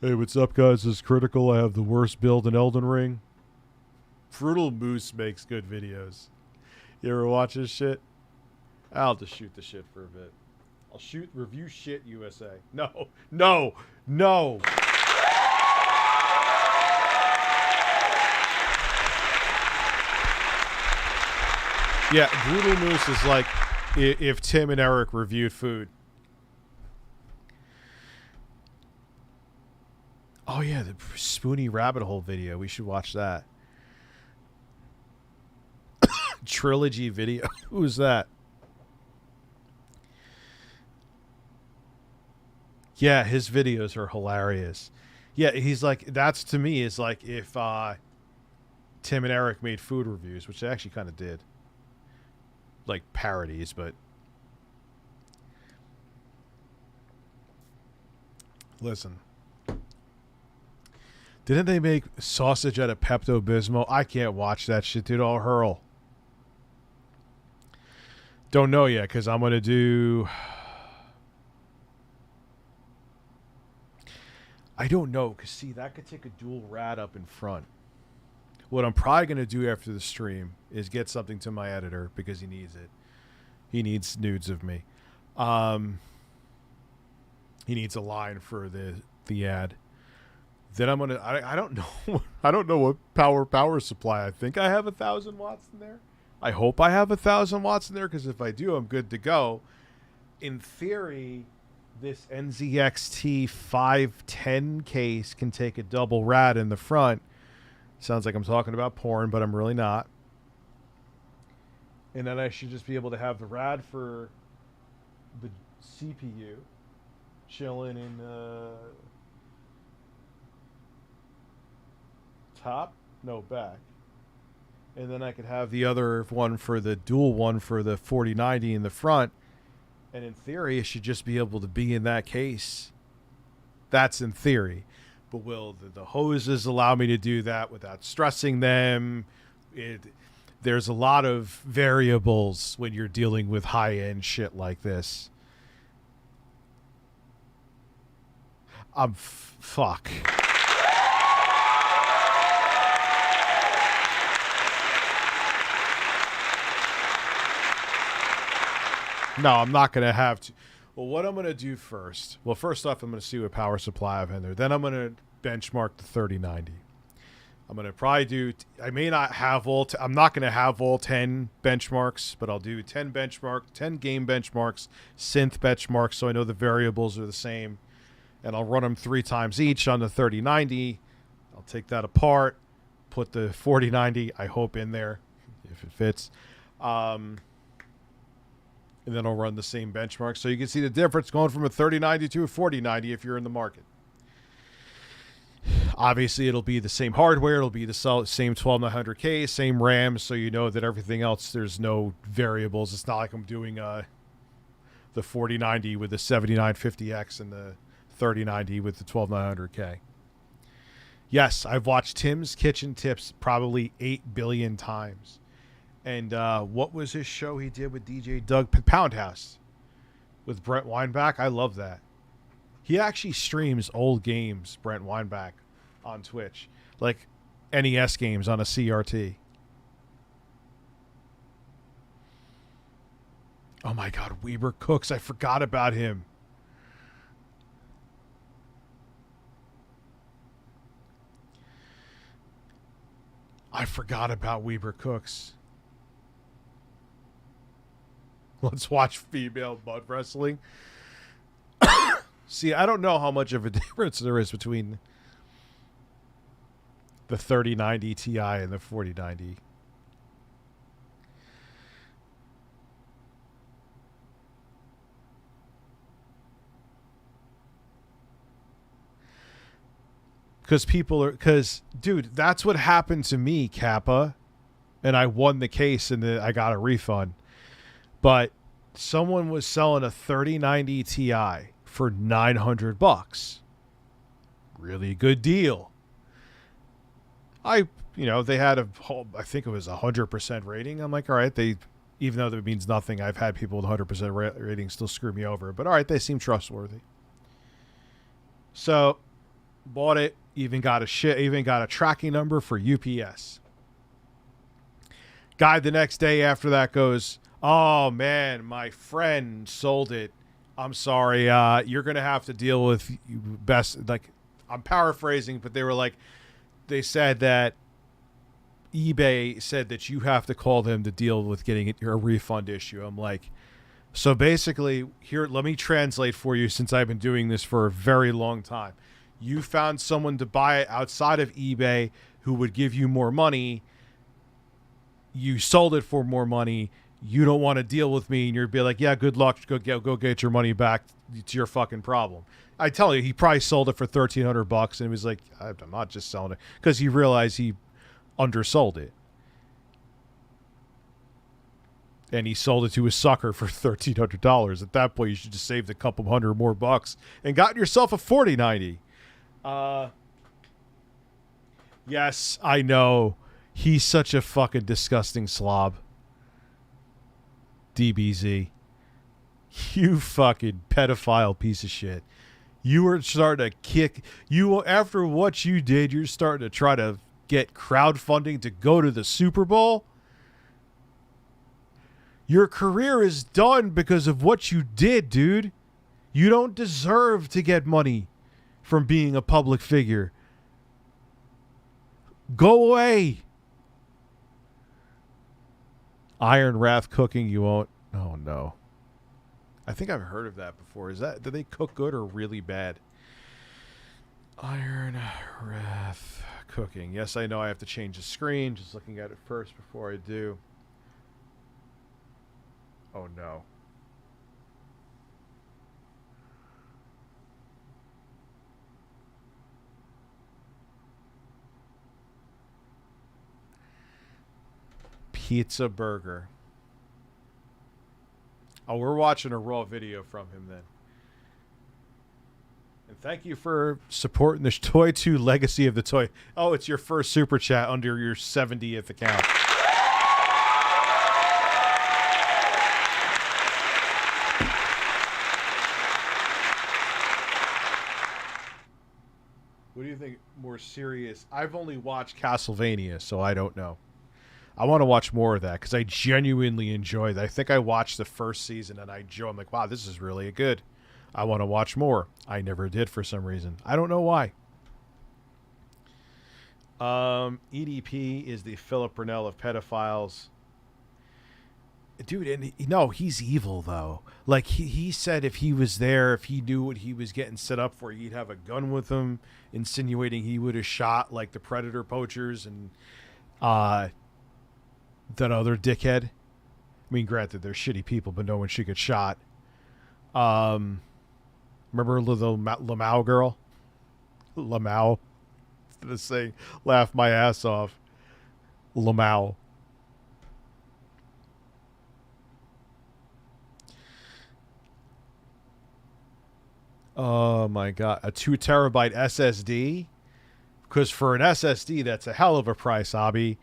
E: Hey, what's up, guys? This is Critical. I have the worst build in Elden Ring. Frutal Moose makes good videos. You ever watch this shit? I'll just shoot the shit for a bit. I'll shoot review shit USA. No, no, no. Yeah, Brutal Moose is like if Tim and Eric reviewed food. Oh yeah, the Spoony Rabbit Hole video. We should watch that. Trilogy video. Who's that? Yeah, his videos are hilarious. Yeah, he's like, that's to me is like if Tim and Eric made food reviews, which they actually kind of did. Like parodies, but listen. Didn't they make sausage out of Pepto-Bismol? I can't watch that shit, dude. I'll hurl. Don't know yet, because I'm going to do... I don't know, because see, that could take a dual rad up in front. What I'm probably going to do after the stream is get something to my editor, because he needs it. He needs nudes of me. He needs a line for the ad. Then I'm gonna. I don't know. I don't know what power supply. I think I have 1,000 watts in there. I hope I have 1,000 watts in there, because if I do, I'm good to go. In theory, this NZXT 510 case can take a double rad in the front. Sounds like I'm talking about porn, but I'm really not. And then I should just be able to have the rad for the CPU chilling in top, no, back. And then I could have the other one for the dual one for the 4090 in the front. And in theory, it should just be able to be in that case. That's in theory. But will the hoses allow me to do that without stressing them? There's a lot of variables when you're dealing with high-end shit like this. Fuck. No, I'm not going to have to. Well, what I'm going to do first. Well, first off, I'm going to see what power supply I have in there. Then I'm going to benchmark the 3090. I'm going to probably do. I may not have all. I'm not going to have all 10 benchmarks, but I'll do 10 game benchmarks, synth benchmarks, so I know the variables are the same. And I'll run them 3 times each on the 3090. I'll take that apart, put the 4090, I hope, in there, if it fits. And then I'll run the same benchmark. So you can see the difference going from a 3090 to a 4090 if you're in the market. Obviously, it'll be the same hardware. It'll be the same 12900K, same RAM, so you know that everything else, there's no variables. It's not like I'm doing the 4090 with the 7950X and the 3090 with the 12900K. Yes, I've watched Tim's Kitchen Tips probably 8 billion times. And what was his show he did with DJ Doug? Pound House with Brent Weinbach. I love that. He actually streams old games, Brent Weinbach, on Twitch, like NES games on a CRT. Oh my God, Weber Cooks! I forgot about him. I forgot about Weber Cooks. Let's watch female mud wrestling. See, I don't know how much of a difference there is between the 3090 Ti and the 4090. Because dude, that's what happened to me, Kappa, and I won the case and then I got a refund. But someone was selling a 3090 Ti for $900. Really good deal. They had I think it was 100% rating. I'm like, all right, even though that means nothing, I've had people with 100% rating still screw me over. But all right, they seem trustworthy. So, bought it. Even got a tracking number for UPS. Guy the next day after that goes, "Oh man, my friend sold it. I'm sorry. You're gonna have to deal with best." Like, I'm paraphrasing, but they said that eBay said that you have to call them to deal with getting a refund issue. I'm like, so basically, here, let me translate for you since I've been doing this for a very long time. You found someone to buy it outside of eBay who would give you more money. You sold it for more money. You don't want to deal with me, and you'd be like, yeah, good luck. Go get your money back. It's your fucking problem. I tell you, he probably sold it for $1,300, and he was like, I'm not just selling it, because he realized he undersold it. And he sold it to a sucker for $1,300. At that point, you should just saved a couple $100 more and gotten yourself a 4090. Yes, I know. He's such a fucking disgusting slob. DBZ. You fucking pedophile piece of shit. You were starting to kick. After what you did, you're starting to try to get crowdfunding to go to the Super Bowl. Your career is done because of what you did, dude. You don't deserve to get money from being a public figure. Go away. Iron Wrath cooking, you won't. Oh no. I think I've heard of that before. Do they cook good or really bad? Iron Wrath cooking. Yes, I know I have to change the screen. Just looking at it first before I do. Oh no. Pizza burger. Oh, we're watching a raw video from him then. And thank you for supporting the Toy 2 Legacy of the Toy. Oh, it's your first super chat under your 70th account. What do you think more serious? I've only watched Castlevania, so I don't know. I want to watch more of that because I genuinely enjoy that. I think I watched the first season and I'm like, wow, this is really good. I want to watch more. I never did for some reason. I don't know why. EDP is the Philip Burnell of pedophiles. Dude, and he's evil though. Like he said if he was there, if he knew what he was getting set up for, he'd have a gun with him, insinuating he would have shot like the Predator poachers and that other dickhead. I mean, granted, they're shitty people, but no one should get shot. Remember the Lamau girl? Lamau. This thing, laugh my ass off. Lamau. Oh my god, a 2 terabyte SSD? Because for an SSD, that's a hell of a price, Abby.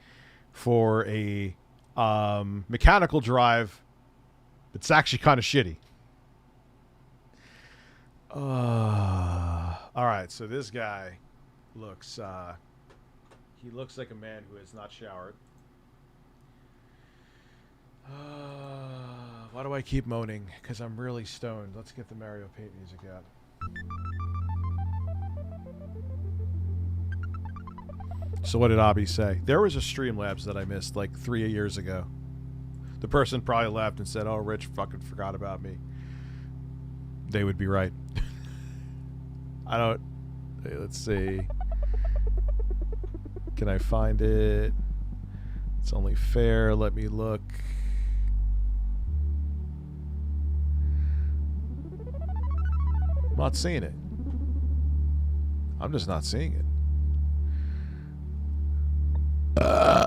E: For a mechanical drive, it's actually kind of shitty. All right, so this guy looks he looks like a man who has not showered. Why do I keep moaning? Because I'm really stoned. Let's get the Mario Paint music out. So what did Abby say? There was a StreamLabs that I missed like 3 years ago. The person probably left and said, "Oh, Rich fucking forgot about me." They would be right. I don't... Hey, let's see. Can I find it? It's only fair. Let me look. I'm not seeing it. I'm just not seeing it. Alright.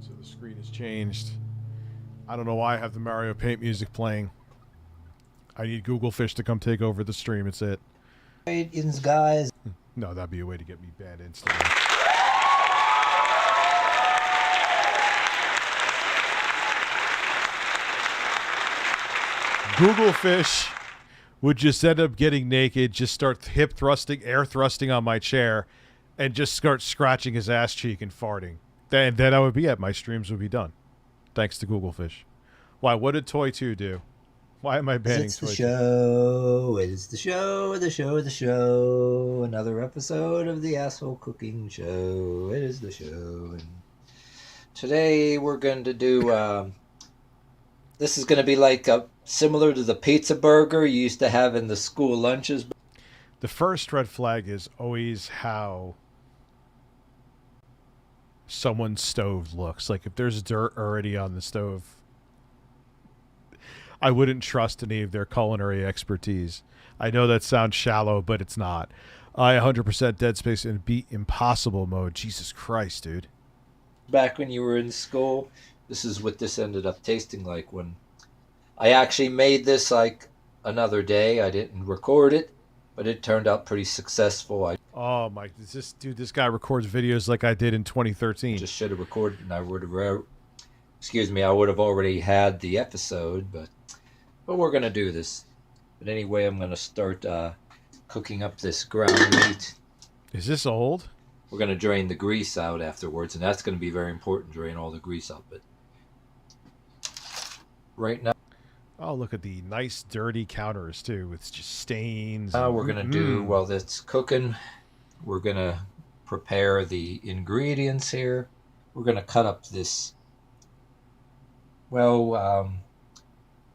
E: So the screen has changed. I don't know why I have the Mario Paint music playing. I need Google Fish to come take over the stream. It's it.
J: Guys.
E: No, that'd be a way to get me banned instantly. Google Fish would just end up getting naked, just start hip thrusting, air thrusting on my chair, and just start scratching his ass cheek and farting. Then I would be it. My streams would be done. Thanks to Google Fish. Why? What did Toy 2 do? Why am I banning Toy 2?
J: It's the show. It is the show. The show. The show. Another episode of the Asshole Cooking Show. It is the show. And today we're going to do... this is going to be like similar to the pizza burger you used to have in the school lunches.
E: The first red flag is always how someone's stove looks. Like if there's dirt already on the stove, I wouldn't trust any of their culinary expertise. I know that sounds shallow, but it's not. I 100% Dead Space in beat impossible mode. Jesus Christ, dude.
J: Back when you were in school, this is what this ended up tasting like when I actually made this like another day. I didn't record it, but it turned out pretty successful.
E: Oh my, this guy records videos like I did in 2013.
J: Just should have recorded and I would have, I would have already had the episode, but we're going to do this. But anyway, I'm going to start cooking up this ground meat.
E: Is this old?
J: We're going to drain the grease out afterwards, and that's going to be very important, drain all the grease out. But right now...
E: Oh, look at the nice dirty counters, too, with just stains.
J: Now we're going to do, while that's cooking, we're going to prepare the ingredients here. We're going to cut up this... Well,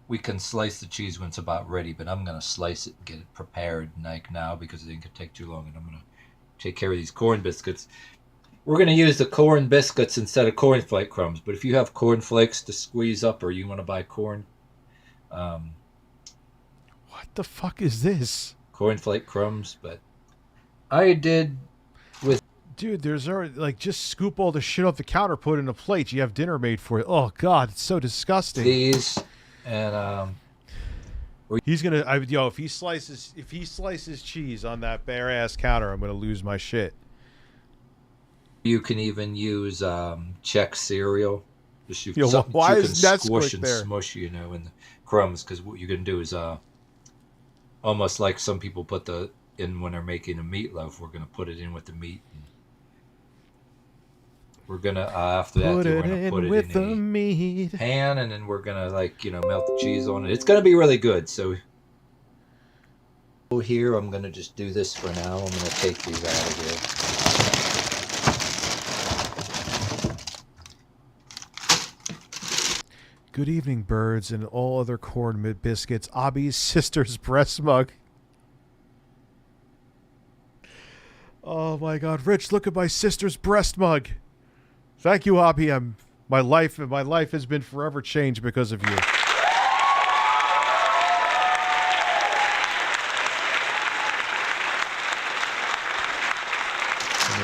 J: we can slice the cheese when it's about ready, but I'm going to slice it and get it prepared like now because it ain't going to take too long, and I'm going to take care of these corn biscuits. We're going to use the corn biscuits instead of cornflake crumbs, but if you have corn flakes to squeeze up or you want to buy corn...
E: what the fuck is this?
J: Cornflake crumbs, but I did with...
E: Dude, there's already, like, just scoop all the shit off the counter, put it in a plate. You have dinner made for it. Oh, God, it's so disgusting.
J: These, and,
E: he's gonna, if he slices cheese on that bare-ass counter, I'm gonna lose my shit.
J: You can even use, Chex cereal. Just
E: why is that
J: squish and
E: there?
J: Smush, in the crumbs, because what you can do is, almost like some people put in when they're making a meatloaf, we're gonna put it in with the meat. We're gonna after that we're gonna put it in a
E: meat
J: pan, and then we're gonna melt the cheese on it. It's gonna be really good. So here I'm gonna just do this for now. I'm gonna take these out of here.
E: Good evening, birds and all other corn biscuits. Abby's sister's breast mug. Oh my God, Rich! Look at my sister's breast mug. Thank you, Abby. My life has been forever changed because of you.
J: And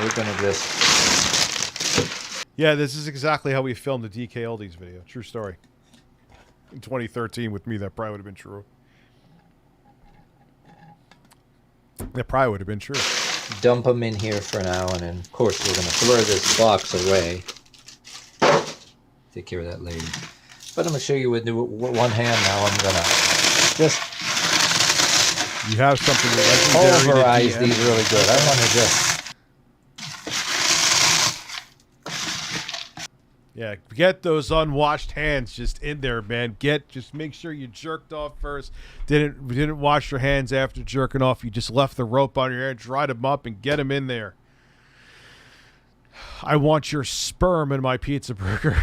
J: we're gonna just...
E: Yeah, this is exactly how we filmed the DKOldies video. True story. In 2013 with me, that probably would have been true. That probably would have been true.
J: Dump them in here for now, and then, of course, we're going to throw this box away. Take care of that later. But I'm going to show you with one hand now. I'm going to just
E: You have something legendary.
J: Pulverize these really good. I want to just...
E: Yeah, get those unwashed hands just in there, man. Just make sure you jerked off first. Didn't wash your hands after jerking off. You just left the rope on your hand, dried them up, and get them in there. I want your sperm in my pizza burger.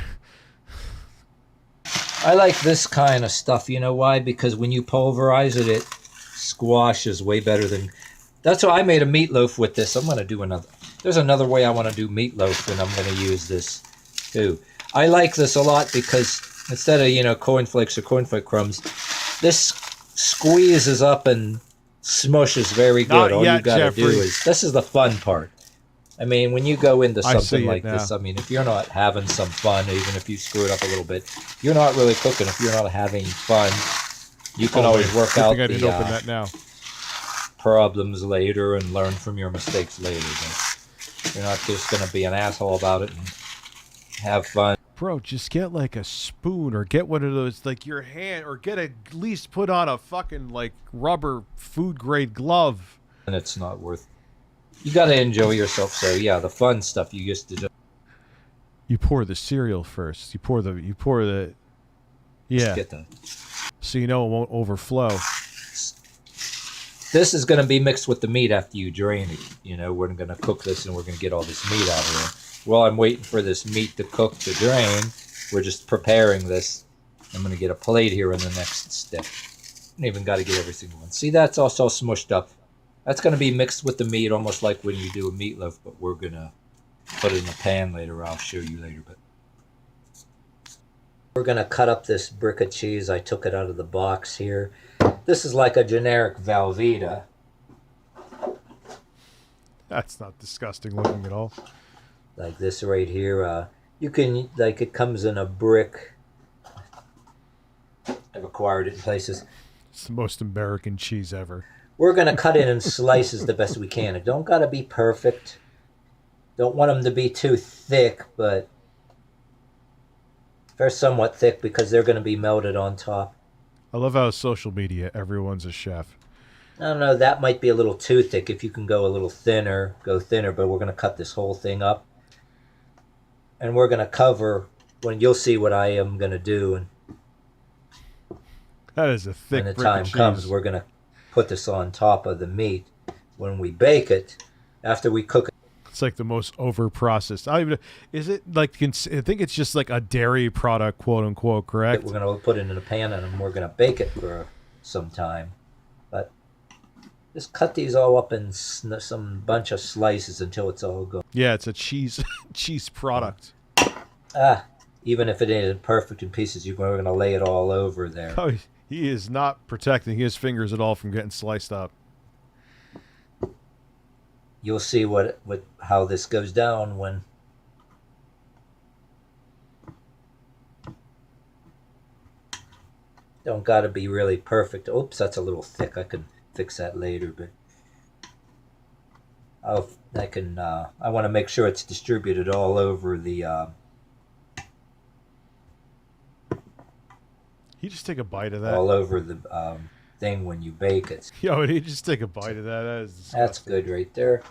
J: I like this kind of stuff. You know why? Because when you pulverize it, it squashes way better than... That's why I made a meatloaf with this. I'm going to do another. There's another way I want to do meatloaf, and I'm going to use this too. I like this a lot because instead of, you know, cornflakes or cornflake crumbs, this squeezes up and smushes very good. All you got to do is... This is the fun part. I mean, when you go into something like this, I mean, if you're not having some fun, even if you screw it up a little bit, you're not really cooking. If you're not having fun, you can always work out the problems later and learn from your mistakes later. But you're not just going to be an asshole about it and have fun.
E: Bro, just get like a spoon or get one of those, like your hand, or get at least put on a fucking like rubber food grade glove.
J: And it's not worth... You got to enjoy yourself. So yeah, the fun stuff you used to do.
E: You pour the cereal first. You pour the yeah.
J: Get that.
E: So you know it won't overflow.
J: This is going to be mixed with the meat after you drain it. You know, we're going to cook this and we're going to get all this meat out of here. While I'm waiting for this meat to cook to drain, we're just preparing this. I'm going to get a plate here in the next step. I even got to get every single one. See, that's also smushed up. That's going to be mixed with the meat, almost like when you do a meatloaf, but we're going to put it in a pan later. I'll show you later. But we're going to cut up this brick of cheese. I took it out of the box here. This is like a generic Velveeta.
E: That's not disgusting looking at all.
J: Like this right here. You can, like, it comes in a brick. I've acquired it in places.
E: It's the most American cheese ever.
J: We're going to cut it in slices the best we can. It don't got to be perfect. Don't want them to be too thick, but they're somewhat thick because they're going to be melted on top.
E: I love how social media, everyone's a chef.
J: I don't know, that might be a little too thick. If you can go a little thinner, go thinner, but we're going to cut this whole thing up. And we're going to cover, when you'll see what I am going to do. And
E: that is a thick
J: when the
E: brick
J: time
E: of cheese.
J: comes, we're going to put this on top of the meat. When we bake it, after we cook it.
E: It's like the most over-processed. Is it like, I think it's just like a dairy product, quote unquote, correct?
J: We're going to put it in a pan and we're going to bake it for some time. But just cut these all up in some bunch of slices until it's all gone.
E: Yeah, it's a cheese product.
J: Even if it isn't perfect in pieces, we're going to lay it all over there.
E: Oh, he is not protecting his fingers at all from getting sliced up.
J: You'll see how this goes down when don't got to be really perfect. Oops, that's a little thick. I can fix that later, but I want to make sure it's distributed all over the
E: You just take a bite of that.
J: All over the thing when you bake it.
E: Yo, you just take a bite of that.
J: That's good right there.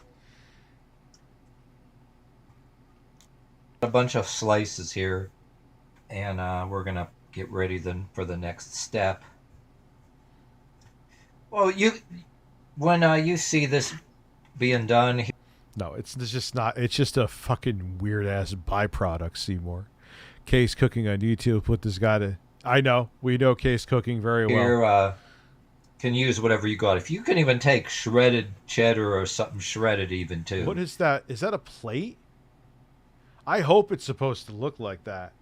J: A bunch of slices here, and we're gonna get ready then for the next step. Well, when you see this being done.
E: No, it's just not. It's just a fucking weird ass byproduct. Seymour, Case Cooking on YouTube put this guy to. I know. We know Case Cooking very well.
J: Here, can use whatever you got. If you can even take shredded cheddar or something shredded even too.
E: What is that? Is that a plate? I hope it's supposed to look like that.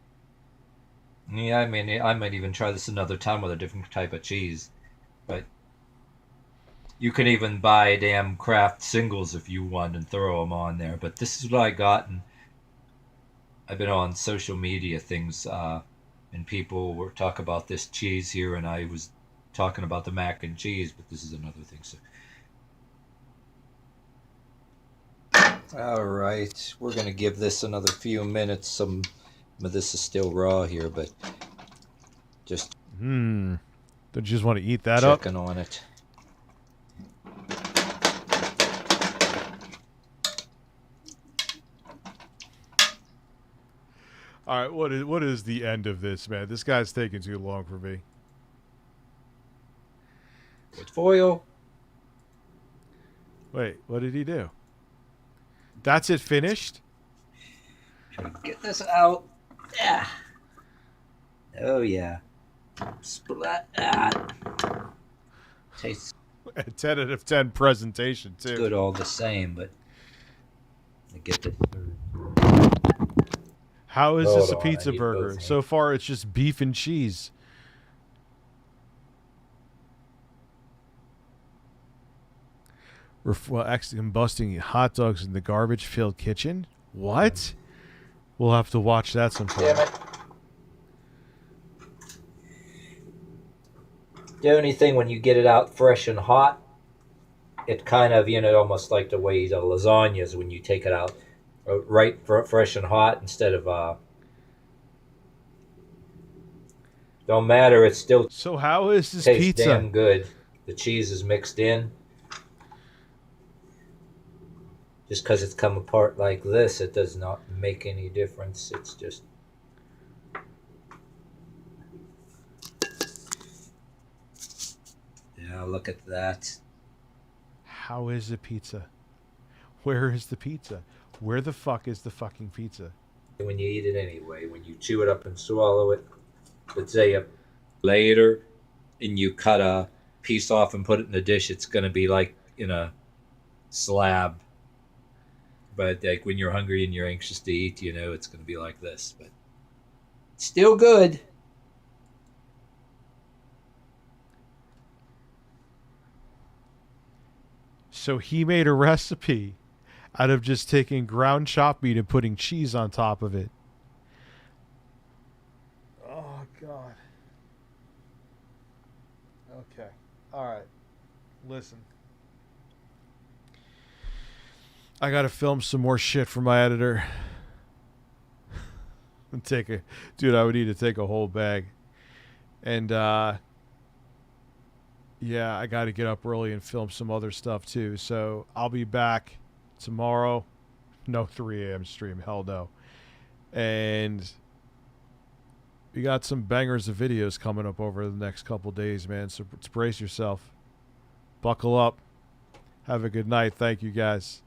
J: Yeah, I mean, I might even try this another time with a different type of cheese. But you can even buy damn Kraft singles if you want and throw them on there. But this is what I got. And I've been on social media things and people were talking about this cheese here, and I was talking about the mac and cheese, but this is another thing. So, all right, we're gonna give this another few minutes. Some of this is still raw here, but just
E: Don't you just want to eat that up?
J: Checking on it.
E: All right, what is the end of this, man? This guy's taking too long for me.
J: With foil.
E: Wait, what did he do? That's it finished?
J: Get this out. Yeah. Oh yeah. Splat. Tastes
E: A 10 out of 10 presentation too.
J: good all the same, but I get the third.
E: How is
J: Hold
E: this a
J: on,
E: pizza
J: I need
E: burger?
J: both
E: So far, it's just beef and cheese. Combusting hot dogs in the garbage-filled kitchen? What? We'll have to watch that sometime.
J: Damn it. The only thing when you get it out fresh and hot, it kind of, almost like the way the lasagnas when you take it out right fresh and hot instead of don't matter, it still
E: So how is this
J: tastes
E: pizza?
J: damn good. The cheese is mixed in. Just because it's come apart like this, it does not make any difference. It's just look at that.
E: How is the pizza? Where is the pizza? Where the fuck is the fucking pizza?
J: When you eat it anyway, when you chew it up and swallow it, let's say later, and you cut a piece off and put it in a dish, it's going to be like in a slab. But like when you're hungry and you're anxious to eat, it's going to be like this. But still good.
E: So he made a recipe out of just taking ground chopped meat and putting cheese on top of it. Oh, God. Okay. All right. Listen. I got to film some more shit for my editor. Dude, I would need to take a whole bag. And, yeah, I got to get up early and film some other stuff too. So I'll be back tomorrow. No 3 a.m. stream. Hell no. And we got some bangers of videos coming up over the next couple days, man. So brace yourself. Buckle up. Have a good night. Thank you, guys.